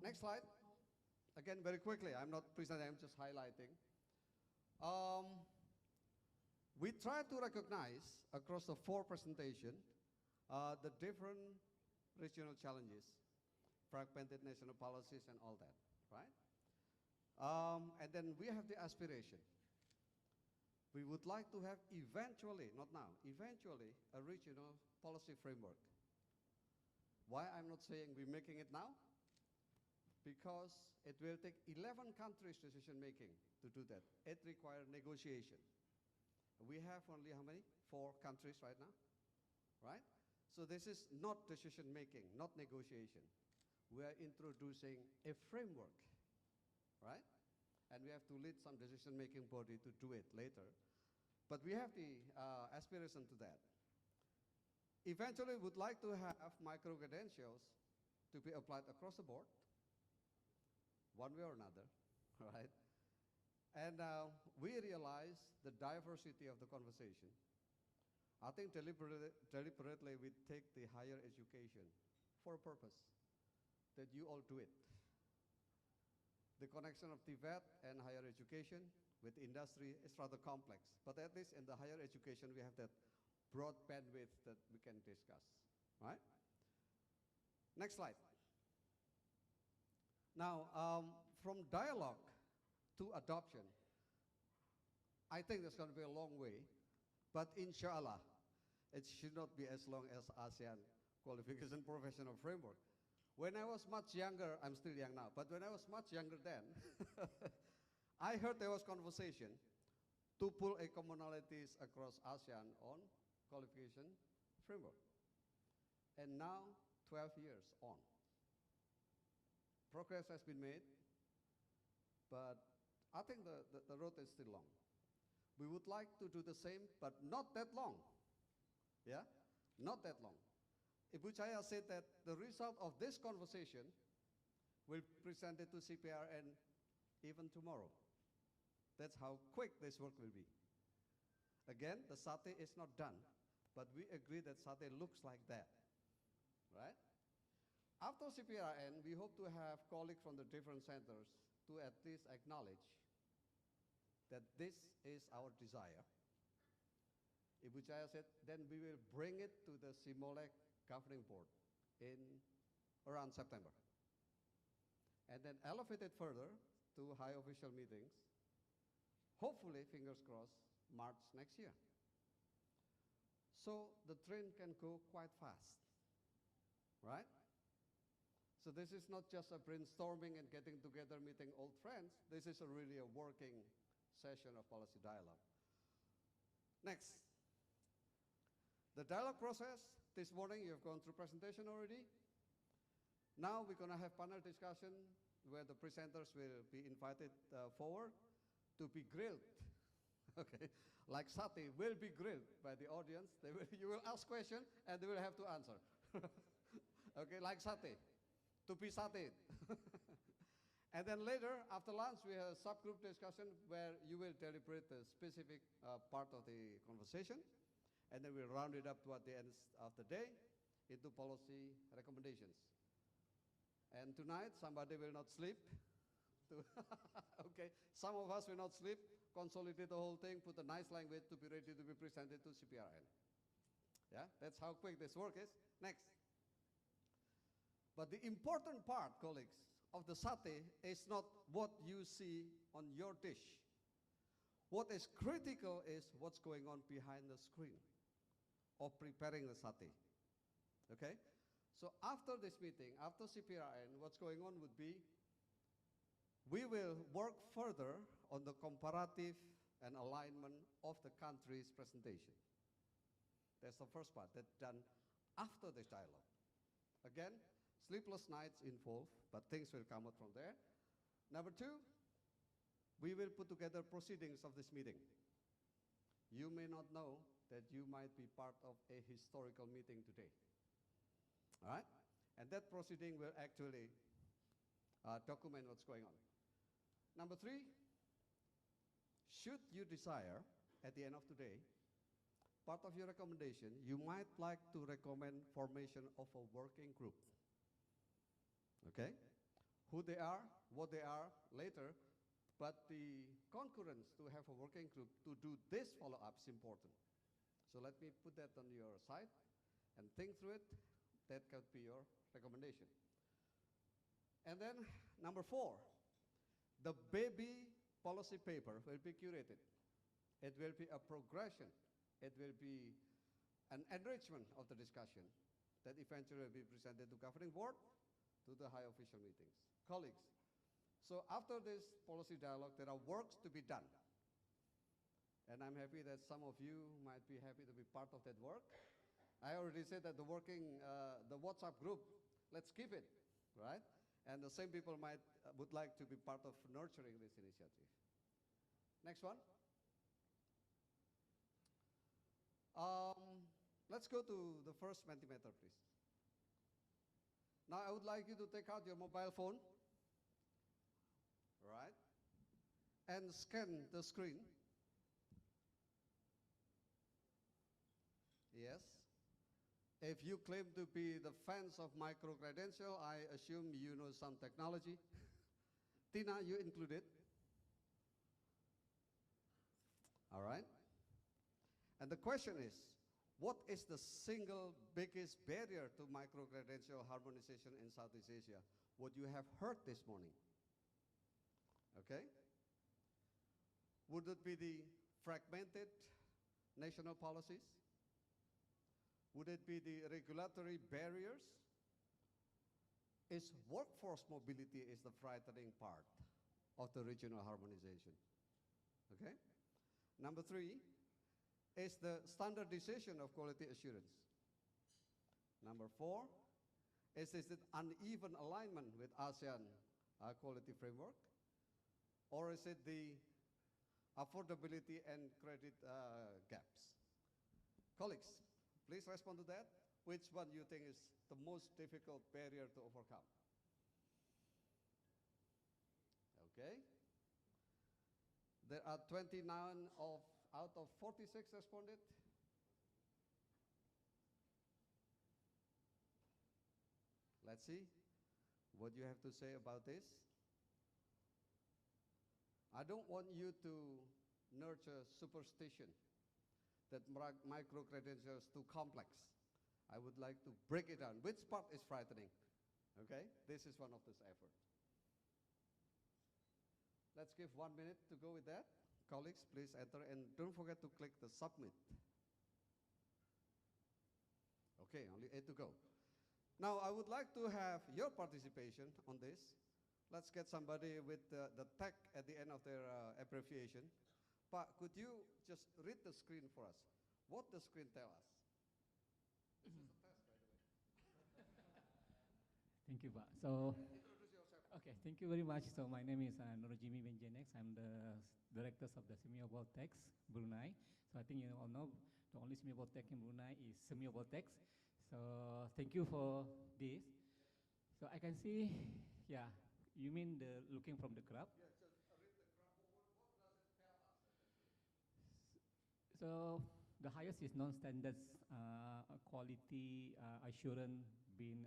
Next slide. Again, very quickly, I'm not presenting, I'm just highlighting. We try to recognize across the 4 presentations the different regional challenges, fragmented national policies and all that, right? And then we have the aspiration. We would like to have eventually, not now, eventually a regional policy framework. Why I'm not saying we're making it now? Because it will take 11 countries' decision making to do that. It requires negotiation. We have only how many? 4 countries right now, right? So this is not decision making, not negotiation. We are introducing a framework, right? And we have to lead some decision making body to do it later. But we have the aspiration to that. Eventually, we would like to have micro-credentials to be applied across the board, one way or another, right? And we realize the diversity of the conversation. I think deliberately we take the higher education for a purpose, that you all do it. The connection of Tibet and higher education with industry is rather complex, but at least in the higher education we have that broad bandwidth that we can discuss, right? Next slide. Now, from dialogue to adoption, I think there's going to be a long way, but inshallah, it should not be as long as ASEAN Qualification Professional Framework. When I was much younger, I'm still young now, but when I was much younger then, I heard there was conversation to pull a commonalities across ASEAN on qualification framework. And now, 12 years on. Progress has been made, but I think the road is still long. We would like to do the same, but not that long. Yeah, not that long. Ibu Cahya said that the result of this conversation will be presented to CPRN even tomorrow. That's how quick this work will be. Again, the satay is not done, but we agree that satay looks like that, right? After CPRN, we hope to have colleagues from the different centers to at least acknowledge that this is our desire. If Buchaya said, then we will bring it to the SEAMOLEC governing board in around September. And then elevate it further to high official meetings, hopefully, fingers crossed, March next year. So the train can go quite fast, right? So this is not just a brainstorming and getting together, meeting old friends. This is really a working session of policy dialogue. Next, the dialogue process. This morning you have gone through presentation already. Now we're going to have panel discussion where the presenters will be invited forward to be grilled. Okay, like satay will be grilled by the audience. You will ask questions and they will have to answer. Okay, like satay, to be satayed. And then later, after lunch, we have a subgroup discussion where you will deliberate the specific part of the conversation, and then we'll round it up toward the end of the day into policy recommendations. And tonight, somebody will not sleep. Okay, some of us will not sleep, consolidate the whole thing, put a nice language to be ready to be presented to CPRN. Yeah, that's how quick this work is. Next. But the important part, colleagues, of the satay is not what you see on your dish. What is critical is what's going on behind the screen of preparing the satay. Okay? So after this meeting, after CPRN, what's going on would be we will work further on the comparative and alignment of the country's presentation. That's the first part, that's done after this dialogue. Again, sleepless nights involved, but things will come out from there. Number two, we will put together proceedings of this meeting. You may not know that you might be part of a historical meeting today. All right? And that proceeding will actually document what's going on. Number three, should you desire, at the end of today, part of your recommendation, you might like to recommend formation of a working group. Okay? Who they are, what they are later, but the concurrence to have a working group to do this follow-up is important. So let me put that on your side and think through it. That could be your recommendation. And then number four, the baby policy paper will be curated. It will be a progression. It will be an enrichment of the discussion that eventually will be presented to governing board, to the high official meetings. Colleagues, so after this policy dialogue, there are works to be done. And I'm happy that some of you might be happy to be part of that work. I already said that the WhatsApp group, let's keep it, right? And the same people would like to be part of nurturing this initiative. Next one. Let's go to the first Mentimeter, please. Now I would like you to take out your mobile phone, right, and scan the screen. Yes. If you claim to be the fans of micro-credential, I assume you know some technology. Tina, you included. All right. And the question is, what is the single biggest barrier to micro-credential harmonization in Southeast Asia? What you have heard this morning. Okay? Would it be the fragmented national policies? Would it be the regulatory barriers? Is workforce mobility is the frightening part of the regional harmonization. Okay? Number three is the standardization of quality assurance. Number four is it uneven alignment with ASEAN quality framework? Or is it the affordability and credit gaps? Colleagues, please respond to that. Which one you think is the most difficult barrier to overcome? Okay. There are 29 out of 46 responded. Let's see what you have to say about this. I don't want you to nurture superstition that micro-credentials too complex. I would like to break it down. Which part is frightening? Okay, this is one of this effort. Let's give 1 minute to go with that. Colleagues, please enter, and don't forget to click the submit. Okay, only 8 to go. Now, I would like to have your participation on this. Let's get somebody with the tag at the end of their abbreviation. Pak, could you just read the screen for us? What the screen tell us? This is a test, by the way. Thank you, Pak. So, introduce yourself. Okay, thank you very much. So my name is Nurjimi Benjenex. I'm the director of the SEAMEO Voltex, Brunei. So I think you all know the only SEAMEO Voltex in Brunei is SEAMEO Voltex. So thank you for this. So I can see, yeah, you mean the looking from the graph? Yeah, just read the graph. What does it tell us? So the highest is non-standard quality assurance being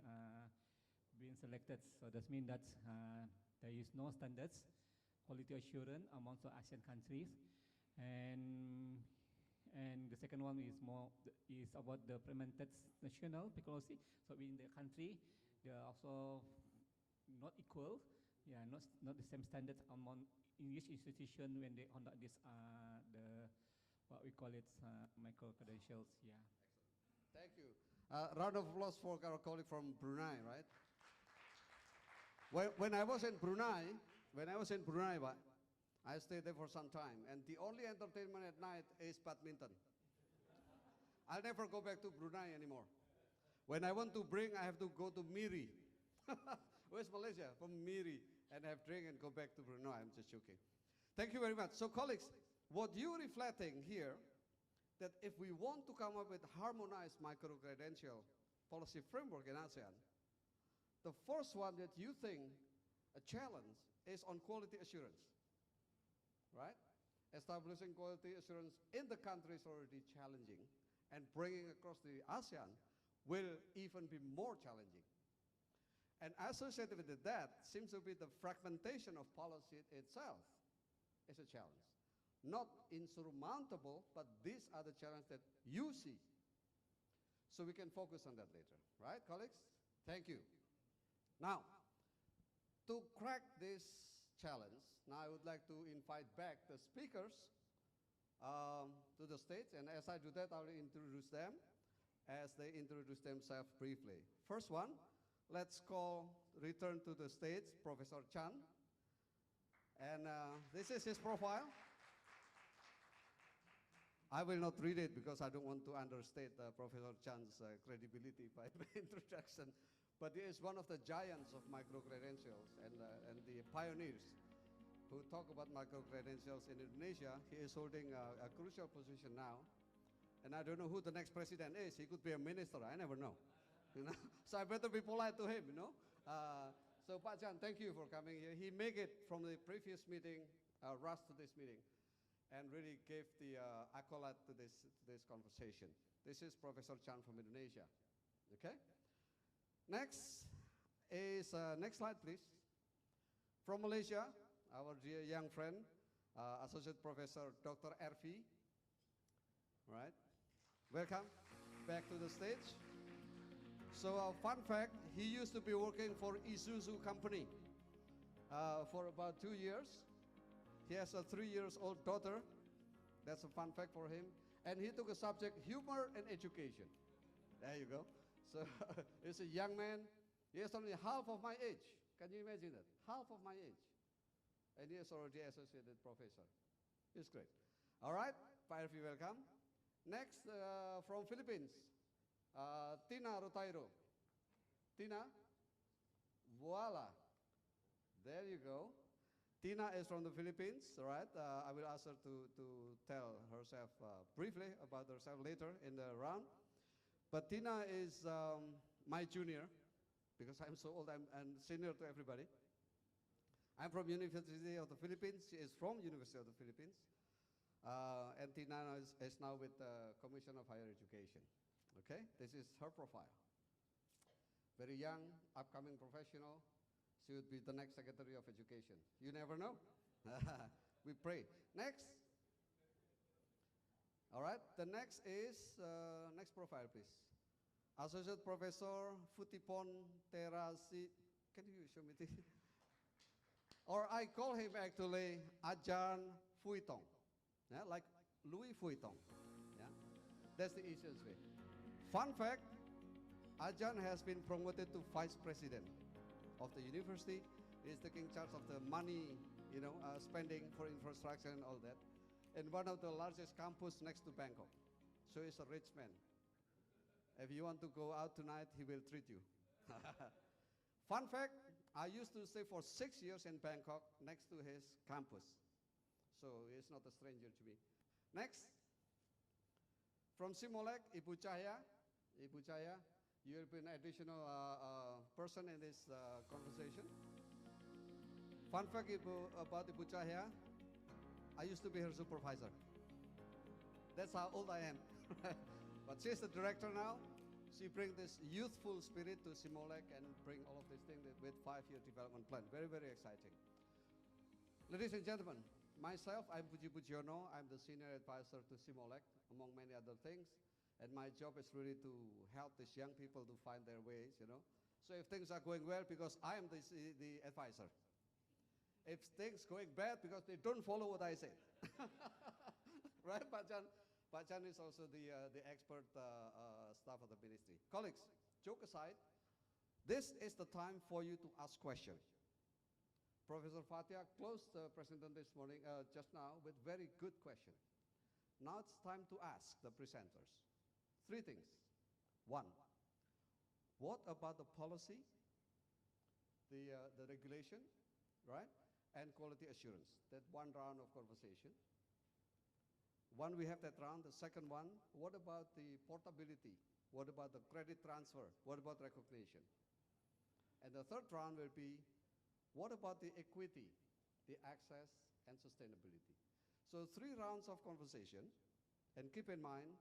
selected. So that means that there is no standards quality assurance amongst the ASEAN countries, and the second one is is about the implemented national technology. So in the country, they are also not equal. Yeah, not the same standards among English institution when they conduct this what we call it micro-credentials. Yeah. Excellent. Thank you. Round of applause for our colleague from Brunei, right? When I was in Brunei, I stayed there for some time, and the only entertainment at night is badminton. I'll never go back to Brunei anymore. When I want to drink, I have to go to Miri. Where's Malaysia? From Miri, and have drink and go back to Brunei. I'm just joking. Thank you very much. So colleagues, what you're reflecting here, that if we want to come up with harmonized micro-credential policy framework in ASEAN, the first one that you think a challenge is on quality assurance, right? Establishing quality assurance in the country is already challenging, and bringing across the ASEAN will even be more challenging. And associated with that seems to be the fragmentation of policy itself is a challenge. Not insurmountable, but these are the challenges that you see. So we can focus on that later, right, colleagues? Thank you. Now, to crack this challenge, now I would like to invite back the speakers to the stage, and as I do that, I'll introduce them as they introduce themselves briefly. First one, let's return to the stage, Professor Chan. And this is his profile. I will not read it because I don't want to understate Professor Chan's credibility by my introduction. But he is one of the giants of micro-credentials and the pioneers who talk about micro-credentials in Indonesia. He is holding a crucial position now. And I don't know who the next president is. He could be a minister. I never know. You know? So I better be polite to him, you know. So Pak Chan, thank you for coming here. He made it from the previous meeting, rush to this meeting, and really gave the accolade to this conversation. This is Professor Chan from Indonesia. Okay? Next is, next slide please. From Malaysia, our dear young friend, Associate Professor Dr. Ervi. Right? Welcome back to the stage. So fun fact, he used to be working for Isuzu company for about 2 years. He has a 3-year-old daughter. That's a fun fact for him. And he took a subject, humor and education. There you go. So he's a young man. He is only half of my age. Can you imagine that? Half of my age. And he is already associated professor. It's great. All right, Pak Ervi, welcome. Next, from Philippines, Tina Rotairo. Tina, voila. There you go. Tina is from the Philippines, all right? I will ask her to tell herself briefly about herself later in the round. But Tina is my junior, because I'm so old, I'm senior to everybody. I'm from University of the Philippines. She is from University of the Philippines. And Tina is now with the Commission of Higher Education. Okay, this is her profile. very young, upcoming professional. She would be the next Secretary of Education. You never know. We pray. Next. All right, the next is, next profile, please. Associate Professor Futipon Terasi. Can you show me this? Or I call him actually Ajahn Vuitton, yeah, like Louis Vuitton. Yeah, that's the easiest way. Fun fact, Ajahn has been promoted to Vice President of the university. He's taking charge of the money, spending for infrastructure and all that. And one of the largest campus next to Bangkok. So he's a rich man. If you want to go out tonight, he will treat you. Fun fact, I used to stay for 6 years in Bangkok next to his campus. So he's not a stranger to me. Next. From SEAMOLEC, Ibu Cahya. Ibu Cahya, you will be an additional person in this conversation. Fun fact about Ibu Cahya, I used to be her supervisor. That's how old I am. But she's the director now. She brings this youthful spirit to SEAMOLEC and bring all of these things with 5-year development plan. Very, very exciting. Ladies and gentlemen, myself, I'm Puji Pujiono. I'm the senior advisor to SEAMOLEC, among many other things. And my job is really to help these young people to find their ways, So if things are going well, because I am the advisor. If things going bad, because they don't follow what I say. Right, Pak Chan? Pak Chan is also the expert staff of the ministry. Colleagues, joke aside, this is the time for you to ask questions. Professor Fatia closed the presentation this morning, just now, with very good question. Now it's time to ask the presenters. 3 things. 1, what about the policy, the regulation, right? And quality assurance. That one round of conversation. One, we have that round. The second one, what about the portability? What about the credit transfer? What about recognition? And the third round will be, what about the equity, the access, and sustainability? So 3 rounds of conversation, and keep in mind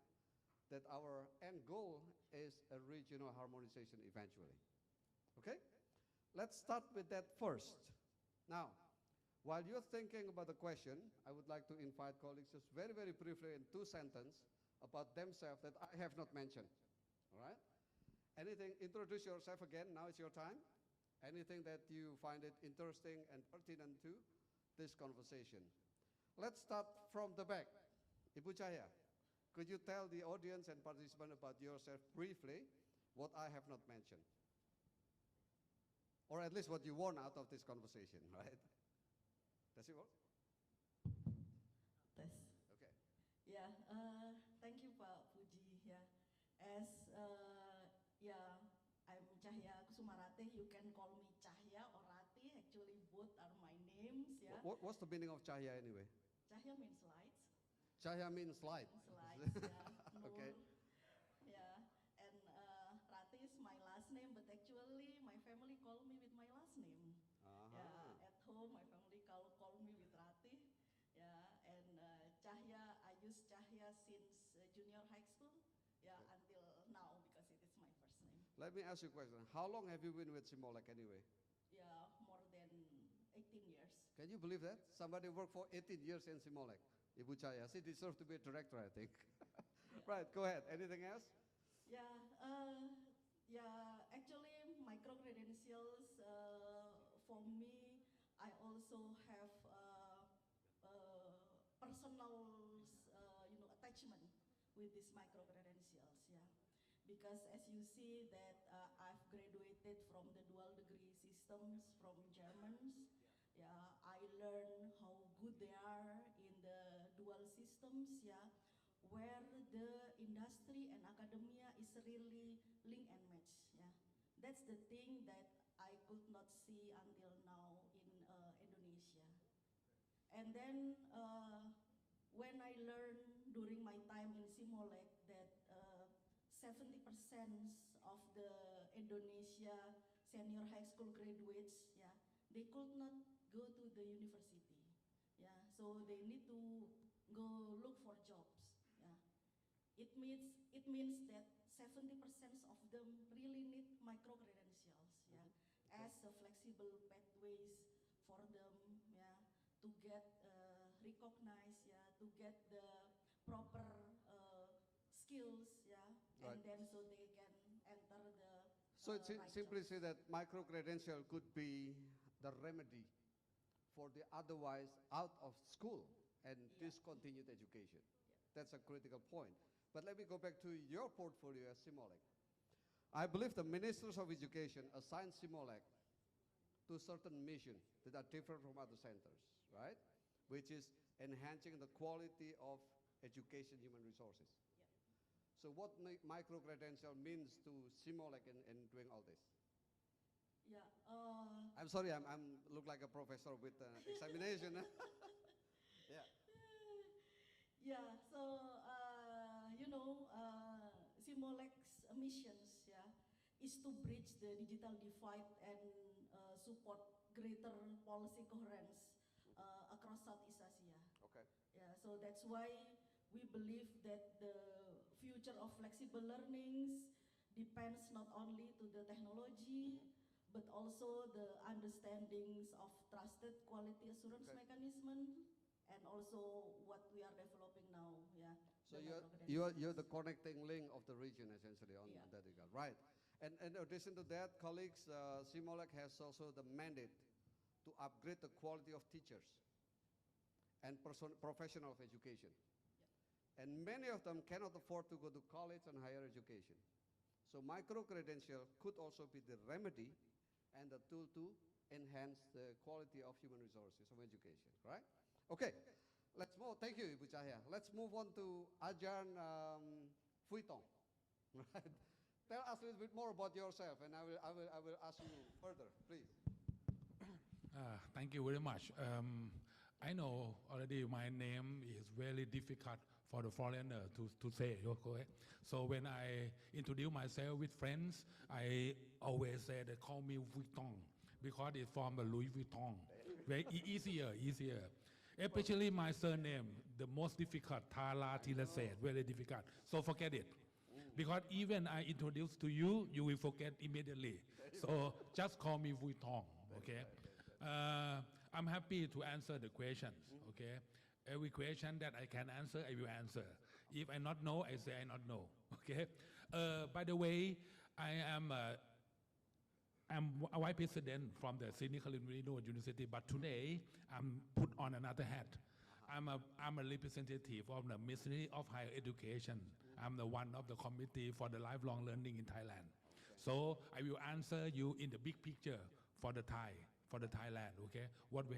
that our end goal is a regional harmonization eventually. Okay? Let's start with that first. Now, while you're thinking about the question, I would like to invite colleagues just very, very briefly in 2 sentences about themselves that I have not mentioned. All right? Anything, introduce yourself again, now it's your time. Anything that you find it interesting and pertinent to this conversation. Let's start from the back. Ibu Cahya, could you tell the audience and participants about yourself briefly, what I have not mentioned? Or at least what you want out of this conversation, right? Does it work? Yes. Okay. Yeah, thank you, Pak Puji. Yeah, as I'm Cahya Kusumarate. You can call me Cahya or Rati. Actually, both are my names. Yeah. What's the meaning of Cahya anyway? Cahya means light. Cahya means light. Light. Yeah. Okay. Yeah, and Rati is my last name, but actually my family call me with my last name. Yeah, at home my family call me with Rati. Yeah, and Cahya, I use Cahya since junior high school. Yeah, until now because it is my first name. Let me ask you a question. How long have you been with SEAMOLEC anyway? Yeah, more than 18 years. Can you believe that? Somebody worked for 18 years in SEAMOLEC. Ibu Cahya, she deserves to be a director, I think. Right, go ahead. Anything else? Yeah, actually micro-credentials, for me, I also have personal, attachment with these micro-credentials, yeah. Because as you see that I've graduated from the dual degree systems from Germans. Yeah, I learned how good they are in the dual systems, yeah, where the industry and academia is really link and match, yeah. That's the thing that I could not see until now in Indonesia. And then when I learned during my time in SEAMOLEC that 70% of the Indonesia senior high school graduates, yeah, they could not go to the university, yeah, so they need to go look for jobs, yeah. It means that 70% of them really need micro-credentials. yeah, as a flexible pathways for them, yeah, to get recognized, yeah, to get the proper skills, yeah, Right. and then so they can enter the So it right simply jobs. say that micro-credential could be the remedy for the otherwise out of school and discontinued education. That's a critical point. But let me go back to your portfolio as SEAMOLEC. I believe the ministers of education assign SEAMOLEC to certain mission that are different from other centers, right? Which is enhancing the quality of education human resources. So what micro-credential means to SEAMOLEC in doing all this? Yeah. I'm sorry, I'm look like a professor with examination. Yeah. Yeah, so SEAMOLEC's missions, yeah, is to bridge the digital divide and support greater policy coherence across Southeast Asia. Okay. Yeah, so that's why we believe that the future of flexible learnings depends not only to the technology, but also the understandings of trusted quality assurance mechanism, and also what we are developing now, yeah. So the you're the connecting link of the region essentially on that regard, right? And in addition to that, colleagues, SEAMOLEC has also the mandate to upgrade the quality of teachers and professional of education. And many of them cannot afford to go to college and higher education. So micro-credential could also be the remedy and the tool to enhance the quality of human resources of education, right? Okay, let's move. Thank you, Ibu Cahya. Let's move on to Ajarn Fuitong. Right? Tell us a little bit more about yourself, and I will ask you further, please. Thank you very much. I know already my name is very difficult for the foreigner to say, okay? So when I introduce myself with friends, I always say they call me Vuitton because it's from the Louis Vuitton. Very easier. Especially my surname, the most difficult, Thala Tilaset, very difficult. So forget it. Because even I introduce to you, you will forget immediately. So just call me Vuitton, okay? I'm happy to answer the questions, okay? Every question that I can answer, I will answer. If I not know, I say I not know, okay? By the way, I'm a vice president from the Sydney Colorado University, but today I'm put on another hat. I'm a representative of the Ministry of Higher Education. I'm the one of the committee for the lifelong learning in Thailand. So I will answer you in the big picture for the Thailand, okay? What we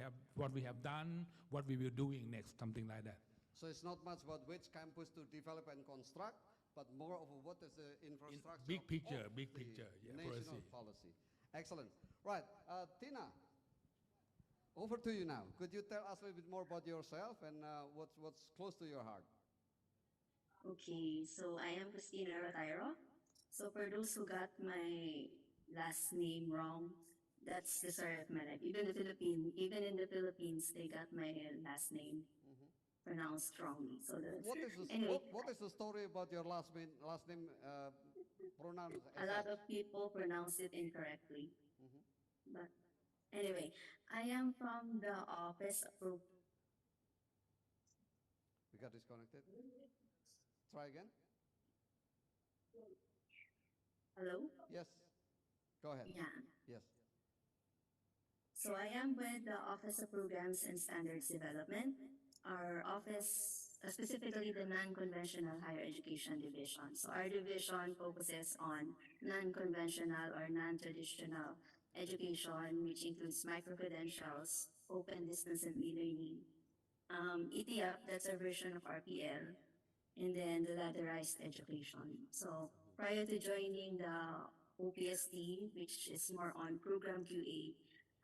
have done, what we will doing next, something like that. So it's not much about which campus to develop and construct, but more of what is the infrastructure. Big picture, yeah, national policy. Excellent. Right, Tina, over to you now. Could you tell us a little bit more about yourself and what's close to your heart? Okay, so I am Christina Ratairo. So for those who got my last name wrong, that's the story of my life. Even in the Philippines, they got my last name pronounced wrongly. So what is the story about your last name pronounced? A lot of people pronounce it incorrectly. But anyway, I am from the office of. We got disconnected. Try again. Hello? Yes. Go ahead. Yeah. Yes. So I am with the Office of Programs and Standards Development. Our office, specifically the Non-Conventional Higher Education Division. So our division focuses on non-conventional or non-traditional education, which includes micro-credentials, open distance and e-learning, ETF, that's a version of RPL, and then the ladderized education. So prior to joining the OPSD, which is more on program QA,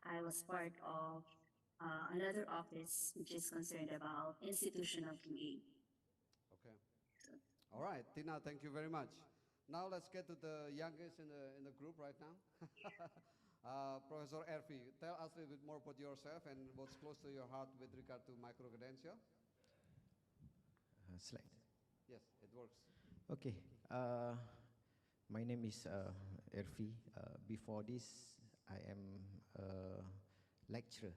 I was part of another office which is concerned about institutional QA. Okay. All right, Tina, thank you very much. Now let's get to the youngest in the group right now. Professor Erfi, tell us a little bit more about yourself and what's close to your heart with regard to micro-credential. Slide. Yes, it works. Okay. My name is Erfi. Before this, I am a lecturer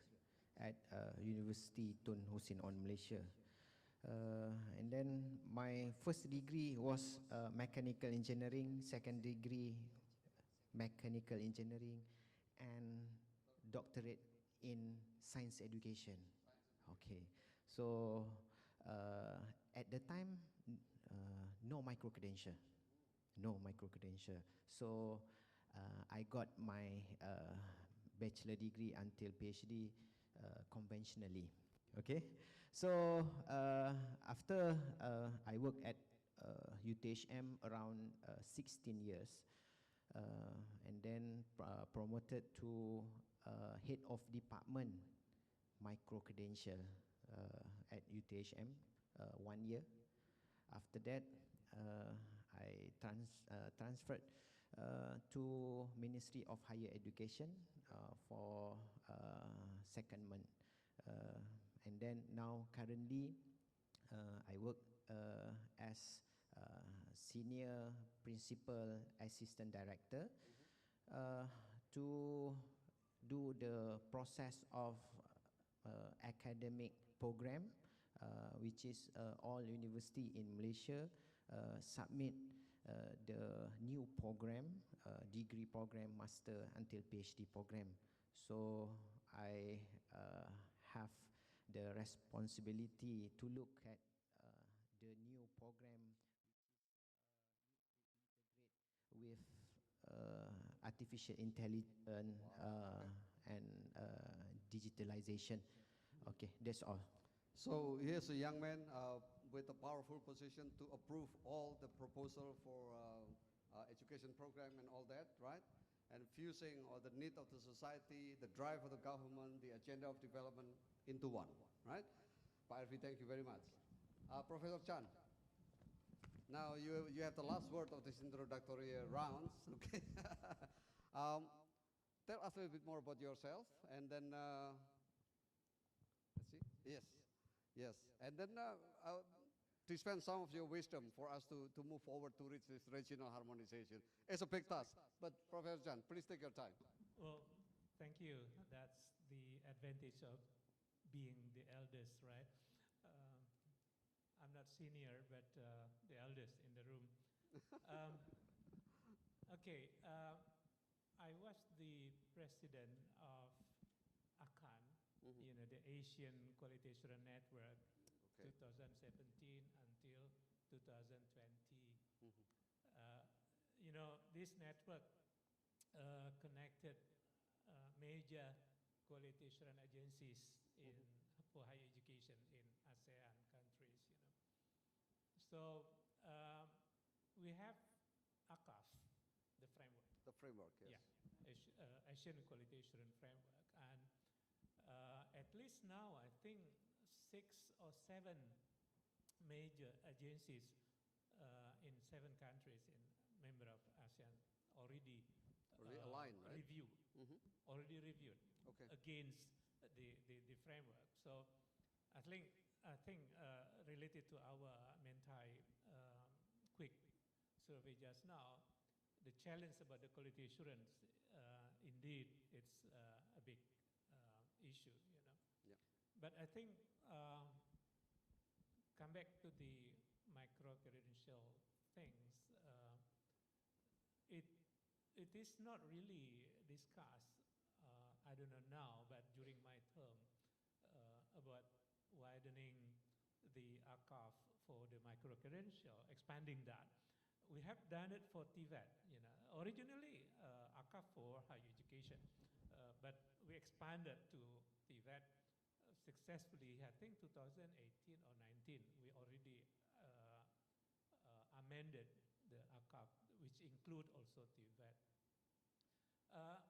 at University Tun Hussein on Malaysia. And then my first degree was mechanical engineering, second degree mechanical engineering, and doctorate in science education. Okay, so at the time, no micro-credential. No micro-credential. So I got my bachelor degree until PhD conventionally. Okay, so after I worked at UTHM around 16 years, and then promoted to head of department micro-credential at UTHM 1 year. After that, I transferred to Ministry of Higher Education for secondment. And then now currently I work as Senior Principal Assistant Director to do the process of academic program, which is all university in Malaysia submit the new program, degree program, master until PhD program. So I have the responsibility to look at the new program with artificial intelligence and digitalization. Okay, that's all. So here's a young man with a powerful position to approve all the proposal for education program and all that, right? And fusing all the need of the society, the drive of the government, the agenda of development into one, right? Pak Arfi, thank you very much. Professor Chan, now you have the last word of this introductory rounds, okay? Tell us a little bit more about yourself, and then, let's see, yes. Yes, and then dispense some of your wisdom for us to move forward to reach this regional harmonization. It's a big task, but Professor Chan, please take your time. Well, thank you. That's the advantage of being the eldest, right? I'm not senior, but the eldest in the room. Okay, I was the president of ACAN, you know, the Asian Quality Assurance Network, 2017 until 2020. You know, this network connected major quality assurance agencies for higher education in ASEAN countries, you know. So we have ACAF, the framework. The framework, yes. Yeah, Asian Quality Assurance Framework. And at least now, I think 6 or 7 major agencies in 7 countries in member of ASEAN already aligned, right? Already reviewed against the framework. So I think related to our Mentai quick survey just now, the challenge about the quality assurance, indeed, it's a big issue, you know. Yeah. But I think come back to the micro-credential things. It is not really discussed. I don't know now, but during my term, about widening the ACAF for the micro-credential, expanding that. We have done it for TVET, you know. Originally, ACAF for higher education, but we expanded to TVET successfully. I think 2018 or 19, we already amended the ACAF, which include also TVET.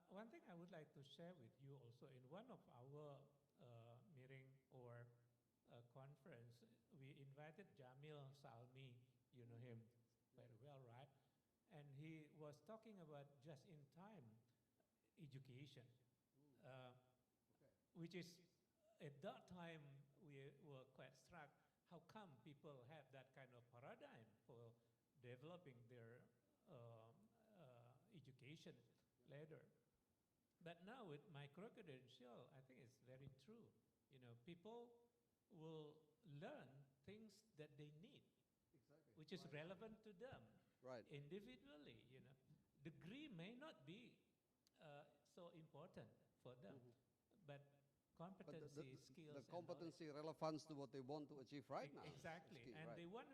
One thing I would like to share with you also, in one of our meeting or conference, we invited Jamil Salmi, you know him very well, right? And he was talking about just-in-time education, which is, at that time, we were quite struck. How come people have that kind of paradigm for developing their education later. But now with micro-credential, I think it's very true. You know, people will learn things that they need, which is relevant to them individually. You know, degree may not be so important for them, but competency, skills, the competency relevance to what they want to achieve right now. Exactly, key, and they want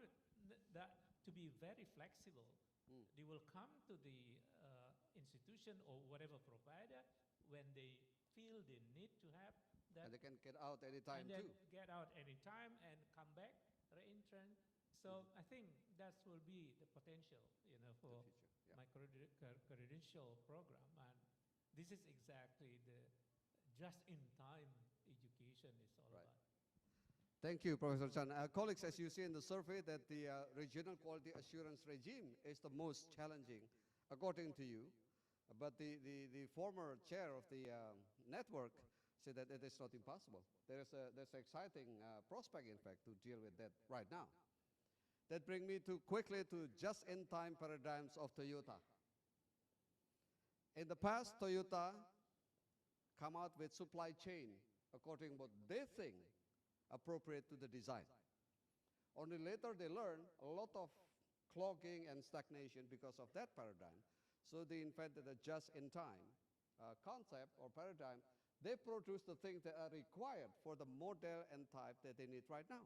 that to be very flexible. They will come to the institution or whatever provider when they feel they need to have that. And they can get out anytime and then too. get out anytime and come back, re-entrant. So I think that will be the potential, you know, for micro-credential program. And this is exactly the just-in-time education is all about. Thank you, Professor Chan. Colleagues, as you see in the survey, that the regional quality assurance regime is the most challenging, according to you. But the former chair of the network said that it is not impossible. There's an exciting prospect, in fact, to deal with that right now. That brings me quickly to just-in-time paradigms of Toyota. In the past, Toyota come out with supply chain according to what they think appropriate to the design. Only later they learn a lot of clogging and stagnation because of that paradigm. So they invented a just-in-time concept or paradigm. They produce the things that are required for the model and type that they need right now.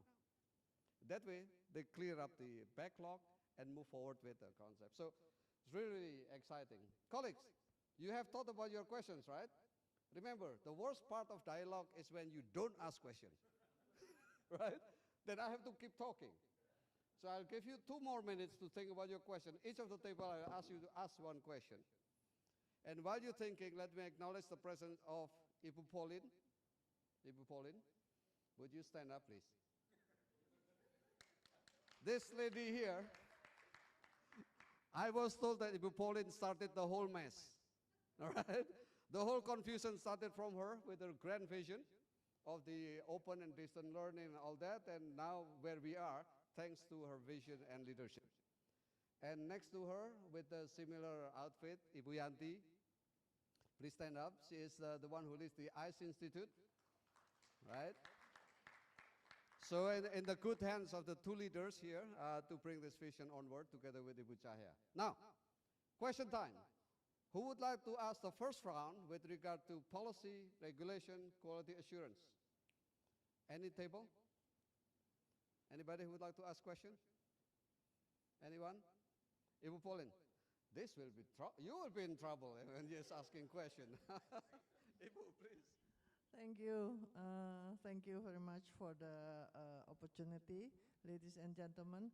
That way, they clear up the backlog and move forward with the concept. So it's really exciting. Colleagues, you have thought about your questions, right? Remember, the worst part of dialogue is when you don't ask questions, right? Then I have to keep talking. So I'll give you 2 more minutes to think about your question. Each of the table, I'll ask you to ask one question. And while you're thinking, let me acknowledge the presence of Ibu Pauline. Ibu Pauline, would you stand up, please? This lady here, I was told that Ibu Pauline started the whole mess, all right? The whole confusion started from her with her grand vision of the open and distant learning and all that, and now where we are, thanks to her vision and leadership. And next to her, with a similar outfit, Ibu Yanti, please stand up. She is the one who leads the ICE Institute, right? So in the good hands of the 2 leaders here to bring this vision onward together with Ibu Cahya. Now, question time. Who would like to ask the first round with regard to policy, regulation, quality assurance? Any table? Anybody who would like to ask question? Anyone? Ibu Pauline, this will be you will be in trouble when you're asking question. Ibu, please. Thank you. Thank you very much for the opportunity, ladies and gentlemen,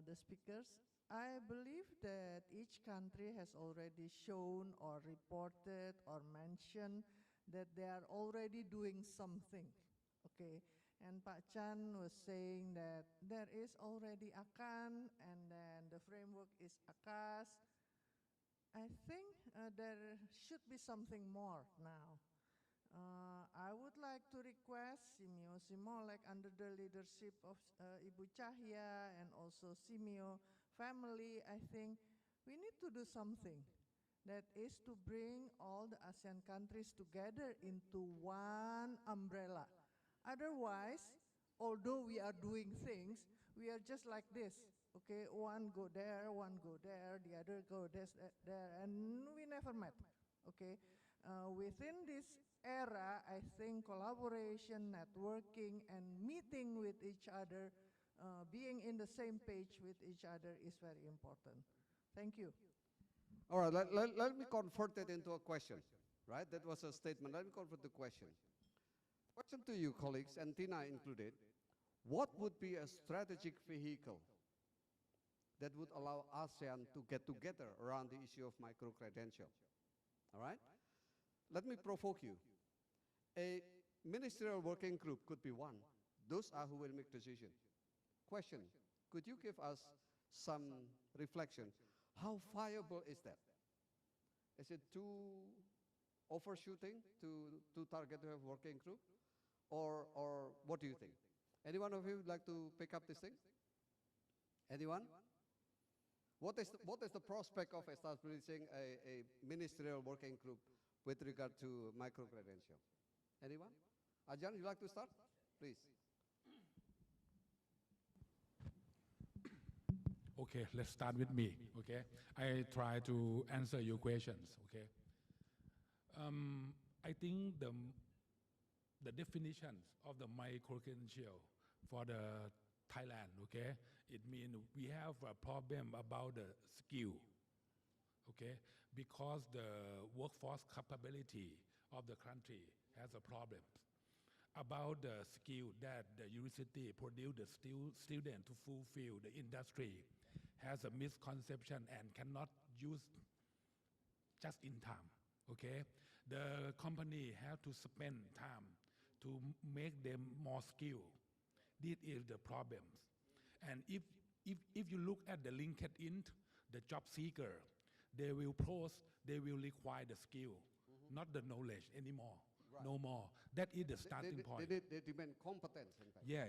the speakers. I believe that each country has already shown or reported or mentioned that they are already doing something, okay? And Pak Chan was saying that there is already ACAN and then the framework is ACAS. I think there should be something more now. I would like to request SEAMEO under the leadership of Ibu Cahya and also SEAMEO family. I think we need to do something that is to bring all the ASEAN countries together into one umbrella. Otherwise, although we are doing things, we are just like this. Okay, one go there, the other go there, and we never met. Okay, within this era, I think collaboration, networking, and meeting with each other, being in the same page with each other is very important. Thank you. All right, let me convert it into a question, right? That was a statement. Let me convert the question. Question to you, colleagues, and Tina included. What would be a strategic vehicle that would allow ASEAN to get together around the issue of micro-credential? All right? Let me provoke you. A ministerial working group could be one. Those are who will make decisions. Question, could you give us some reflection? How viable is that? Is it too overshooting to target to have working group? Or what do you think? Any one of you would like to pick up this thing? Anyone? What is the prospect of establishing a ministerial working group with regard to micro-credential? Anyone? Ajahn, you like to start? Please. Okay, let's start with me, okay? I try to answer your questions, okay? I think the definitions of the micro-credential for the Thailand, okay? It means we have a problem about the skill, okay? Because the workforce capability of the country has a problem. About the skill that the university produce the student to fulfill the industry has a misconception and cannot use just in time, okay? The company have to spend time to make them more skilled. This is the problem. And if you look at the LinkedIn, the job seeker, they will require the skill, not the knowledge anymore. Right. No more. That is the starting point. They demand competence, in fact. Yeah.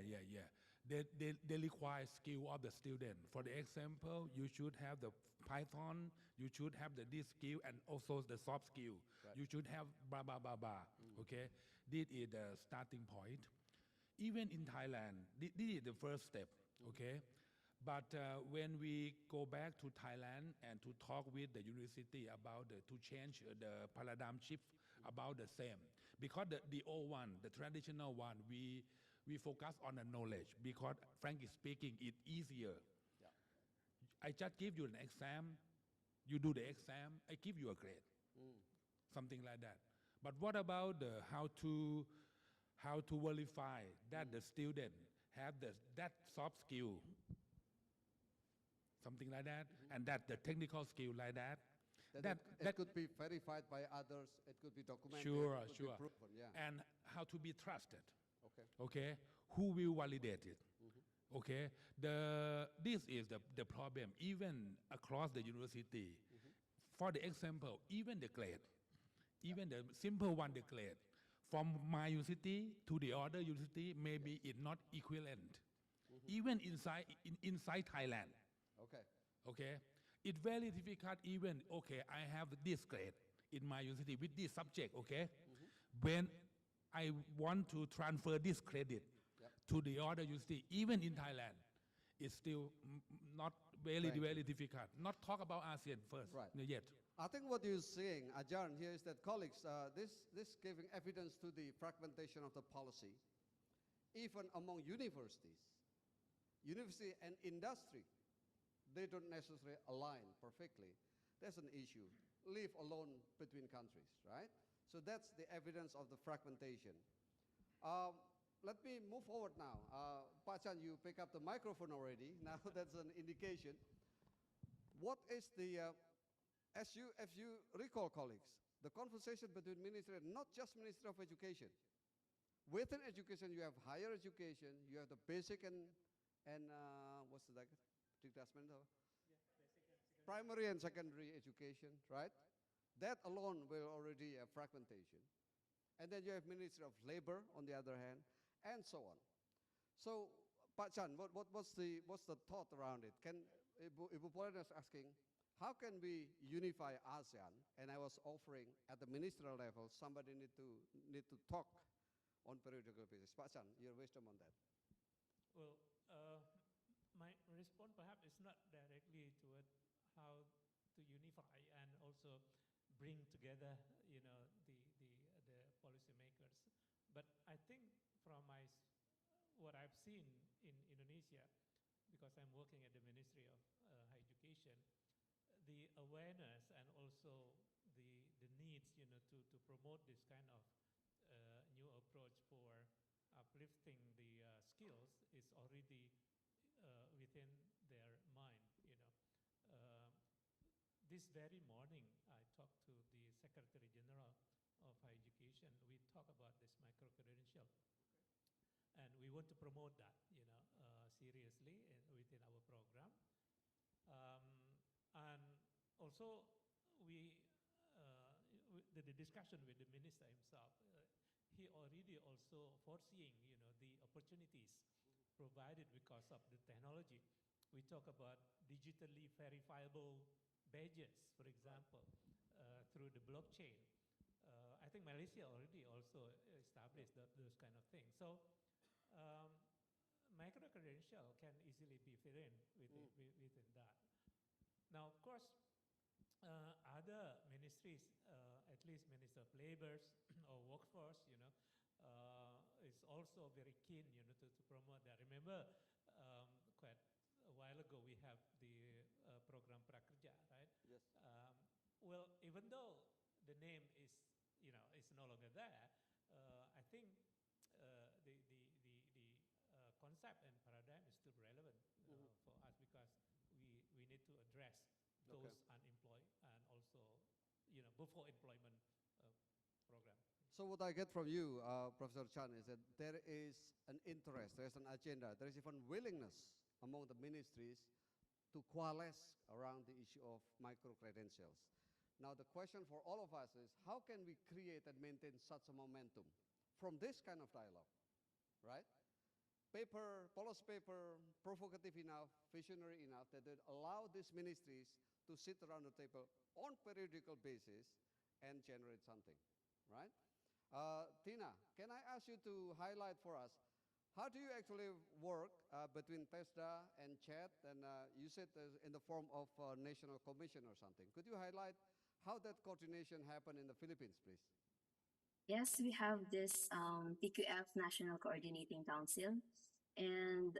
They require skill of the student. For the example, you should have the Python, you should have this skill and also the soft skill. Right. You should have blah, blah, blah, blah, okay? This is the starting point. Even in Thailand, this is the first step, okay? But when we go back to Thailand and to talk with the university about to change the paradigm shift about the same, because the old one, the traditional one, we focus on the knowledge because frankly speaking, it's easier. Yeah. I just give you an exam, you do the exam, I give you a grade, something like that. But what about how to verify that the student have that soft skill, something like that, and that the technical skill like that. That could be verified by others. It could be documented. Sure. It could be proven, yeah. And how to be trusted. Okay. Okay. Who will validate it? Okay. This is the problem. Even across the university. For the example, even the grade, even the simple one, the grade, from my university to the other university, maybe it's not equivalent. Even inside Thailand. Okay. Okay. It's very difficult even, okay, I have this grade in my university with this subject, okay? When I want to transfer this credit to the other university, even in Thailand, it's still not very difficult. Not talk about ASEAN first, yet. I think what you're saying, Ajahn, here is that colleagues, this giving evidence to the fragmentation of the policy, even among universities and industry. They don't necessarily align perfectly. That's an issue, leave alone between countries, right? So that's the evidence of the fragmentation. Let me move forward now. Pak Chan, you pick up the microphone already. Now that's an indication. What is the, as you recall, colleagues, the conversation between ministry, not just Ministry of Education. Within education, you have higher education, you have the basic and what's the primary and secondary education, right? That alone will already have fragmentation. And then you have Ministry of Labor on the other hand, and so on. So, Pak Chan, what's the thought around it? Ibu Polen is asking, how can we unify ASEAN? And I was offering at the ministerial level, somebody need to talk on periodical basis. Pak Chan, your wisdom on that. Well, my response perhaps is not directly toward how to unify and also bring together, the policymakers. But I think from what I've seen in Indonesia, because I'm working at the Ministry of Higher Education, the awareness and also the needs, to promote this kind of new approach for uplifting the skills is already within their mind, This very morning, I talked to the Secretary General of Higher Education. We talk about this micro-credential. And we want to promote that, seriously within our program. And also, the discussion with the minister himself, he already also foreseeing, the opportunities provided because of the technology. we talk about digitally verifiable badges, for example, through the blockchain. I think Malaysia already also established those kind of things. So micro-credential can easily be fit in within that. Now, of course, other ministries, at least Minister of Labor's or Workforce, is also very keen, to promote that. Remember, quite a while ago, we have the program Prakerja, right? Yes. Well, even though the name is, is no longer there, I think the concept and paradigm is still relevant for us, because we need to address those unemployed and also, before employment program. So what I get from you, Professor Chan, is that there is an interest, there is an agenda, there is even willingness among the ministries to coalesce around the issue of micro-credentials. Now the question for all of us is, how can we create and maintain such a momentum from this kind of dialogue, right? Policy paper, provocative enough, visionary enough that it allow these ministries to sit around the table on periodical basis and generate something, right? Tina, can I ask you to highlight for us, how do you actually work between TESDA and CHAT, and you said in the form of a national commission or something. Could you highlight how that coordination happened in the Philippines, please? Yes, we have this PQF National Coordinating Council, and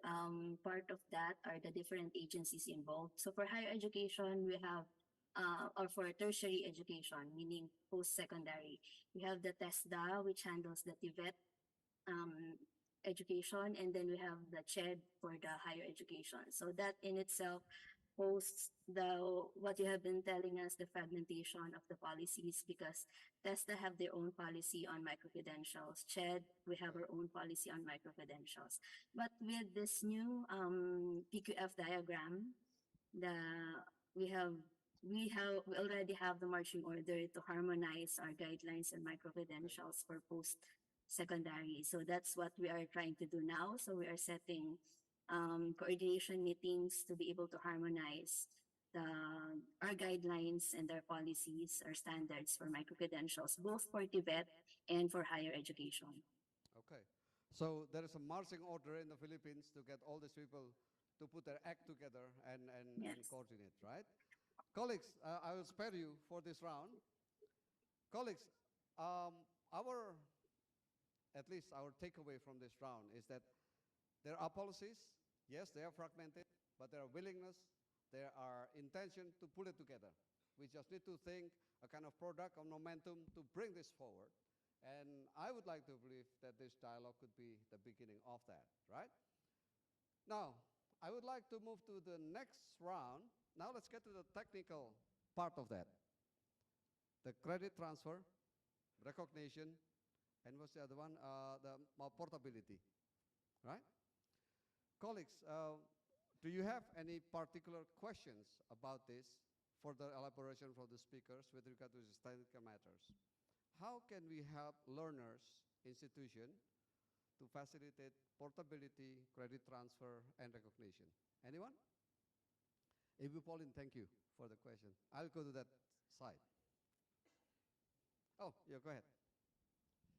part of that are the different agencies involved. So for higher education, we have, or for tertiary education, meaning post-secondary, we have the TESDA, which handles the TVET education, and then we have the CHED for the higher education. So that in itself hosts what you have been telling us, the fragmentation of the policies, because TESDA have their own policy on micro-credentials. CHED, we have our own policy on micro-credentials. But with this new PQF diagram, we already have the marching order to harmonize our guidelines and micro-credentials for post-secondary. So that's what we are trying to do now. So we are setting coordination meetings to be able to harmonize our guidelines and our policies, our standards for micro-credentials, both for TVET and for higher education. Okay. So there is a marching order in the Philippines to get all these people to put their act together and coordinate, right? Colleagues, I will spare you for this round. Colleagues, at least our takeaway from this round is that there are policies, yes, they are fragmented, but there are willingness, there are intention to pull it together. We just need to think a kind of product of momentum to bring this forward. And I would like to believe that this dialogue could be the beginning of that, right? Now, I would like to move to the next round. Now let's get to the technical part of that. The credit transfer, recognition, and what's the other one? The portability, right? Colleagues, do you have any particular questions about this, further elaboration from the speakers with regard to these technical matters? How can we help learners, institution, to facilitate portability, credit transfer, and recognition? Anyone? Ibu Pauline, thank you for the question. I'll go to that side. Oh, yeah, go ahead.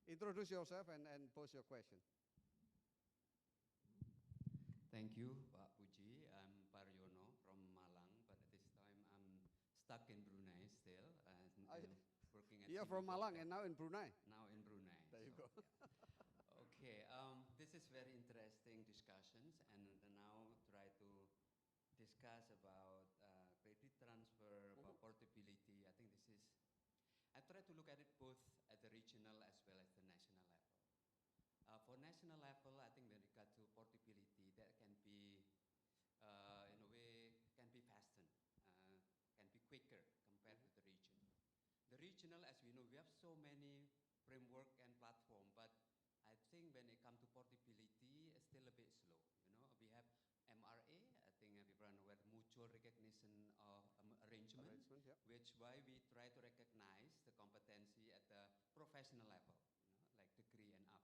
Introduce yourself and pose your question. Thank you, Pak Puji. I'm Paryono from Malang, but at this time I'm stuck in Brunei still. Working at You're from Malang and now in Brunei? Now in Brunei. There you go. Yeah. Okay, this is very interesting discussions, and now try to discuss about credit transfer, about portability. I think I try to look at it both at the regional as well as the national level. For national level, I think when it comes to portability, that can be, in a way, can be fastened, can be quicker compared to the region. The regional, as we know, we have so many framework and platform, but I think when it comes to portability, it's still a bit slow. We have MRA, I think everyone aware, mutual recognition of arrangement, yep. Which why we try to recognize the competency at the professional level, like degree and up.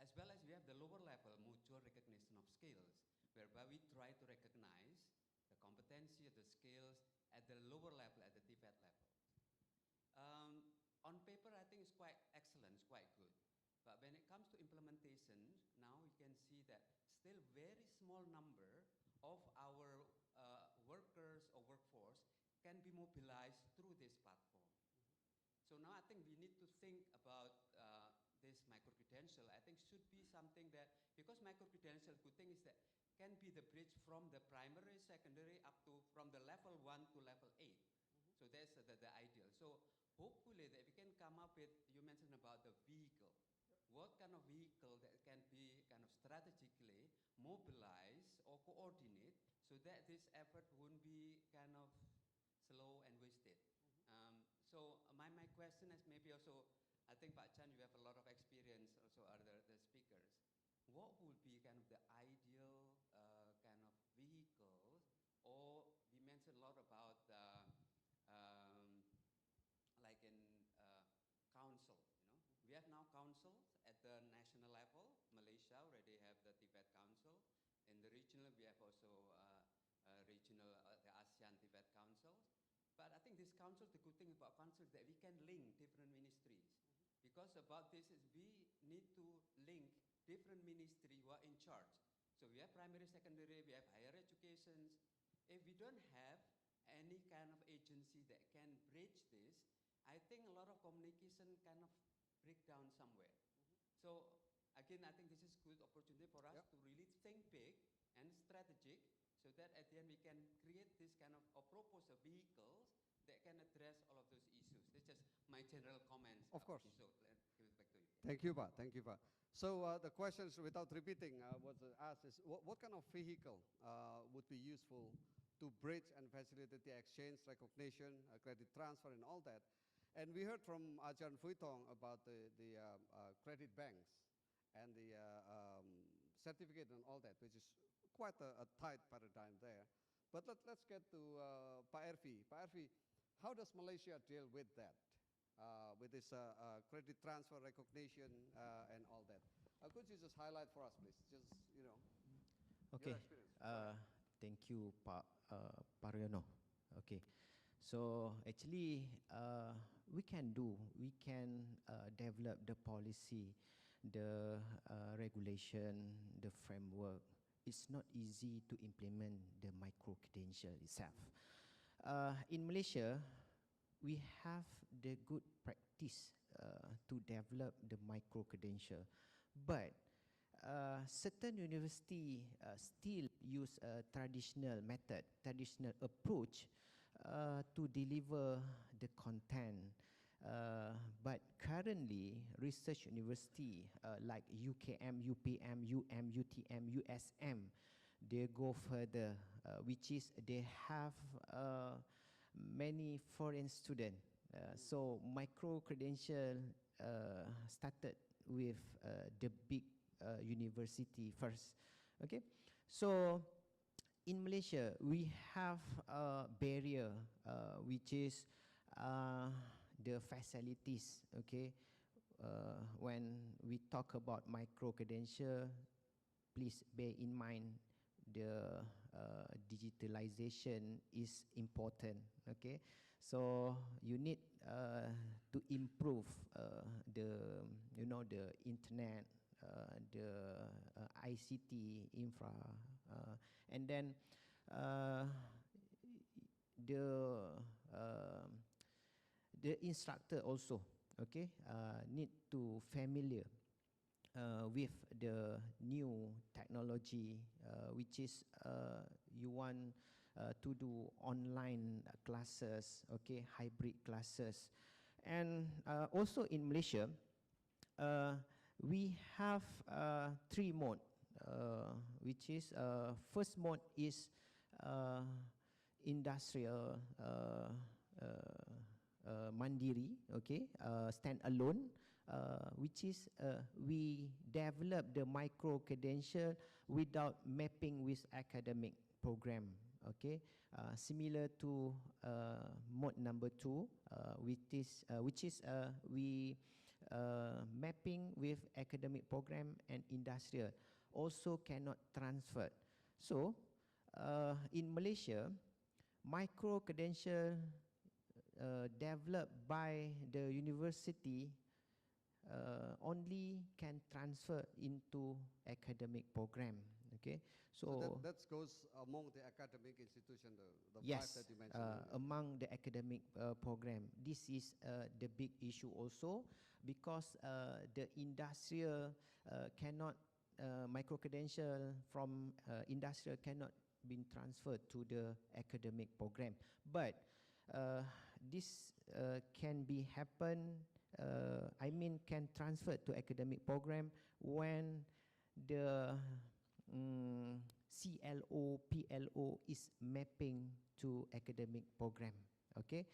As well as we have the lower level, mutual recognition of skills, whereby we try to recognize the competency, the skills at the lower level, at the TVET level. On paper, I think it's quite excellent, it's quite good. But when it comes to implementation, now you can see that still very small number of our workers or workforce can be mobilized through this platform. So now I think we need to think about this micro-credential. I think should be something that, because micro-credential, good thing is that can be the bridge from the primary, secondary, up to from the level 1 to level 8. So that's the ideal. So hopefully that we can come up with, you mentioned about the vehicle. What kind of vehicle that can be kind of strategically mobilized or coordinate so that this effort won't be kind of slow and wasted. So my question is maybe also, I think Pak Chan, you have a lot of experience, also other the speakers. What would be kind of the ideal kind of vehicles, or we mentioned a lot about like in council, you know. We have now councils at the national level. Malaysia already have the Tibet Council. In the regional, we have also regional, the ASEAN Tibet Councils. But I think this council, the good thing about council is that we can link different ministries. Because about this is we need to link different ministries who are in charge. So we have primary, secondary, we have higher education. If we don't have any kind of agency that can bridge this, I think a lot of communication kind of break down somewhere. So again, I think this is good opportunity for us to really think big and strategic, so that at the end we can create this kind of or propose a vehicles that can address all of those issues. That's just my general comments. Of course. So let me give it back to you. Thank you, Pak. Thank you, Pak. So the questions, without repeating what's asked, is what kind of vehicle would be useful to bridge and facilitate the exchange, recognition, credit transfer, and all that? And we heard from Ajahn Fuitong about the credit banks and the certificate and all that, which is quite a tight paradigm there. But let's get to Pak Ervi. Pak Ervi, how does Malaysia deal with that, with this credit transfer, recognition, and all that? Could you just highlight for us, please? Just, you know, Okay. your experience. Thank you, Pak Paryono. Okay. So actually, we can develop the policy, the regulation, the framework. It's not easy to implement the micro-credential itself. In Malaysia, we have the good practice to develop the micro-credential, but certain university still use a traditional method, traditional approach to deliver the content. But currently, research university like UKM, UPM, UTM, USM, they go further, which is they have many foreign students. So micro-credential started with the big university first. Okay, so in Malaysia, we have a barrier, which is the facilities. Okay, when we talk about micro-credential, please bear in mind the digitalization is important. Okay, so you need to improve the internet, the ICT infra, and then the instructor also, okay, need to familiar with the new technology, which is you want to do online classes, okay, hybrid classes. And also in Malaysia, we have 3 modes, which is first mode is industrial mandiri, okay, stand alone, which is we develop the micro-credential without mapping with academic program. Okay, similar to mode number 2, which is we mapping with academic program and industrial, also cannot transfer. So, in Malaysia, micro-credential developed by the university only can transfer into academic program. Okay, so that goes among the academic institution, the yes, five that you mentioned. among the academic program. This is the big issue also, because the industrial cannot, micro-credential from industrial cannot be transferred to the academic program. But this can be happen, can transfer to academic program when the CLO, PLO is mapping to academic program. Okay,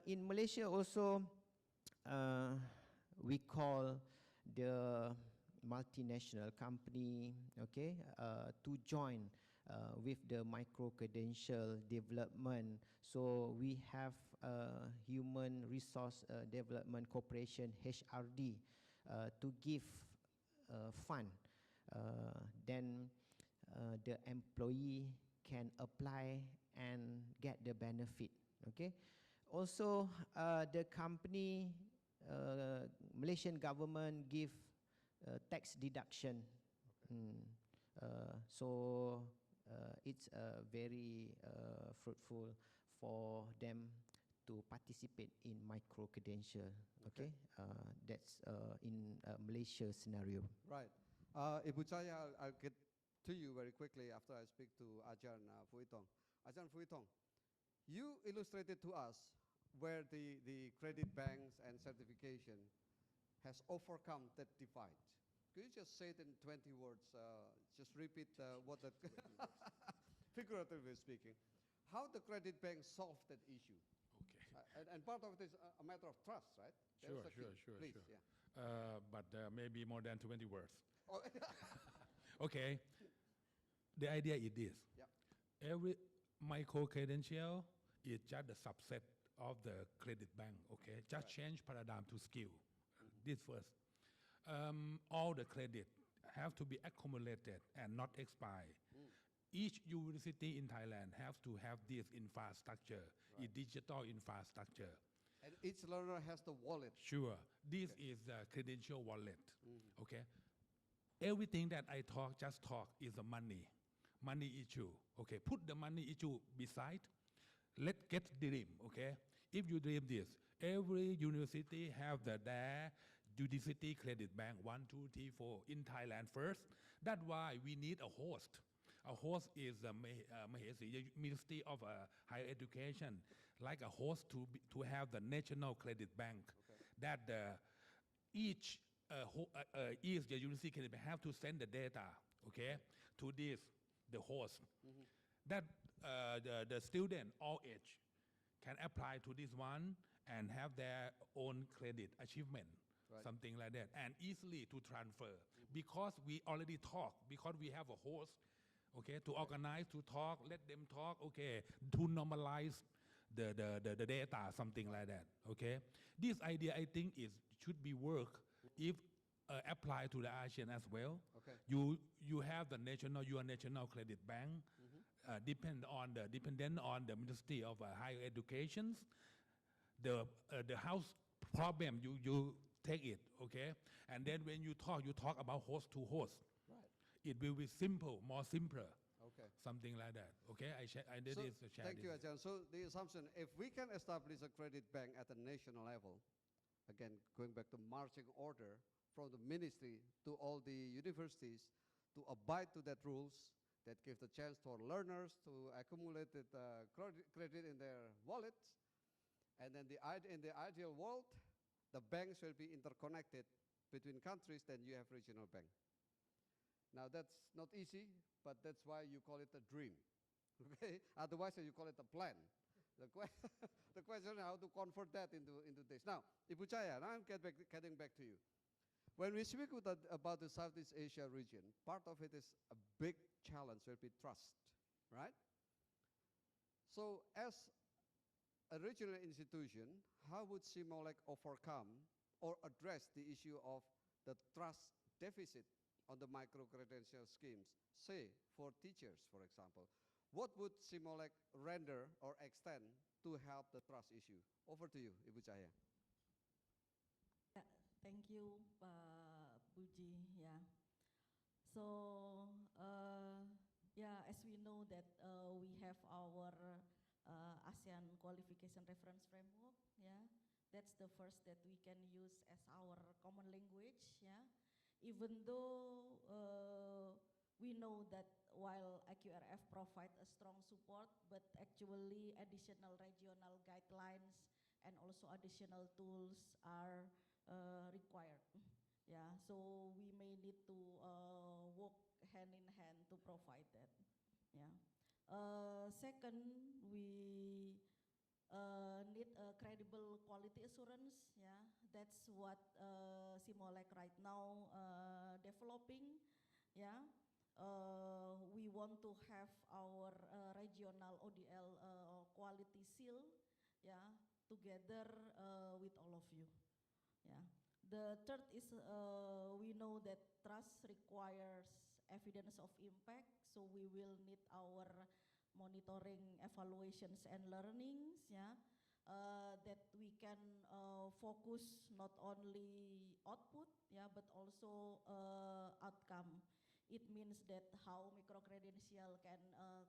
in Malaysia also, we call the multinational company, okay, to join with the micro-credential development. So we have Human Resource Development Corporation, HRD, to give fund. Then the employee can apply and get the benefit. Okay. Also, the company, Malaysian government give tax deduction. So it's very fruitful for them to participate in micro-credential. Okay, that's in Malaysia scenario. Right. Ibu Chaya, I'll get to you very quickly after I speak to Ajahn Fuitong. Ajahn Fuitong, you illustrated to us where the credit banks and certification has overcome that divide. Could you just say it in 20 words? Just repeat what that, figuratively speaking, how the credit bank solved that issue. Okay. And part of it is a matter of trust, right? Sure. Please, sure. Yeah. But maybe more than 20 words. Oh. Okay. The idea is this. Yeah. Every micro-credential is just a subset of the credit bank, okay? Just change paradigm to skill. This first. All the credit have to be accumulated and not expire. Each university in Thailand have to have this infrastructure, a digital infrastructure. And each learner has the wallet. Sure. This is the credential wallet, okay? Everything that I just talk is a money issue, okay? Put the money issue beside. Let's get dream, okay? If you dream this, every university have their university credit bank, 1, 2, 3, 4 in Thailand first. That's why we need a host. A host is the Ministry of Higher Education, like a host to have the National Credit Bank. That each university credit bank have to send the data, okay, to the host. That the student, all age, can apply to this one and have their own credit achievement, something like that, and easily to transfer. Because we already talk, because we have a host, okay, to organize, to talk, let them talk, okay, to normalize the data, something like that, okay. This idea, I think, should be work if applied to the ASEAN as well. Okay. You have the your national credit bank, dependent on the Ministry of Higher Education. The house problem, you take it, okay? And then when you talk about host to host. Right. It will be simple, more simpler. Okay. Something like that, okay? I did this. Thank you, Ajahn. So the assumption, if we can establish a credit bank at the national level, again, going back to marching order from the ministry to all the universities to abide to that rules that give the chance for learners to accumulate credit in their wallets, and then in the ideal world, the banks will be interconnected between countries, then you have regional bank. Now that's not easy, but that's why you call it a dream, okay? Otherwise you call it a plan. The question is how to convert that into this. Now, Ibu Chaya, now I'm getting back to you. When we speak about the Southeast Asia region, part of it is a big challenge will be trust, right? So as a regional institution, how would SEAMOLEC overcome or address the issue of the trust deficit on the micro-credential schemes, say for teachers, for example, what would SEAMOLEC render or extend to help the trust issue? Over to you, Ibu Cahaya. Yeah, thank you, Pak Puji. Yeah. So, yeah, as we know that we have our ASEAN qualification reference framework. Yeah, that's the first that we can use as our common language. Yeah, even though we know that while IQRF provide a strong support, but actually additional regional guidelines and also additional tools are required. Yeah, so we may need to work hand in hand to provide that. Yeah. Second, we need a credible quality assurance. Yeah, that's what SEAMOLEC right now developing. Yeah. We want to have our regional ODL quality seal, yeah, together with all of you. Yeah. The third is we know that trust requires evidence of impact, so we will need our monitoring, evaluations, and learnings. Yeah. That we can focus not only output, yeah, but also outcome. It means that how micro-credential can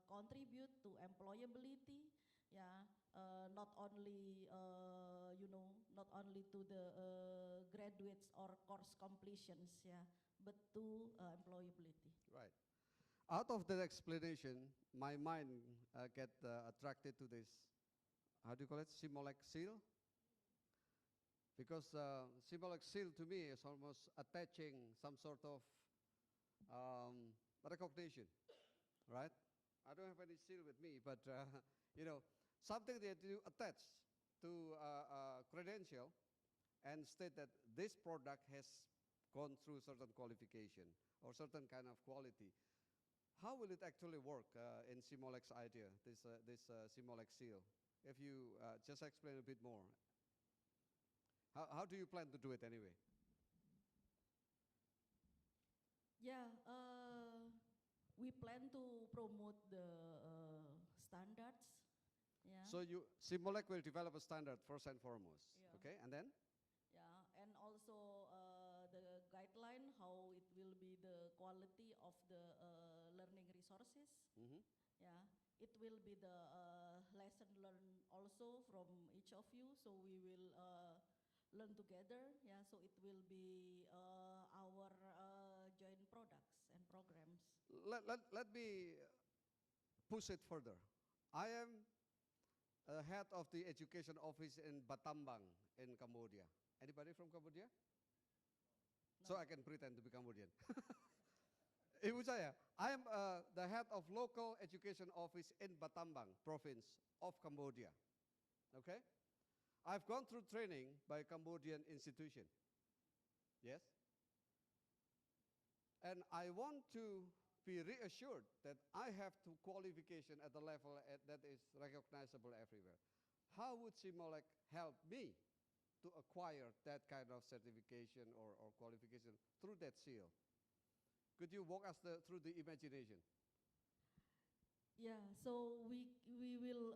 contribute to employability, yeah, not only not only to the graduates or course completions, yeah, but to employability. Right. Out of that explanation, my mind get attracted to this. How do you call it? SEAMOLEC seal. Because SEAMOLEC seal to me is almost attaching some sort of recognition, right? I don't have any seal with me, but you know, something that you attach to a credential and state that this product has gone through certain qualification or certain kind of quality. How will it actually work in SEAMOLEC's idea, this SEAMOLEC seal? If you just explain a bit more. How do you plan to do it anyway? Yeah, we plan to promote the standards. Yeah. So SEAMOLEC will develop a standard first and foremost, Yeah. okay? And then? Yeah, and also the guideline, how it will be the quality of the learning resources. Mm-hmm. Yeah, it will be the lesson learned also from each of you. So we will learn together. Yeah, so it will be our joint products and programs. Let me push it further. I am head of the education office in Battambang in Cambodia. Anybody from Cambodia? No. So I can pretend to be Cambodian. Ibu saya, I am the head of local education office in Battambang province of Cambodia. Okay? I've gone through training by Cambodian institution. Yes? And I want to be reassured that I have to qualification at the level that is recognizable everywhere. How would SEAMOLEC help me to acquire that kind of certification or qualification through that seal? Could you walk us through the imagination? Yeah, so we will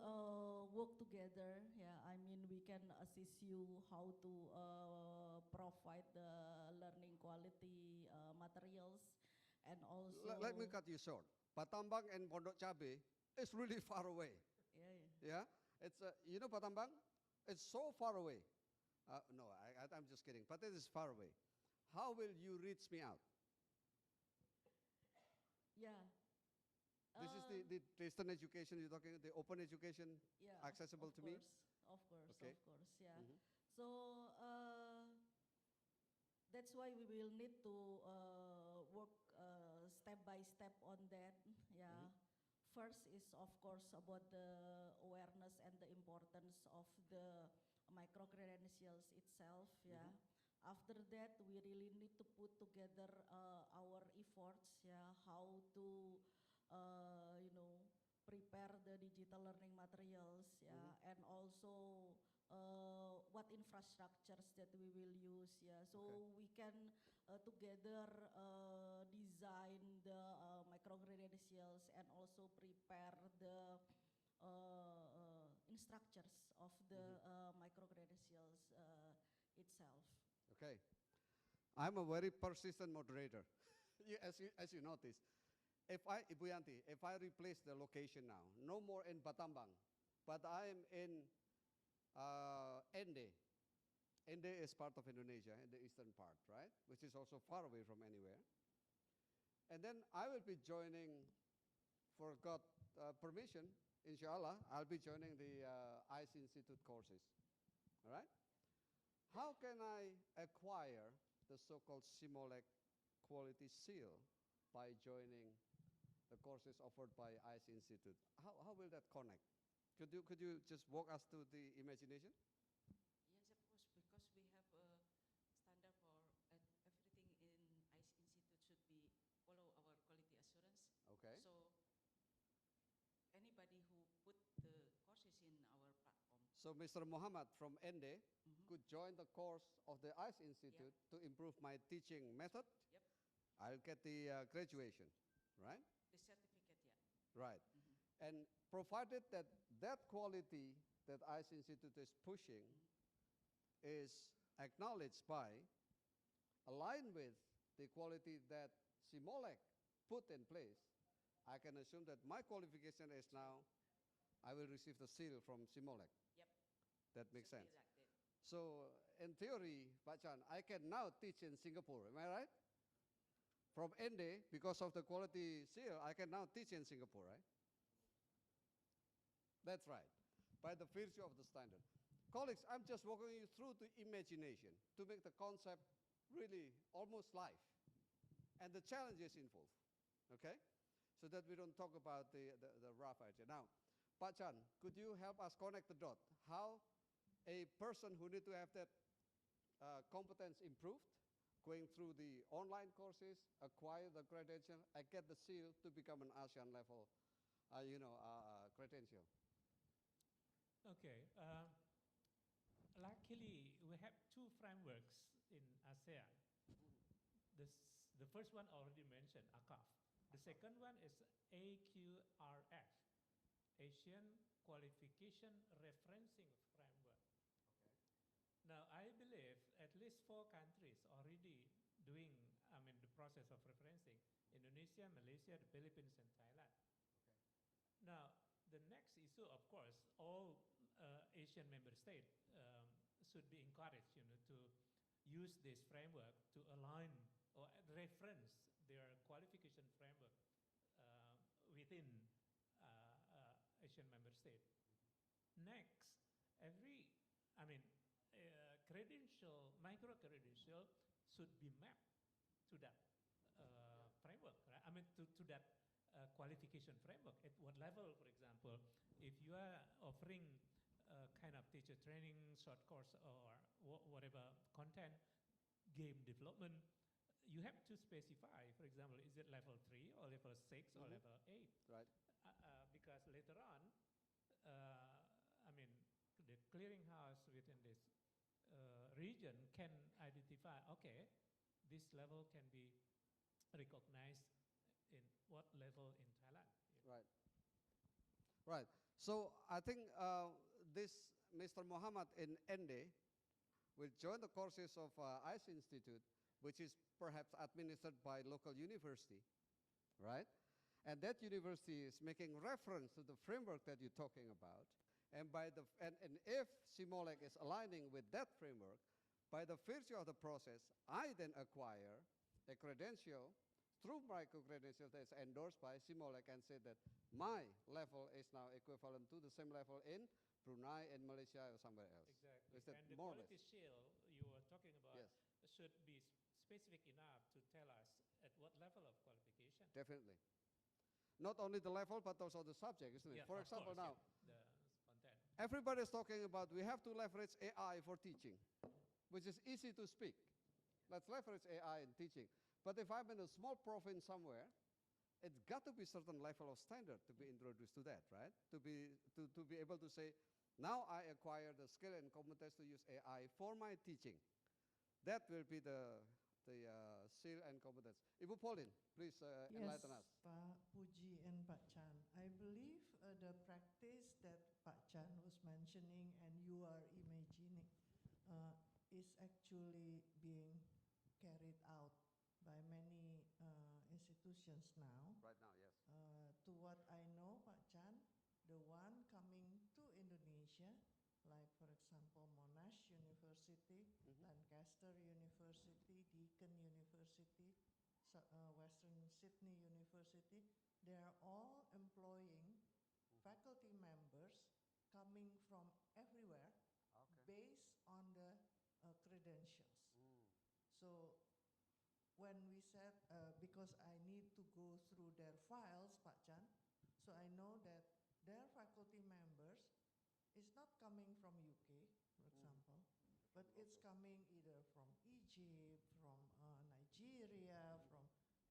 work together. Yeah, I mean we can assist you how to provide the learning quality materials, and also. Let me cut you short. Battambang and Pondok Cabe is really far away. Yeah, it's you know Battambang, it's so far away. No, I'm just kidding. But it is far away. How will you reach me out? Yeah. This is the distance education you're talking, the open education, yeah, accessible to me? Of course, okay. of course, yeah. Mm-hmm. So that's why we will need to work step by step on that, yeah. Mm-hmm. First is of course about the awareness and the importance of the micro-credentials itself, yeah. Mm-hmm. After that, we really need to put together our efforts, yeah, how to prepare the digital learning materials, yeah, mm-hmm. and also what infrastructures that we will use, yeah. So okay. We can together design the micro-credentials and also prepare the instructors of the micro-credentials itself. Okay. I'm a very persistent moderator. As you notice, if I replace the location now, no more in Battambang, but I am in Ende. Ende is part of Indonesia, in the eastern part, right? Which is also far away from anywhere. And then I will be joining, for God permission, inshallah, I'll be joining the ICE Institute courses, all right? How can I acquire the so-called SEAMOLEC quality seal by joining the courses offered by ICE Institute? How will that connect? Could you just walk us through the imagination? Yes, of course, because we have a standard for everything in ICE Institute should be follow our quality assurance. Okay. So anybody who put the courses in our platform. So Mr. Muhammad from Ende could join the course of the ICE Institute to improve my teaching method. Yep. I'll get the graduation, right? The certificate, yeah. Right. And provided that that quality that ICE Institute is pushing is acknowledged by, aligned with the quality that SEAMOLEC put in place, I can assume that my qualification is now, I will receive the seal from SEAMOLEC. Yep. That makes Should be sense. like that. So in theory, Pak Chan, I can now teach in Singapore, am I right? From Ende, because of the quality seal, I can now teach in Singapore, right? That's right, by the virtue of the standard. Colleagues, I'm just walking you through the imagination to make the concept really almost live and the challenges involved, okay? So that we don't talk about the rough idea. Now, Pak Chan, could you help us connect the dot? How a person who need to have that competence improved, going through the online courses, acquire the credential, and get the seal to become an ASEAN level, credential? Okay. Luckily, we have two frameworks in ASEAN. The first one already mentioned, ACAF. The second one is AQRF, Asian Qualification Referencing Framework. Okay. Now, I believe at least 4 countries already doing, the process of referencing: Indonesia, Malaysia, the Philippines, and Thailand. Okay. Now, the next issue, of course, all Asian member states should be encouraged, to use this framework to align or reference their qualification framework within Asian member state. Next, every, credential, micro-credential should be mapped to that framework, right? To that qualification framework. At what level, for example, if you are offering kind of teacher training, short course, or whatever content, game development, you have to specify, for example, is it level 3 or level 6 or level 8? Right. Because later on, the clearinghouse within this region can identify, okay, this level can be recognized in what level in Thailand. Right. Right. So I think this Mr. Muhammad in Ende will join the courses of ICE Institute, which is perhaps administered by local university, right? And that university is making reference to the framework that you're talking about. And and if SEAMOLEC is aligning with that framework, by the virtue of the process, I then acquire a credential through micro-credential that is endorsed by SEAMOLEC and say that my level is now equivalent to the same level in Brunei and Malaysia or somewhere else. Exactly. Is that And the more or quality less? shield you were talking about Yes. should be specific enough to tell us at what level of qualification. Definitely. Not only the level, but also the subject, isn't it? Yeah, For of example, course, now, yeah, the content. everybody is talking about we have to leverage AI for teaching, which is easy to speak. Let's leverage AI in teaching. But if I'm in a small province somewhere, it's got to be certain level of standard to be introduced to that, right? To be able to say, now I acquire the skill and competence to use AI for my teaching. That will be the the seal and competence. Ibu Pauline, please enlighten us. Pak Puji and Pak Chan. I believe the practice that Pak Chan was mentioning and you are imagining is actually being carried out by many institutions now. Right now, yes. To what I know, Pak Chan, the one coming to Indonesia, like for example Monash University, Lancaster University, Deakin University, Western Sydney University, they are all employing faculty members coming from everywhere based on the credentials. So when we said, because I need to go through their files, Pak Chan, so I know that their faculty members is not coming from UK, for example, but it's coming either from Egypt, from Nigeria, from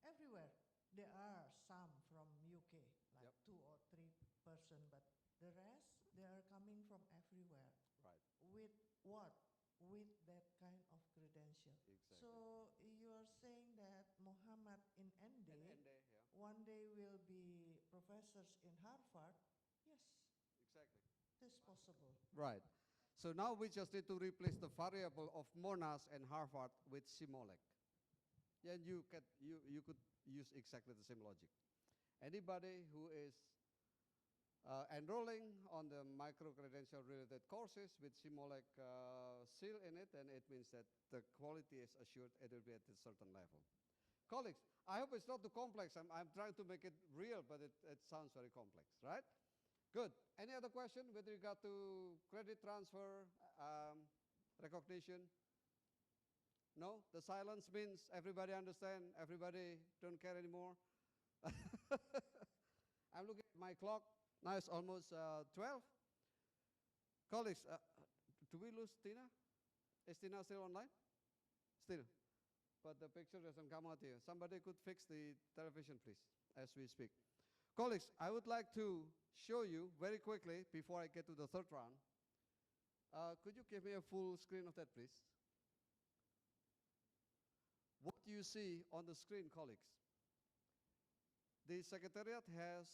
everywhere. There are some from UK, like 2 or 3 person, but the rest, they are coming from everywhere. Right. With what? With that kind of credential. Exactly. So you are saying that Muhammad in Ende, one day will be professors in Harvard? Yes. Exactly. This is possible. Right. So now we just need to replace the variable of Monash and Harvard with SEAMOLEC. Yeah, and you could use exactly the same logic. Anybody who is enrolling on the micro-credential related courses with SEAMOLEC seal in it, then it means that the quality is assured it will be at a certain level. Colleagues, I hope it's not too complex. I'm trying to make it real, but it sounds very complex, right? Good. Any other question with regard to credit transfer, recognition? No? The silence means everybody understand, everybody don't care anymore? I'm looking at my clock. Now it's almost 12. Colleagues, do we lose Tina? Is Tina still online? Still. But the picture doesn't come out here. Somebody could fix the television, please, as we speak. Colleagues, I would like to show you very quickly, before I get to the third round, could you give me a full screen of that, please? What you see on the screen, colleagues, the Secretariat has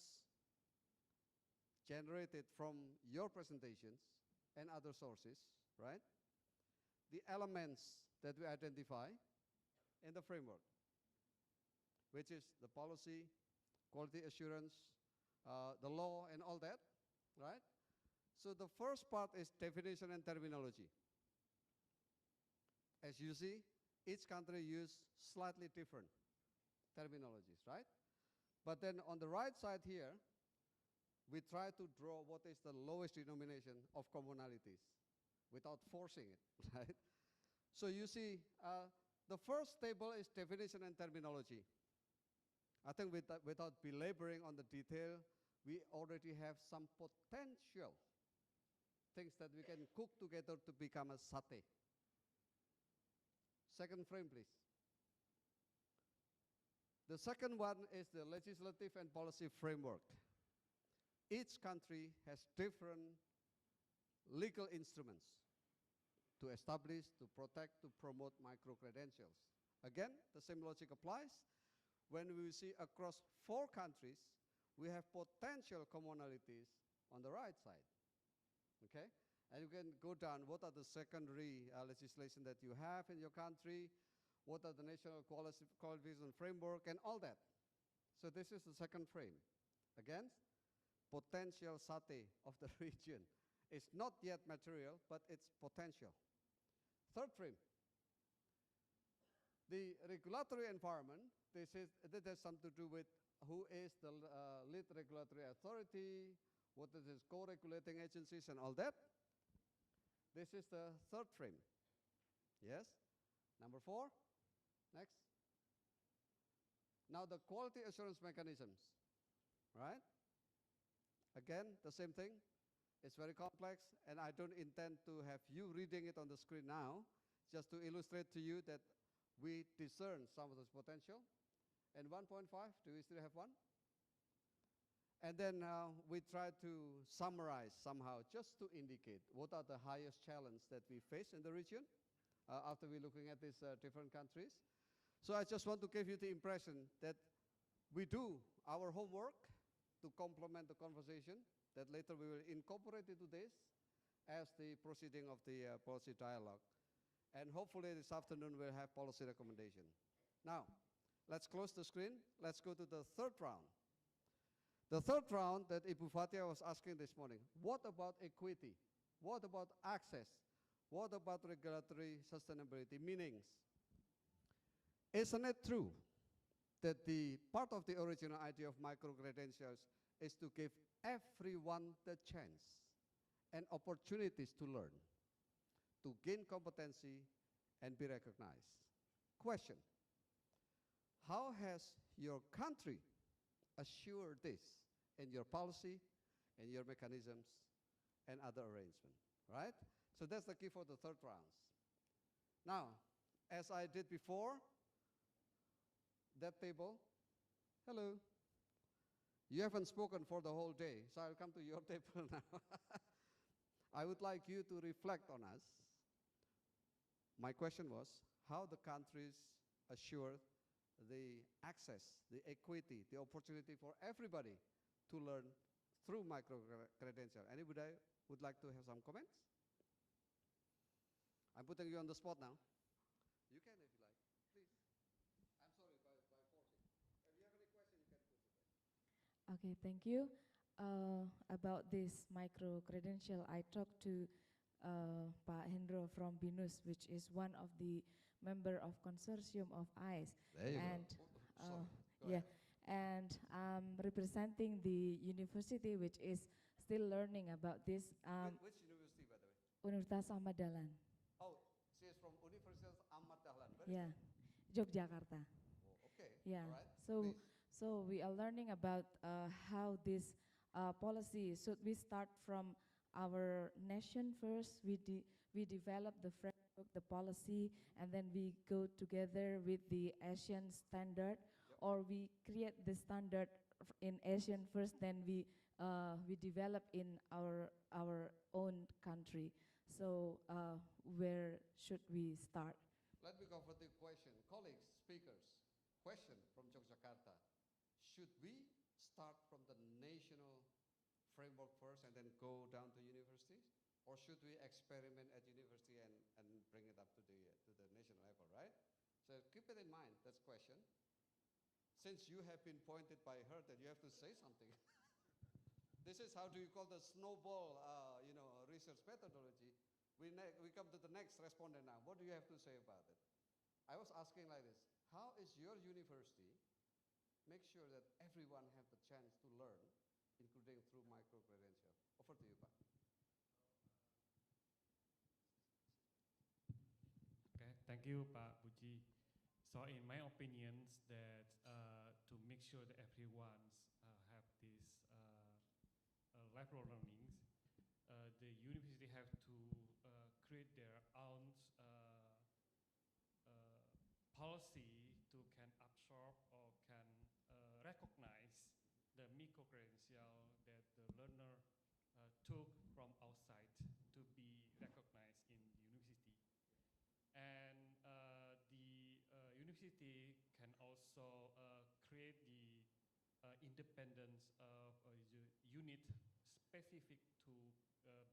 generated from your presentations and other sources, right, the elements that we identify in the framework, which is the policy, quality assurance, the law, and all that, right? So the first part is definition and terminology. As you see, each country uses slightly different terminologies, right? But then on the right side here, we try to draw what is the lowest denomination of commonalities without forcing it, right? So you see, the first table is definition and terminology. I think without belaboring on the detail, we already have some potential things that we can cook together to become a satay. Second frame, please. The second one is the legislative and policy framework. Each country has different legal instruments to establish, to protect, to promote micro-credentials. Again, the same logic applies. When we see across 4 countries, we have potential commonalities on the right side, okay? And you can go down, what are the secondary legislation that you have in your country, what are the national qualification framework, and all that. So this is the second frame. Again, potential satay of the region. It's not yet material, but it's potential. Third frame. The regulatory environment, this has something to do with who is the lead regulatory authority, what is its co-regulating agencies and all that. This is the third frame. Yes? Number 4. Next. Now the quality assurance mechanisms, right? Again, the same thing. It's very complex, and I don't intend to have you reading it on the screen now, just to illustrate to you that we discern some of this potential. And 1.5, do we still have one? And then we try to summarize somehow, just to indicate what are the highest challenges that we face in the region after we're looking at these different countries. So I just want to give you the impression that we do our homework to complement the conversation, that later we will incorporate into this as the proceeding of the policy dialogue. And hopefully this afternoon we'll have policy recommendation. Now, let's close the screen. Let's go to the third round. The third round that Ibu Fatia was asking this morning, what about equity? What about access? What about regulatory sustainability? Meanings. Isn't it true that the part of the original idea of micro-credentials is to give everyone the chance and opportunities to learn, to gain competency and be recognized? Question, how has your country assured this in your policy, in your mechanisms, and other arrangements, right? So that's the key for the third rounds. Now, as I did before, that table, hello. You haven't spoken for the whole day, so I'll come to your table now. I would like you to reflect on us. My question was, how the countries assure the access, the equity, the opportunity for everybody to learn through micro-credential. Anybody would like to have some comments? I'm putting you on the spot now. You can if you like, please. I'm sorry by forcing. If you have any question, you can put it there. Okay, thank you. About this micro-credential, I talked to Pak Hendro from BINUS, which is one of the member of consortium of ICE. There you and, go. Yeah, and I'm representing the university, which is still learning about this. Which university, by the way? Universitas Ahmad Dahlan. Oh, she is from Universitas Ahmad Dahlan. Yeah, Yogyakarta. Oh, okay. Yeah. All right. So, so we are learning about how this policy should we start from our nation first. We develop the framework, the policy, and then we go together with the Asian standard, or we create the standard in Asian first, then we develop in our own country. So where should we start? Let me go for the question. Colleagues, speakers, question from Yogyakarta. Should we start from the national framework first and then go down to universities? Or should we experiment at university and bring it up to the national level, right? So keep it in mind, that's the question. Since you have been pointed by her that you have to say something. This is how do you call the snowball, research methodology. We come to the next respondent now. What do you have to say about it? I was asking like this, how is your university make sure that everyone have the chance to learn, including through micro-credential? Over to you, Pak. Okay, thank you, Pak Puji. So in my opinions, that to make sure that everyone have this lifelong learnings, the university have to create their own policy to can absorb or can recognize the micro-credential that the learner took from outside to be recognized in the university. And the university can also create the independence of a unit specific to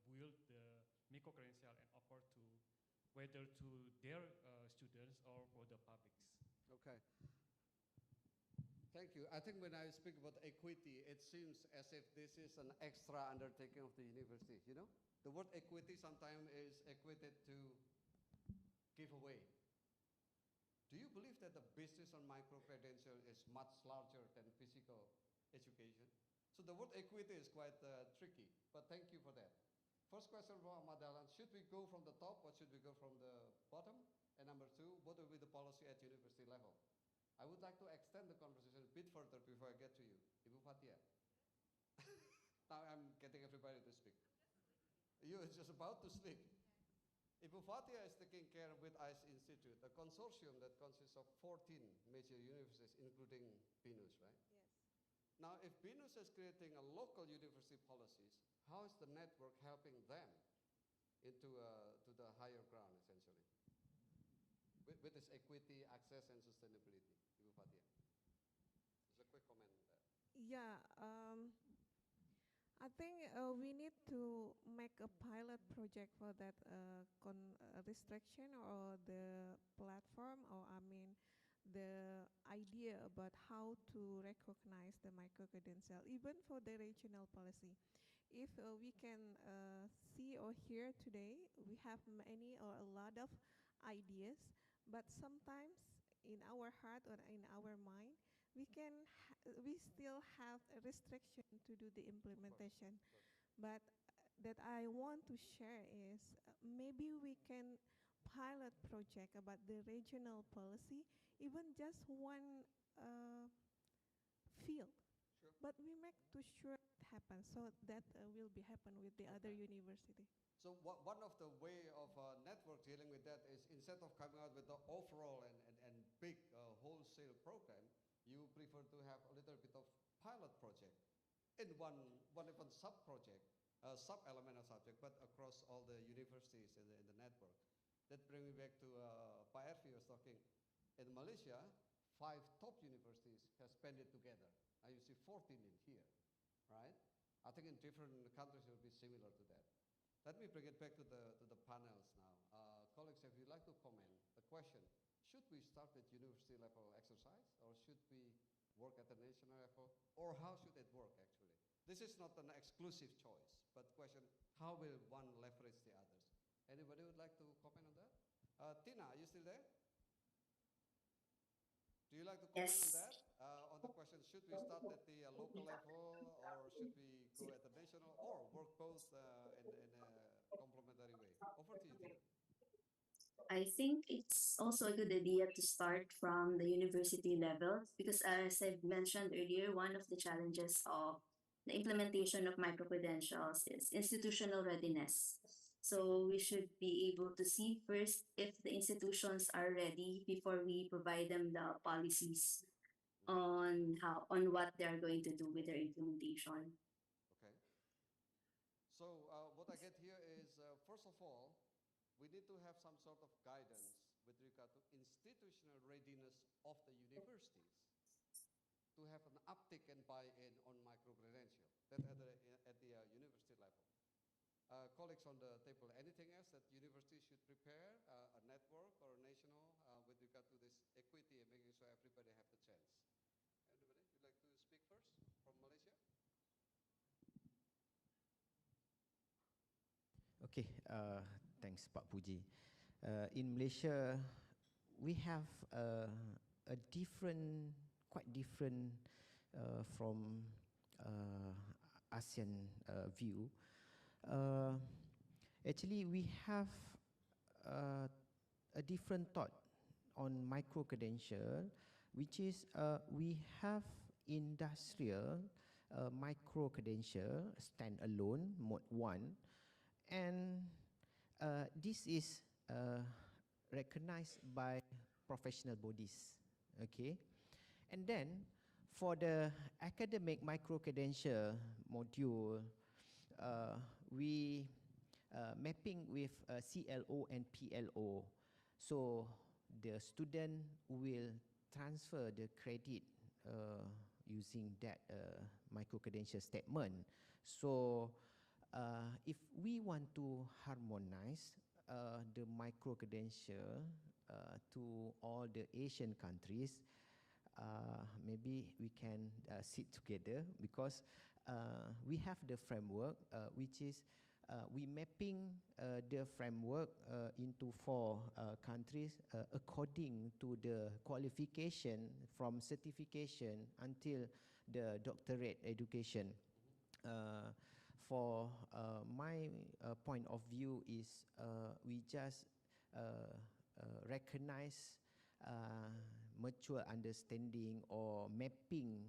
build the micro-credential and offer to whether to their students or for the publics. Okay. Thank you. I think when I speak about equity, it seems as if this is an extra undertaking of the university, you know? The word equity sometimes is equated to give away. Do you believe that the business on micro-credential is much larger than physical education? So the word equity is quite tricky, but thank you for that. First question from Ahmad Dahlan, should we go from the top or should we go from the bottom? And number two, what will be the policy at university level? I would like to extend the conversation a bit further before I get to you. Ibu Fatia. Now I'm getting everybody to speak. You are just about to speak. Ibu Fatia is taking care with ICE Institute, a consortium that consists of 14 major universities, including BINUS, right? Yes. Now, if BINUS is creating a local university policies, how is the network helping them into to the higher ground, essentially? with this equity, access, and sustainability? Ibu Fatia. Just a quick comment on that. Yeah, I think we need to make a pilot project for that restriction or the platform, or I mean, the idea about how to recognize the micro-credential, even for the regional policy. If we can see or hear today, we have many or a lot of ideas, but sometimes in our heart or in our mind, we still have a restriction to do the implementation. But that I want to share is maybe we can pilot project about the regional policy, even just one field. Sure. But we make to sure it happens, so that will be happen with the other university. So one of the way of network dealing with that is instead of coming out with the overall and big wholesale program, you prefer to have a little bit of pilot project in one even sub-project, sub-element of subject, but across all the universities in the network. That brings me back to Pak Ervi was talking. In Malaysia, 5 top universities have spent it together. Now you see 14 in here, right? I think in different countries it will be similar to that. Let me bring it back to the panels now. Colleagues, if you'd like to comment, the question, should we start with university level exercise, or should we work at the national level, or how should it work actually? This is not an exclusive choice, but question, how will one leverage the others? Anybody would like to comment on that? Tina, are you still there? Do you like to comment on that? On the question, should we start at the local level, or should we go at the national, or work both in a complementary way? Over to you, Tina. I think it's also a good idea to start from the university level because, as I mentioned earlier, one of the challenges of the implementation of micro-credentials is institutional readiness. So we should be able to see first if the institutions are ready before we provide them the policies on what they are going to do with their implementation. Okay. So what I get here is, first of all, we need to have some sort of guidance with regard to institutional readiness of the universities to have an uptick and buy-in on micro-credential, that at the university level. Colleagues on the table, anything else that universities should prepare, a network or a national, with regard to this equity and making sure everybody have the chance? Anybody, you'd like to speak first from Malaysia? Okay, thanks Pak Puji. In Malaysia, we have a different, quite different from ASEAN view. Actually, we have a different thought on micro-credential, which is we have industrial micro-credential standalone mode 1, and this is recognized by professional bodies, okay? And then for the academic micro-credential module, we mapping with CLO and PLO. So the student will transfer the credit using that micro-credential statement. So if we want to harmonize the micro-credential to all the Asian countries, maybe we can sit together, because we have the framework, which is we mapping the framework into 4 countries according to the qualification from certification until the doctorate education. For my point of view is we just recognize mutual understanding or mapping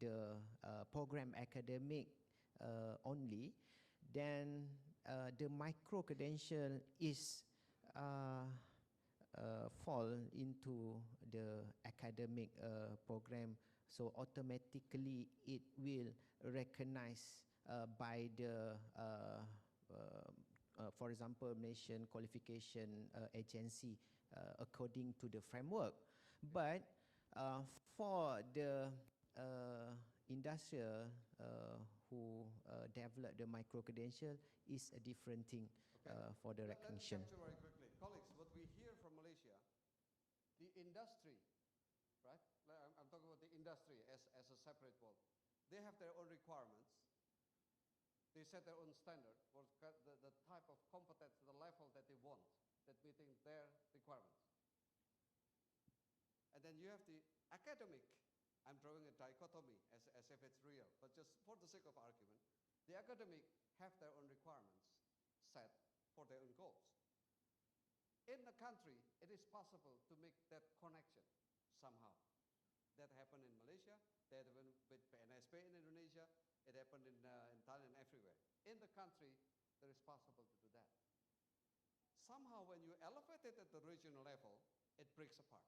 the program academic only, then the micro-credential is fall into the academic program, so automatically it will recognize by the for example, Malaysian Qualification Agency according to the framework. But for the industrial who develop the micro-credential is a different thing for the recognition. Let me capture very quickly. Colleagues, what we hear from Malaysia, the industry, right? I'm talking about the industry as a separate world. They have their own requirements. They set their own standard for the type of competence, the level that they want, that meeting their requirements. And then you have the academic, I'm drawing a dichotomy as if it's real, but just for the sake of argument, the academic have their own requirements set for their own goals. In the country, it is possible to make that connection somehow. That happened in Malaysia, that happened with PNSP in Indonesia, it happened in Thailand, everywhere. In the country, there is possible to do that. Somehow when you elevate it at the regional level, it breaks apart,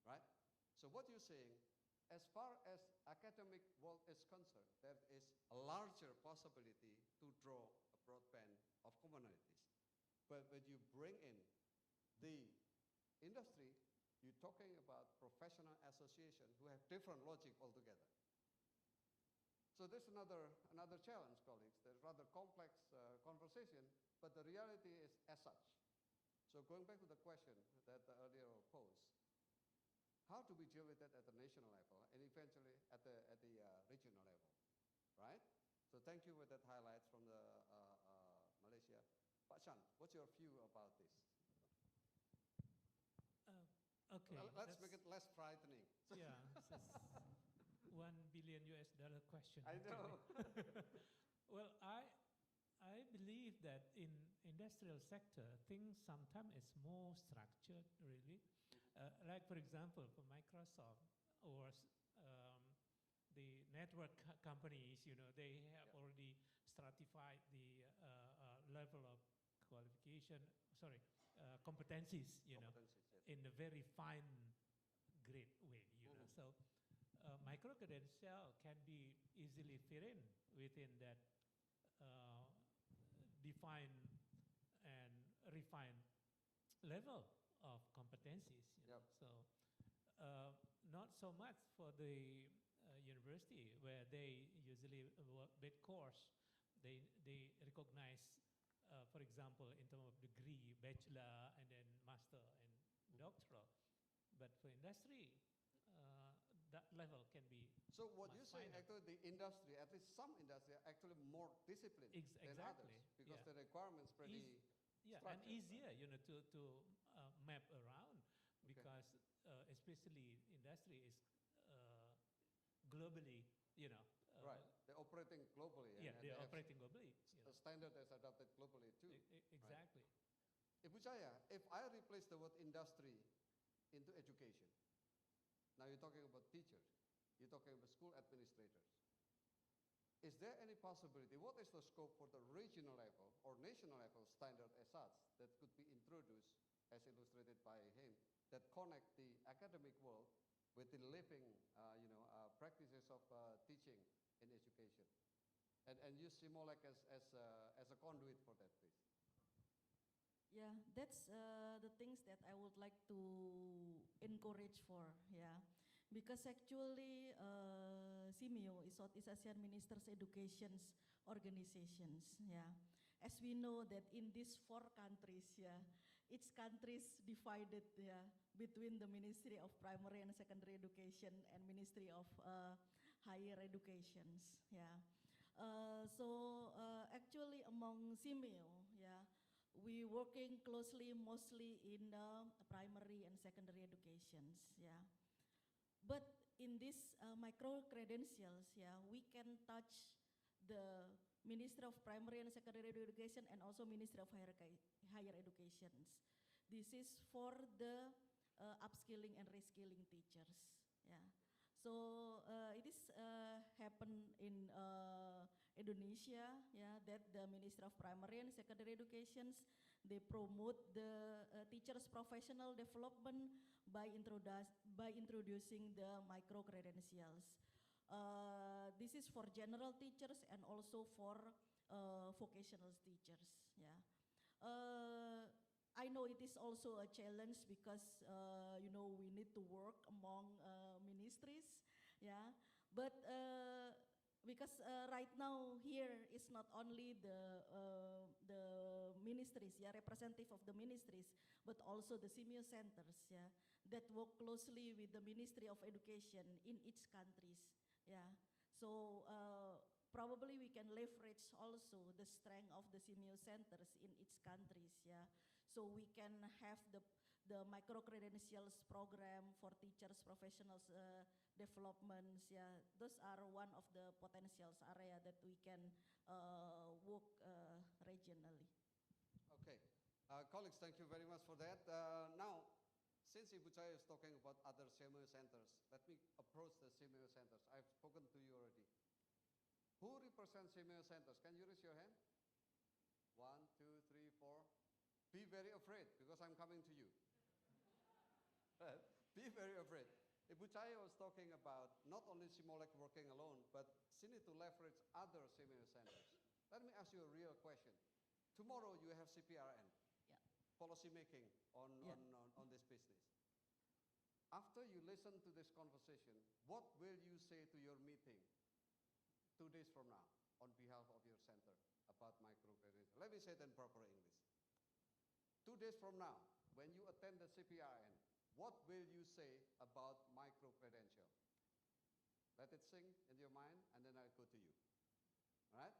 right? So what you're saying, as far as academic world is concerned, there is a larger possibility to draw a broad band of commonalities. But when you bring in the industry, you're talking about professional association who have different logic altogether. So there's another challenge, colleagues. There's rather complex conversation, but the reality is as such. So going back to the question that earlier posed, how do we deal with that at the national level and eventually at the regional level, right? So thank you for that highlights from the Malaysia. Pak Chan, what's your view about this? Okay. Let's make it less frightening. Yeah, $1 billion question. I know. Well, I believe that in industrial sector, things sometimes is more structured, really. Like for example, for Microsoft or the network companies, you know, they have already stratified the level of qualification, competencies, you know, in a very fine grade way, you know. So micro-credential can be easily fit in within that defined and refined level of competencies, you know. So not so much for the university where they usually work with course. They recognize, for example, in terms of degree, bachelor and then master and doctoral. But for industry, that level can be. So what you're saying, actually, the industry, at least some industry, are actually more disciplined than others because the requirements pretty and easier, you know, to map around because especially industry is globally, you know. Right, they're operating globally. Yeah, they're operating globally. A standard that's adopted globally too. Exactly. Right? Ibu Chaya, if I replace the word industry into education, now you're talking about teachers, you're talking about school administrators. Is there any possibility, what is the scope for the regional level or national level standard as such that could be introduced, as illustrated by him, that connect the academic world with the living practices of teaching in education? And use SEAMOLEC as a conduit for that, please. Yeah, that's the things that I would like to encourage for, yeah. Because actually, SEAMEO is Southeast Asian Ministers' Education's organizations, yeah. As we know that in these 4 countries, yeah, each country is divided, yeah, between the Ministry of Primary and Secondary Education and Ministry of Higher Educations, yeah. So actually among SEAMEO, yeah, we working closely mostly in primary and secondary educations, yeah. But in this micro-credentials, yeah, we can touch the Ministry of Primary and Secondary Education and also Ministry of Higher Educations. This is for the upskilling and reskilling teachers, yeah. So it is happen in Indonesia, yeah, that the Ministry of Primary and Secondary Educations, they promote the teachers' professional development by introducing the micro-credentials. This is for general teachers and also for vocational teachers. Yeah. I know it is also a challenge because you know, we need to work among ministries, yeah. But because right now here is not only the ministries, yeah, representative of the ministries, but also the SEAMEO centers, yeah, that work closely with the Ministry of Education in each countries, yeah. So probably we can leverage also the strength of the SEAMEO centers in each countries, yeah. So we can have the micro-credentials program for teachers, professionals developments, yeah. Those are one of the potentials area that we can work regionally. Okay. Colleagues, thank you very much for that. Now, since Ibu Chaya is talking about other SEAMEO centers, let me approach the SEAMEO centers. I've spoken to you already. Who represents SEAMEO centers? Can you raise your hand? 1, 2, 3, 4. Be very afraid, because I'm coming to you. Be very afraid. Ibu Chaya was talking about not only SEAMOLEC working alone, but she needs to leverage other SEAMEO centers. Let me ask you a real question. Tomorrow you have CPRN, yeah, policy making on this business. After you listen to this conversation, what will you say to your meeting 2 days from now on behalf of your center about micro-credential? Let me say it in proper English. 2 days from now, when you attend the CPRN, what will you say about micro-credential? Let it sink in your mind, and then I'll go to you. All right?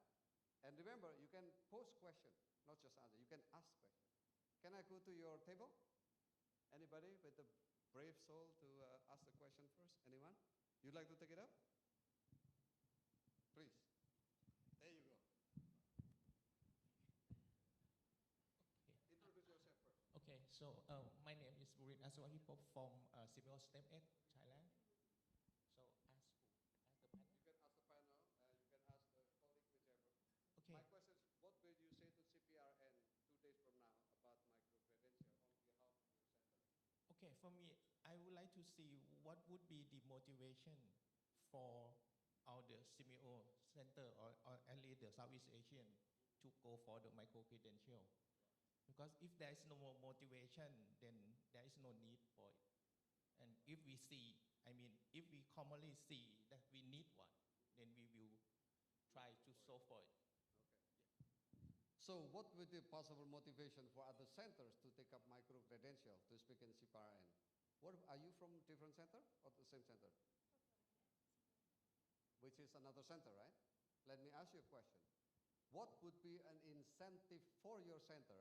And remember, you can pose questions, not just answer. You can ask questions. Can I go to your table? Anybody with a brave soul to ask the question first? Anyone? You'd like to take it up? Please. There you go. Introduce yourself first. Okay, so my name is Burin Aswahipo from SEAMEO STEM 8, Thailand. So ask who? Ask the panel? You can ask the panel, you can ask the colleague, whichever. Okay. My question is, what will you say to CPRN 2 days from now about micro-credential on behalf of your center? Okay, for me, I would like to see what would be the motivation for all the SEAMEO center or at least the Southeast Asian to go for the micro-credential. Because if there is no more motivation, then there is no need for it. And if we see, I mean, if we commonly see that we need one, then we will try to solve for it. Okay. Yeah. So what would be possible motivation for other centers to take up micro-credential to speak in CPRN? What, are you from different center or the same center? Which is another center, right? Let me ask you a question. What would be an incentive for your center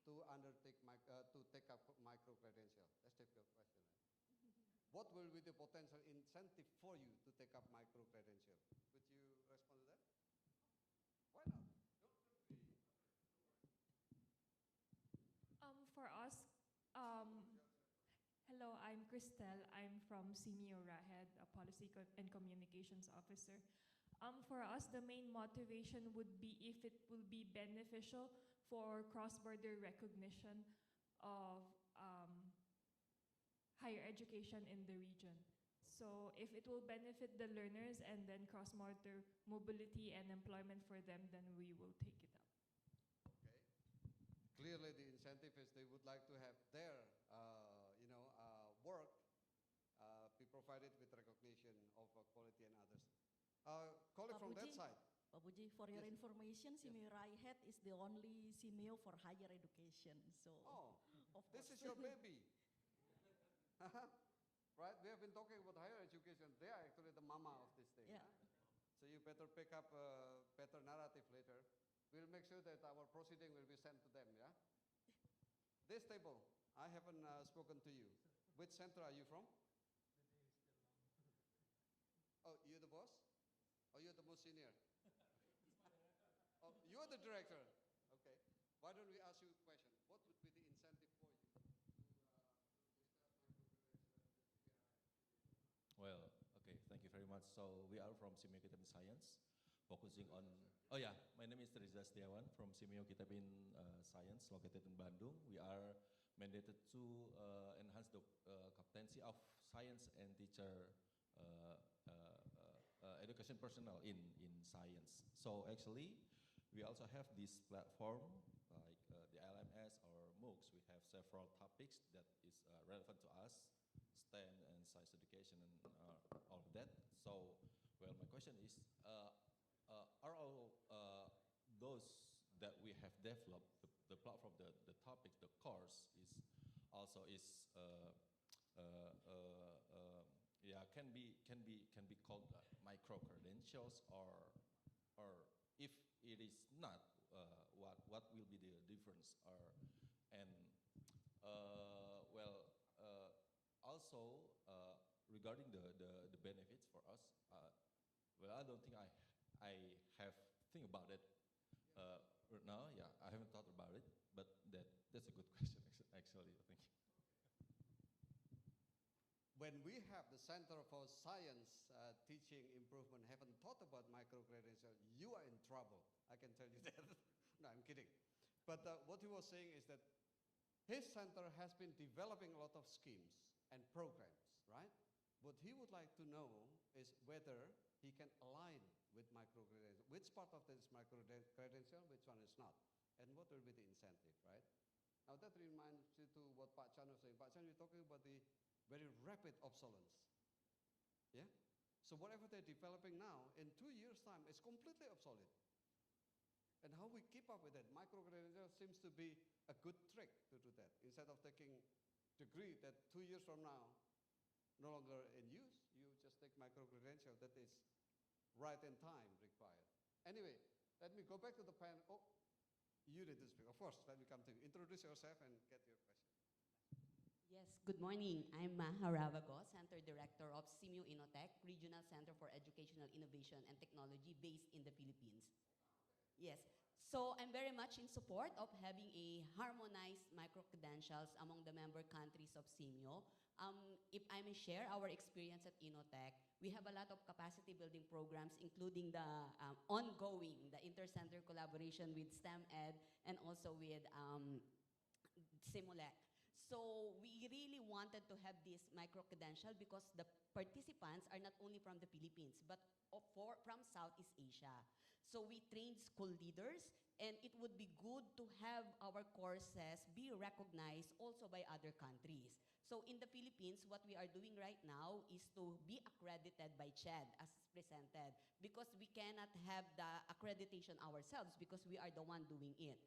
to undertake to take up micro-credential? That's a difficult question, right? What will be the potential incentive for you to take up micro-credential? Would you respond to that? Why not? For us, hello, I'm Christelle. I'm from SEAMEO Rahed, a Policy and Communications Officer. For us, the main motivation would be if it will be beneficial for cross-border recognition of higher education in the region. So if it will benefit the learners and then cross-border mobility and employment for them, then we will take it up. Okay. Clearly the incentive is they would like to have their work be provided with recognition of quality and others. Colleague from that side. Pak Puji, for your information, SEAMEO Rahed is the only SEAMEO for higher education. So, this is your baby. Right? We have been talking about higher education. They are actually the mama of this thing. Yeah. Huh? So you better pick up a better narrative later. We'll make sure that our proceeding will be sent to them, yeah? This table, I haven't spoken to you. Which center are you from? Oh, you're the boss? Or you're the most senior? Oh, you're the director. Okay. Why don't we ask you a question? What would be the incentive for you to discuss micro-credential at the CPRN? Well, okay, thank you very much. So we are from SEAMEO Kitabin Science, focusing on, oh yeah, my name is Riza Setiawan from SEAMEO Kitabin Science, located in Bandung. We are mandated to enhance the competency of science and teacher education personnel in science. So actually, We also have this platform like the LMS or MOOCs. We have several topics that is relevant to us, STEM and science education and all of that. So, well, my question is, are all those that we have developed, the platform, the topics, the course is also yeah, can be called micro-credentials, or if it is not, what will be the difference? And well, also regarding the benefits for us, well, I don't think I have think about it right now. Yeah, I haven't thought about it, but that's a good question actually. Thank you. When we have the Center for Science Teaching Improvement haven't thought about micro-credential, you are in trouble. I can tell you that. No, I'm kidding. But what he was saying is that his center has been developing a lot of schemes and programs, right? What he would like to know is whether he can align with micro-credential. Which part of this micro-credential, which one is not? And what will be the incentive, right? Now that reminds you to what Pak Chan was saying. Pak Chan, you're talking about the very rapid obsolescence. Yeah? So whatever they're developing now, in 2 years' time, is completely obsolete. And how we keep up with that? Micro-credential seems to be a good trick to do that. Instead of taking degree that 2 years from now, no longer in use, you just take micro-credential that is right in time required. Anyway, let me go back to the panel. Oh, you need to speak. Of course, let me come to you. Introduce yourself and get your question. Yes, good morning. I'm Haravago, Center Director of SEAMEO Innotech, Regional Center for Educational Innovation and Technology based in the Philippines. Yes, so I'm very much in support of having a harmonized micro-credentials among the member countries of SEAMEO. If I may share our experience at Innotech, we have a lot of capacity building programs, including the ongoing, the inter-center collaboration with STEM Ed and also with SEAMOLEC. So we really wanted to have this micro-credential because the participants are not only from the Philippines, but from Southeast Asia. So we trained school leaders, and it would be good to have our courses be recognized also by other countries. So in the Philippines, what we are doing right now is to be accredited by CHED as presented, because we cannot have the accreditation ourselves because we are the one doing it.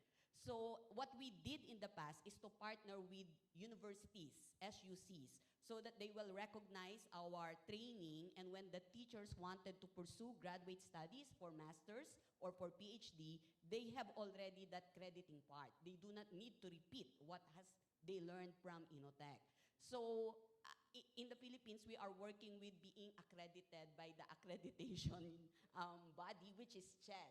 So what we did in the past is to partner with universities, SUCs, so that they will recognize our training, and when the teachers wanted to pursue graduate studies for masters or for PhD, they have already that crediting part. They do not need to repeat what has they learned from Innotech. So in the Philippines, we are working with being accredited by the accreditation body, which is CHED.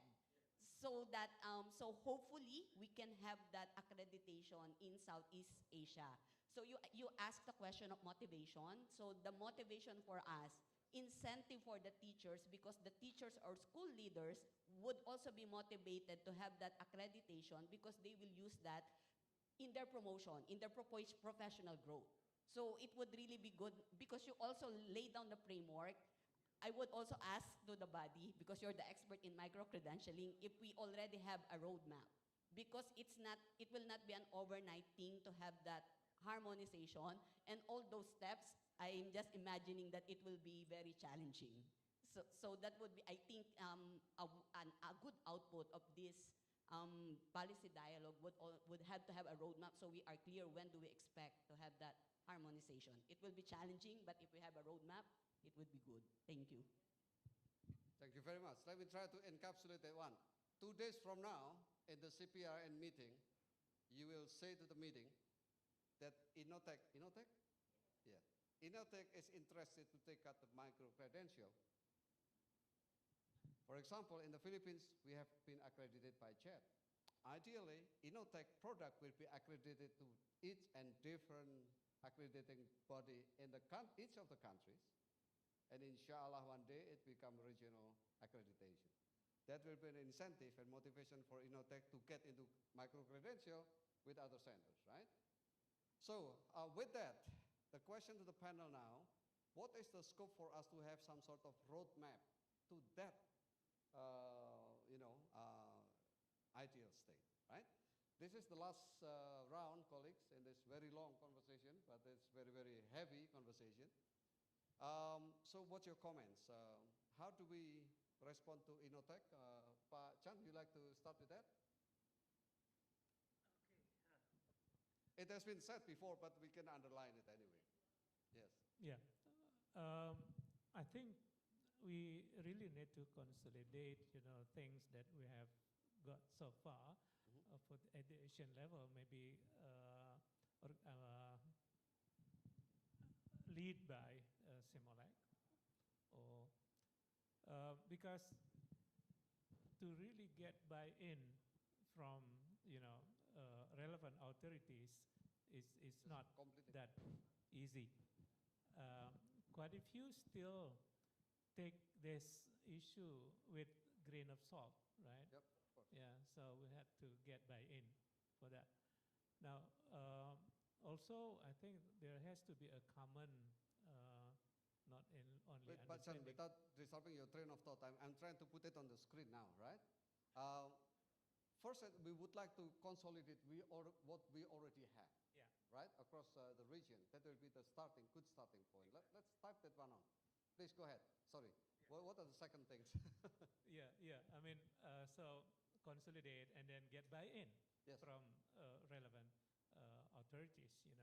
So that, so hopefully we can have that accreditation in Southeast Asia. So you asked the question of motivation. So the motivation for us, incentive for the teachers, because the teachers or school leaders would also be motivated to have that accreditation because they will use that in their promotion, in their professional growth. So it would really be good because you also lay down the framework. I would also ask to the body, because you're the expert in micro-credentialing, if we already have a roadmap. Because it will not be an overnight thing to have that harmonization, and all those steps, I'm just imagining that it will be very challenging. So that would be, I think, a good output of this policy dialogue would have to have a roadmap so we are clear when do we expect to have that harmonization. It will be challenging, but if we have a roadmap, it would be good. Thank you. Thank you very much. Let me try to encapsulate that one. 2 days from now, in the CPRN meeting, you will say to the meeting that Innotech? Yeah. Innotech is interested to take up the micro-credential. For example, in the Philippines, we have been accredited by CHED. Ideally, Innotech product will be accredited to each and different accrediting body in each of the countries. And inshallah, one day it become regional accreditation. That will be an incentive and motivation for Innotech to get into micro-credential with other centers, right? So with that, the question to the panel now, what is the scope for us to have some sort of roadmap to that ideal state, right? This is the last round, colleagues, in this very long conversation, but it's very, very heavy conversation. So what's your comments? How do we respond to Innotech? Pak Chan, you like to start with that? It has been said before, but we can underline it anyway. Yes. Yeah. I think we really need to consolidate, things that we have got so far for the, at the Asian level, maybe lead by SEAMOLEC, or because to really get buy-in from relevant authorities is not that easy. Quite a few still take this issue with grain of salt, right? Yep, of course. Yeah, so we have to get buy-in for that. Now, also, I think there has to be a common, not in only But Chan, understanding. without disrupting your train of thought, I'm trying to put it on the screen now, right? First, we would like to consolidate what we already have, right, across the region. That will be the good starting point. Let's type that one on. Please go ahead. Sorry. What are the second things? Yeah. I mean, so consolidate and then get buy-in from relevant authorities, and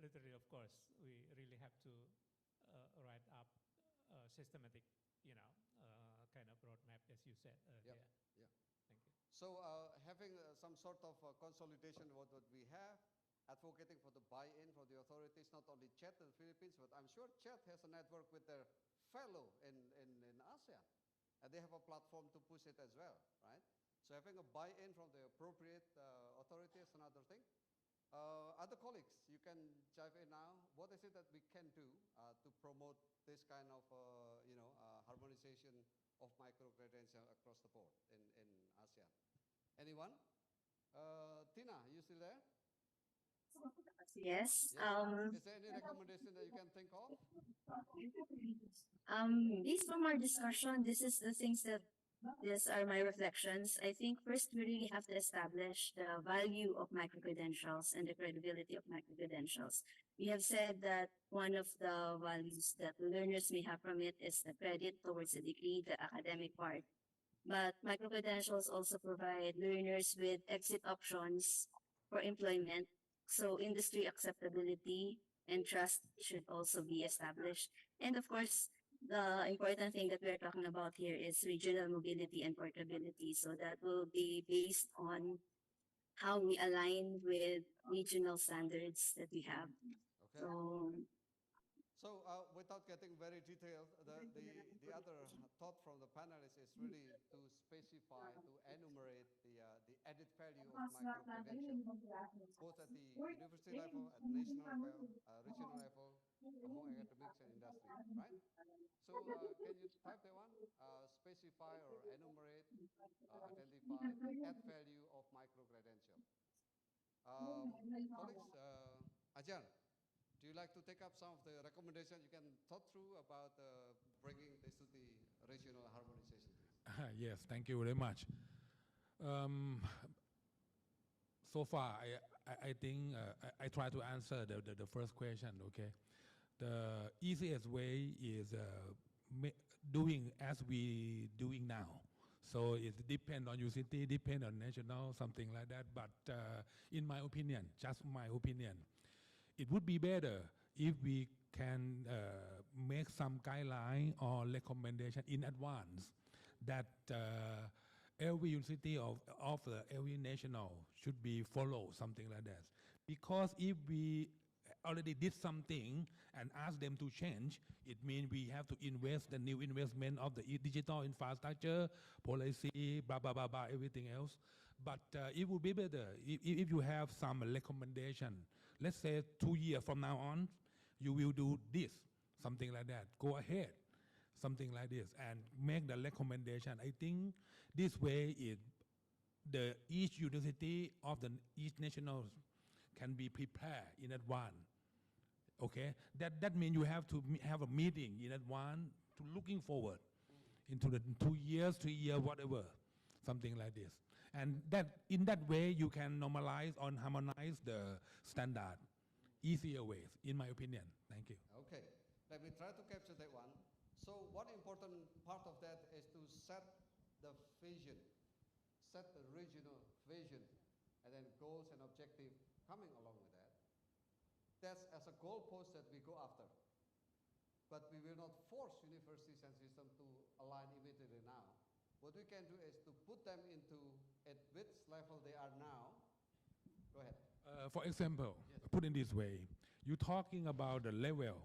literally, of course, we really have to write up systematic, kind of roadmap, as you said earlier. Yeah. Thank you. So having some sort of consolidation of what we have, advocating for the buy-in from the authorities, not only Chad and the Philippines, but I'm sure Chad has a network with their fellow in ASEAN. And they have a platform to push it as well, right? So having a buy-in from the appropriate authority is another thing. Other colleagues, you can dive in now. What is it that we can do to promote this kind of, harmonization of micro-credential across the board in ASEAN? Anyone? Tina, you still there? Yes. Is there any recommendation that you can think of? Based from our discussion, this is the things that these are my reflections. I think first we really have to establish the value of micro-credentials and the credibility of micro-credentials. We have said that one of the values that learners may have from it is the credit towards the degree, the academic part. But micro-credentials also provide learners with exit options for employment. So industry acceptability and trust should also be established. And of course, the important thing that we're talking about here is regional mobility and portability. So that will be based on how we align with regional standards that we have. Okay. So without getting very detailed, the other thought from the panelists is really to specify, to enumerate the added value of micro-credential, both at the university level, at national level, regional level, among academics and industry, right? So can you type that one? Specify or enumerate, identify the add value of micro-credential. Colleagues, Ajar, do you like to take up some of the recommendations you can thought through about bringing this to the regional harmonization? Yes, thank you very much. So far, I think I try to answer the first question, okay? The easiest way is doing as we doing now. So it depends on university, depends on national, something like that. But in my opinion, just my opinion, it would be better if we can make some guideline or recommendation in advance that every university of every national should be follow something like that. Because if we already did something and ask them to change, it means we have to invest the new investment of the digital infrastructure, policy, blah, blah, blah, blah, everything else. But it would be better if you have some recommendation. Let's say 2 years from now on, you will do this, something like that. Go ahead, something like this, and make the recommendation. I think this way each university of each national can be prepared in advance. Okay, that means you have to have a meeting in advance to looking forward. into the 2 years, 3 years, whatever, something like this. And that in that way, you can normalize or harmonize the standard easier ways, in my opinion. Thank you. Okay, let me try to capture that one. So one important part of that is to set the vision, set the regional vision, and then goals and objective coming along with that. That's as a goalpost that we go after. But we will not force universities and system to align immediately now. What we can do is to put them into at which level they are now. Go ahead. For example, put in this way, you're talking about the level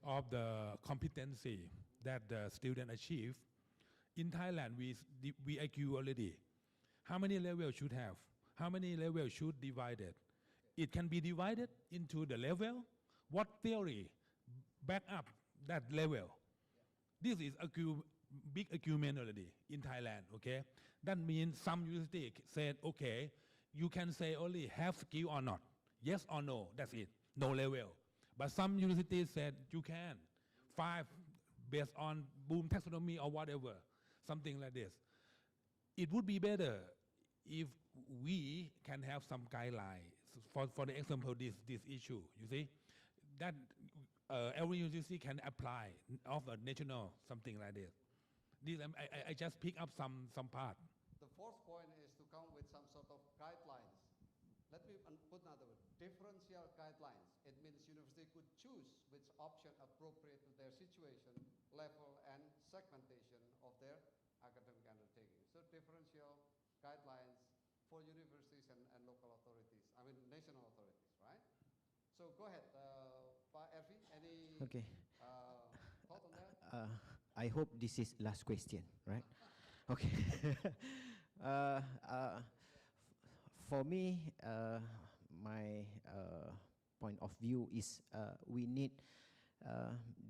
of the competency that the student achieve. In Thailand, we IQ already. How many levels should have? How many levels should divide it? It can be divided into the level. What theory back up that level? This is big acumen already in Thailand, okay? That means some university said, okay, you can say only have skill or not. Yes or no, that's it, no level. But some universities said you can, 5 based on Bloom taxonomy or whatever, something like this. It would be better if we can have some guidelines for the example, this issue, you see, that every university can apply of a national, something like this. I just pick up some part. The fourth point is to come with some sort of guidelines. Let me put another word, differential guidelines. It means university could choose which option appropriate to their situation, level, and segmentation of their academic undertaking. So differential guidelines for universities and local authorities, I mean national authorities, right? So go ahead, Pak Ervi, any thought on that? I hope this is last question, right? Okay. For me, my point of view is we need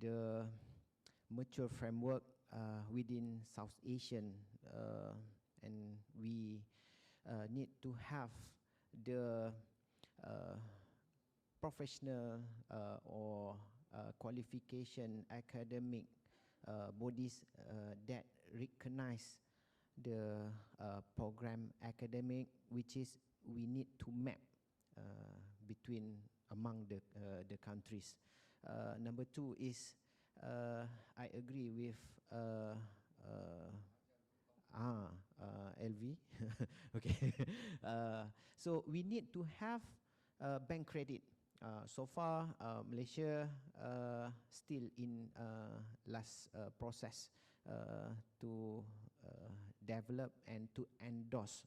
the mature framework within South Asian, and we need to have the professional or qualification academic bodies that recognize the program academic, which is we need to map between among the countries. Number 2 is I agree with LV. Okay. So we need to have bank credit. So far, Malaysia still in last process to develop and to endorse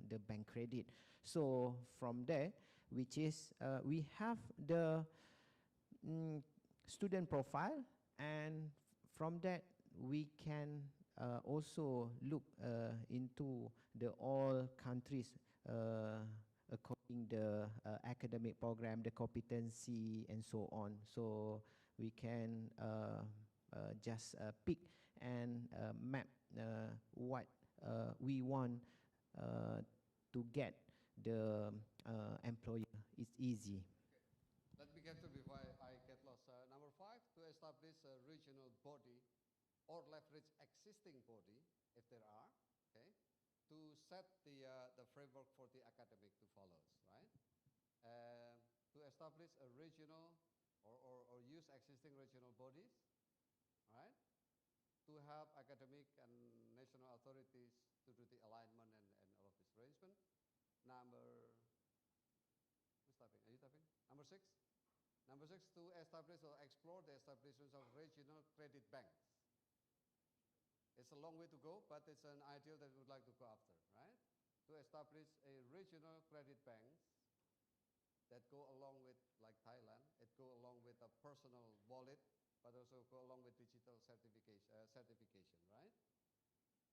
the bank credit. So from there, which is we have the student profile, and from that we can also look into the all countries according the academic program, the competency, and so on. So we can just pick and map what we want to get the employer. It's easy. Let me get to before I get lost. Number 5, to establish a regional body or leverage existing body, if there are, okay, to set the framework for the academic to follow, right? To establish a regional or use existing regional bodies, right? To help academic and national authorities to do the alignment and all of this arrangement. Who's typing? Are you typing? Number 6? Number 6, to establish or explore the establishment of regional credit banks. It's a long way to go, but it's an ideal that we would like to go after, right? To establish a regional credit banks that go along with, like Thailand, it go along with a personal wallet, but also go along with digital certification, right?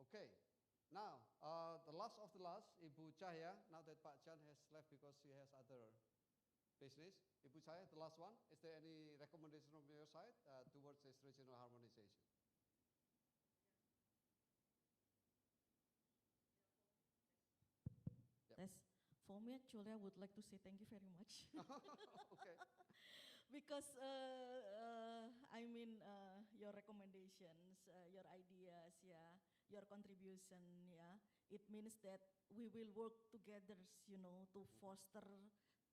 Okay, now, the last of the last, Ibu Cahya, now that Pak Chan has left because he has other business. Ibu Cahya, the last one, is there any recommendation from your side towards this regional harmonization? Yes. For me, actually, I would like to say thank you very much. Okay. Because, I mean, your recommendations, your ideas, yeah, your contribution, yeah. It means that we will work together, to foster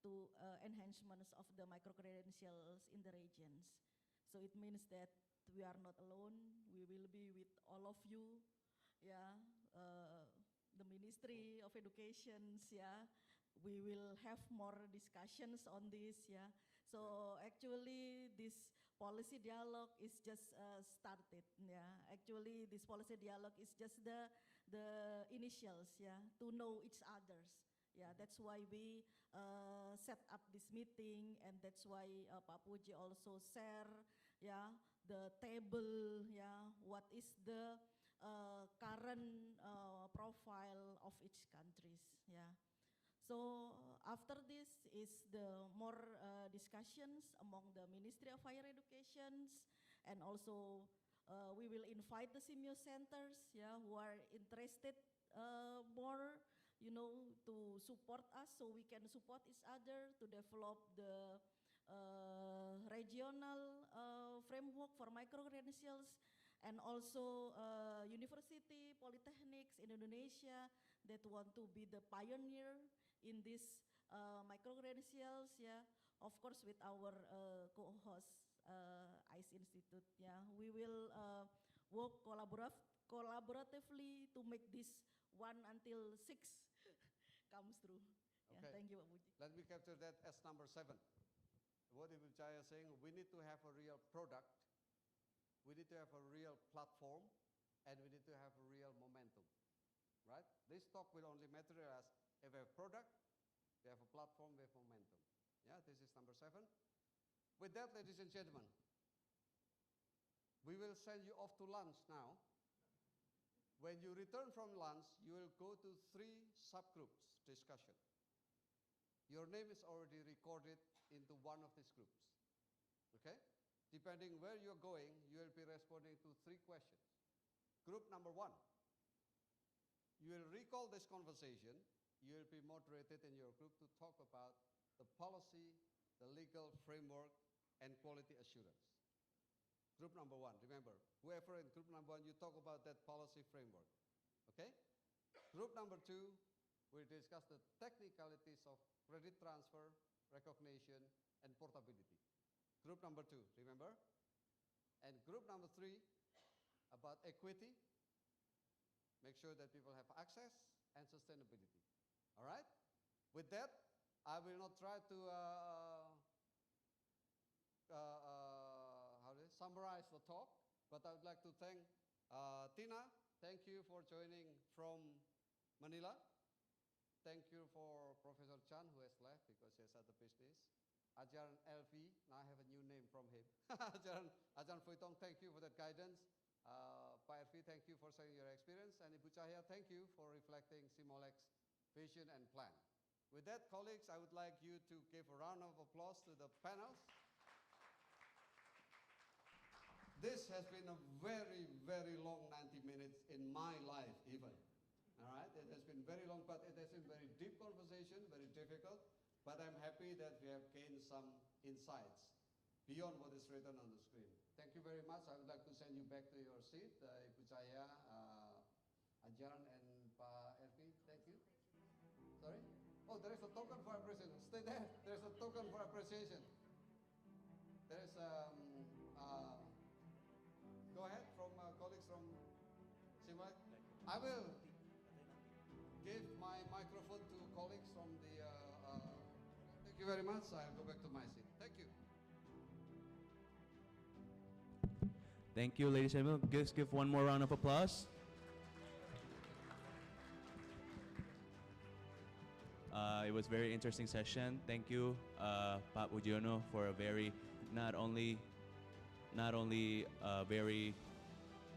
to enhancements of the micro-credentials in the regions. So it means that we are not alone. We will be with all of you, yeah, the Ministry of Education, yeah. We will have more discussions on this, yeah. So actually, this policy dialogue is just started, yeah. Actually, this policy dialogue is just the initials, yeah, to know each others. Yeah, that's why we set up this meeting, and that's why Pak Puji also share, yeah, the table, yeah, what is the current profile of each countries, yeah. So after this is the more discussions among the Ministry of Higher Education, and also we will invite the SEAMEO centers, yeah, who are interested more, to support us, so we can support each other to develop the regional framework for micro-credentials, and also university, polytechnics in Indonesia that want to be the pioneer in this micro-credentials, yeah. Of course, with our co-host, ICE Institute, yeah. We will work collaboratively to make this 1 until 6 comes through. Yeah, Okay. thank you, Pak Puji. Let me capture that as number 7. What Ibu Chaya is saying, we need to have a real product, we need to have a real platform, and we need to have a real momentum, right? This talk will only materialize if we have product, we have a platform, we have momentum. Yeah, this is number 7. With that, ladies and gentlemen, we will send you off to lunch now. When you return from lunch, you will go to 3 subgroups discussion. Your name is already recorded into one of these groups, okay? Depending where you're going, you will be responding to 3 questions. Group number 1, you will recall this conversation, you will be moderated in your group to talk about the policy, the legal framework, and quality assurance. Group number 1, remember, whoever in group number 1, you talk about that policy framework, okay? Group number 2, we'll discuss the technicalities of credit transfer, recognition, and portability. Group number 2, remember? And group number 3, about equity, make sure that people have access, and sustainability. All right? With that, I will not try to summarize the talk, but I would like to thank Tina. Thank you for joining from Manila. Thank you for Professor Chan, who has left because he has other business. Ajaran LV, now I have a new name from him. Ajaran Fuitong, thank you for that guidance. Pak LV, thank you for sharing your experience. And Ibu Cahya, thank you for reflecting SEAMOLEC's vision and plan. With that, colleagues, I would like you to give a round of applause to the panels. This has been a very, very long 90 minutes in my life even. All right, it has been very long, but it has been very deep conversation, very difficult. But I'm happy that we have gained some insights beyond what is written on the screen. Thank you very much. I would like to send you back to your seat, Ibu Cahya, Ajaran, and Pak Elvi. Thank you. Sorry? Oh, there is a token for appreciation. Stay there. There is a token for appreciation. There is go ahead from colleagues from SEAMOLEC. I will give my microphone to colleagues from the. Thank you very much. I'll go back to my seat. Thank you. Thank you, ladies and gentlemen. Just give one more round of applause. It was a very interesting session. Thank you, Pak Pujiono, for a very not only very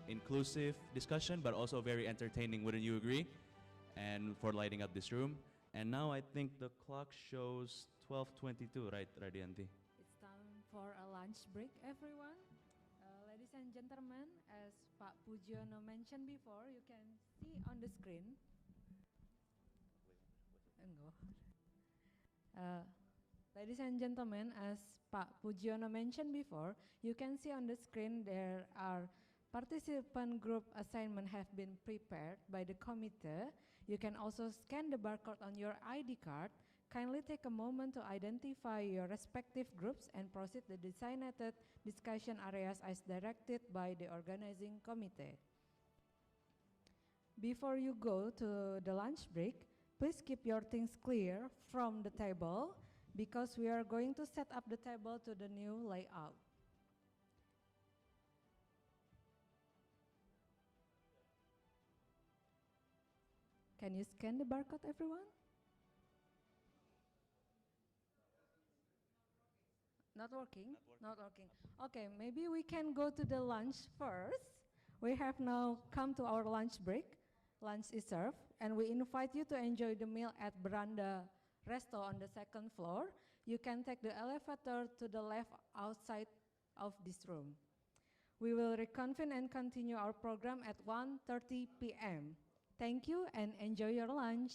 inclusive discussion, but also very entertaining. Wouldn't you agree? And for lighting up this room. And now I think the clock shows 12:22, right, Radianti? It's time for a lunch break, everyone. Ladies and gentlemen, as Pak Pujiono mentioned before, you can see on the screen. Ladies and gentlemen, as Pak Pujiono mentioned before, you can see on the screen there are participant group assignment have been prepared by the committee. You can also scan the barcode on your ID card. Kindly take a moment to identify your respective groups and proceed the designated discussion areas as directed by the organizing committee. Before you go to the lunch break, please keep your things clear from the table because we are going to set up the table to the new layout. Can you scan the barcode, everyone? Not working? Not working. Okay, maybe we can go to the lunch first. We have now come to our lunch break. Lunch is served, and we invite you to enjoy the meal at Beranda Resto on the second floor. You can take the elevator to the left outside of this room. We will reconvene and continue our program at 1:30 p.m. Thank you and enjoy your lunch.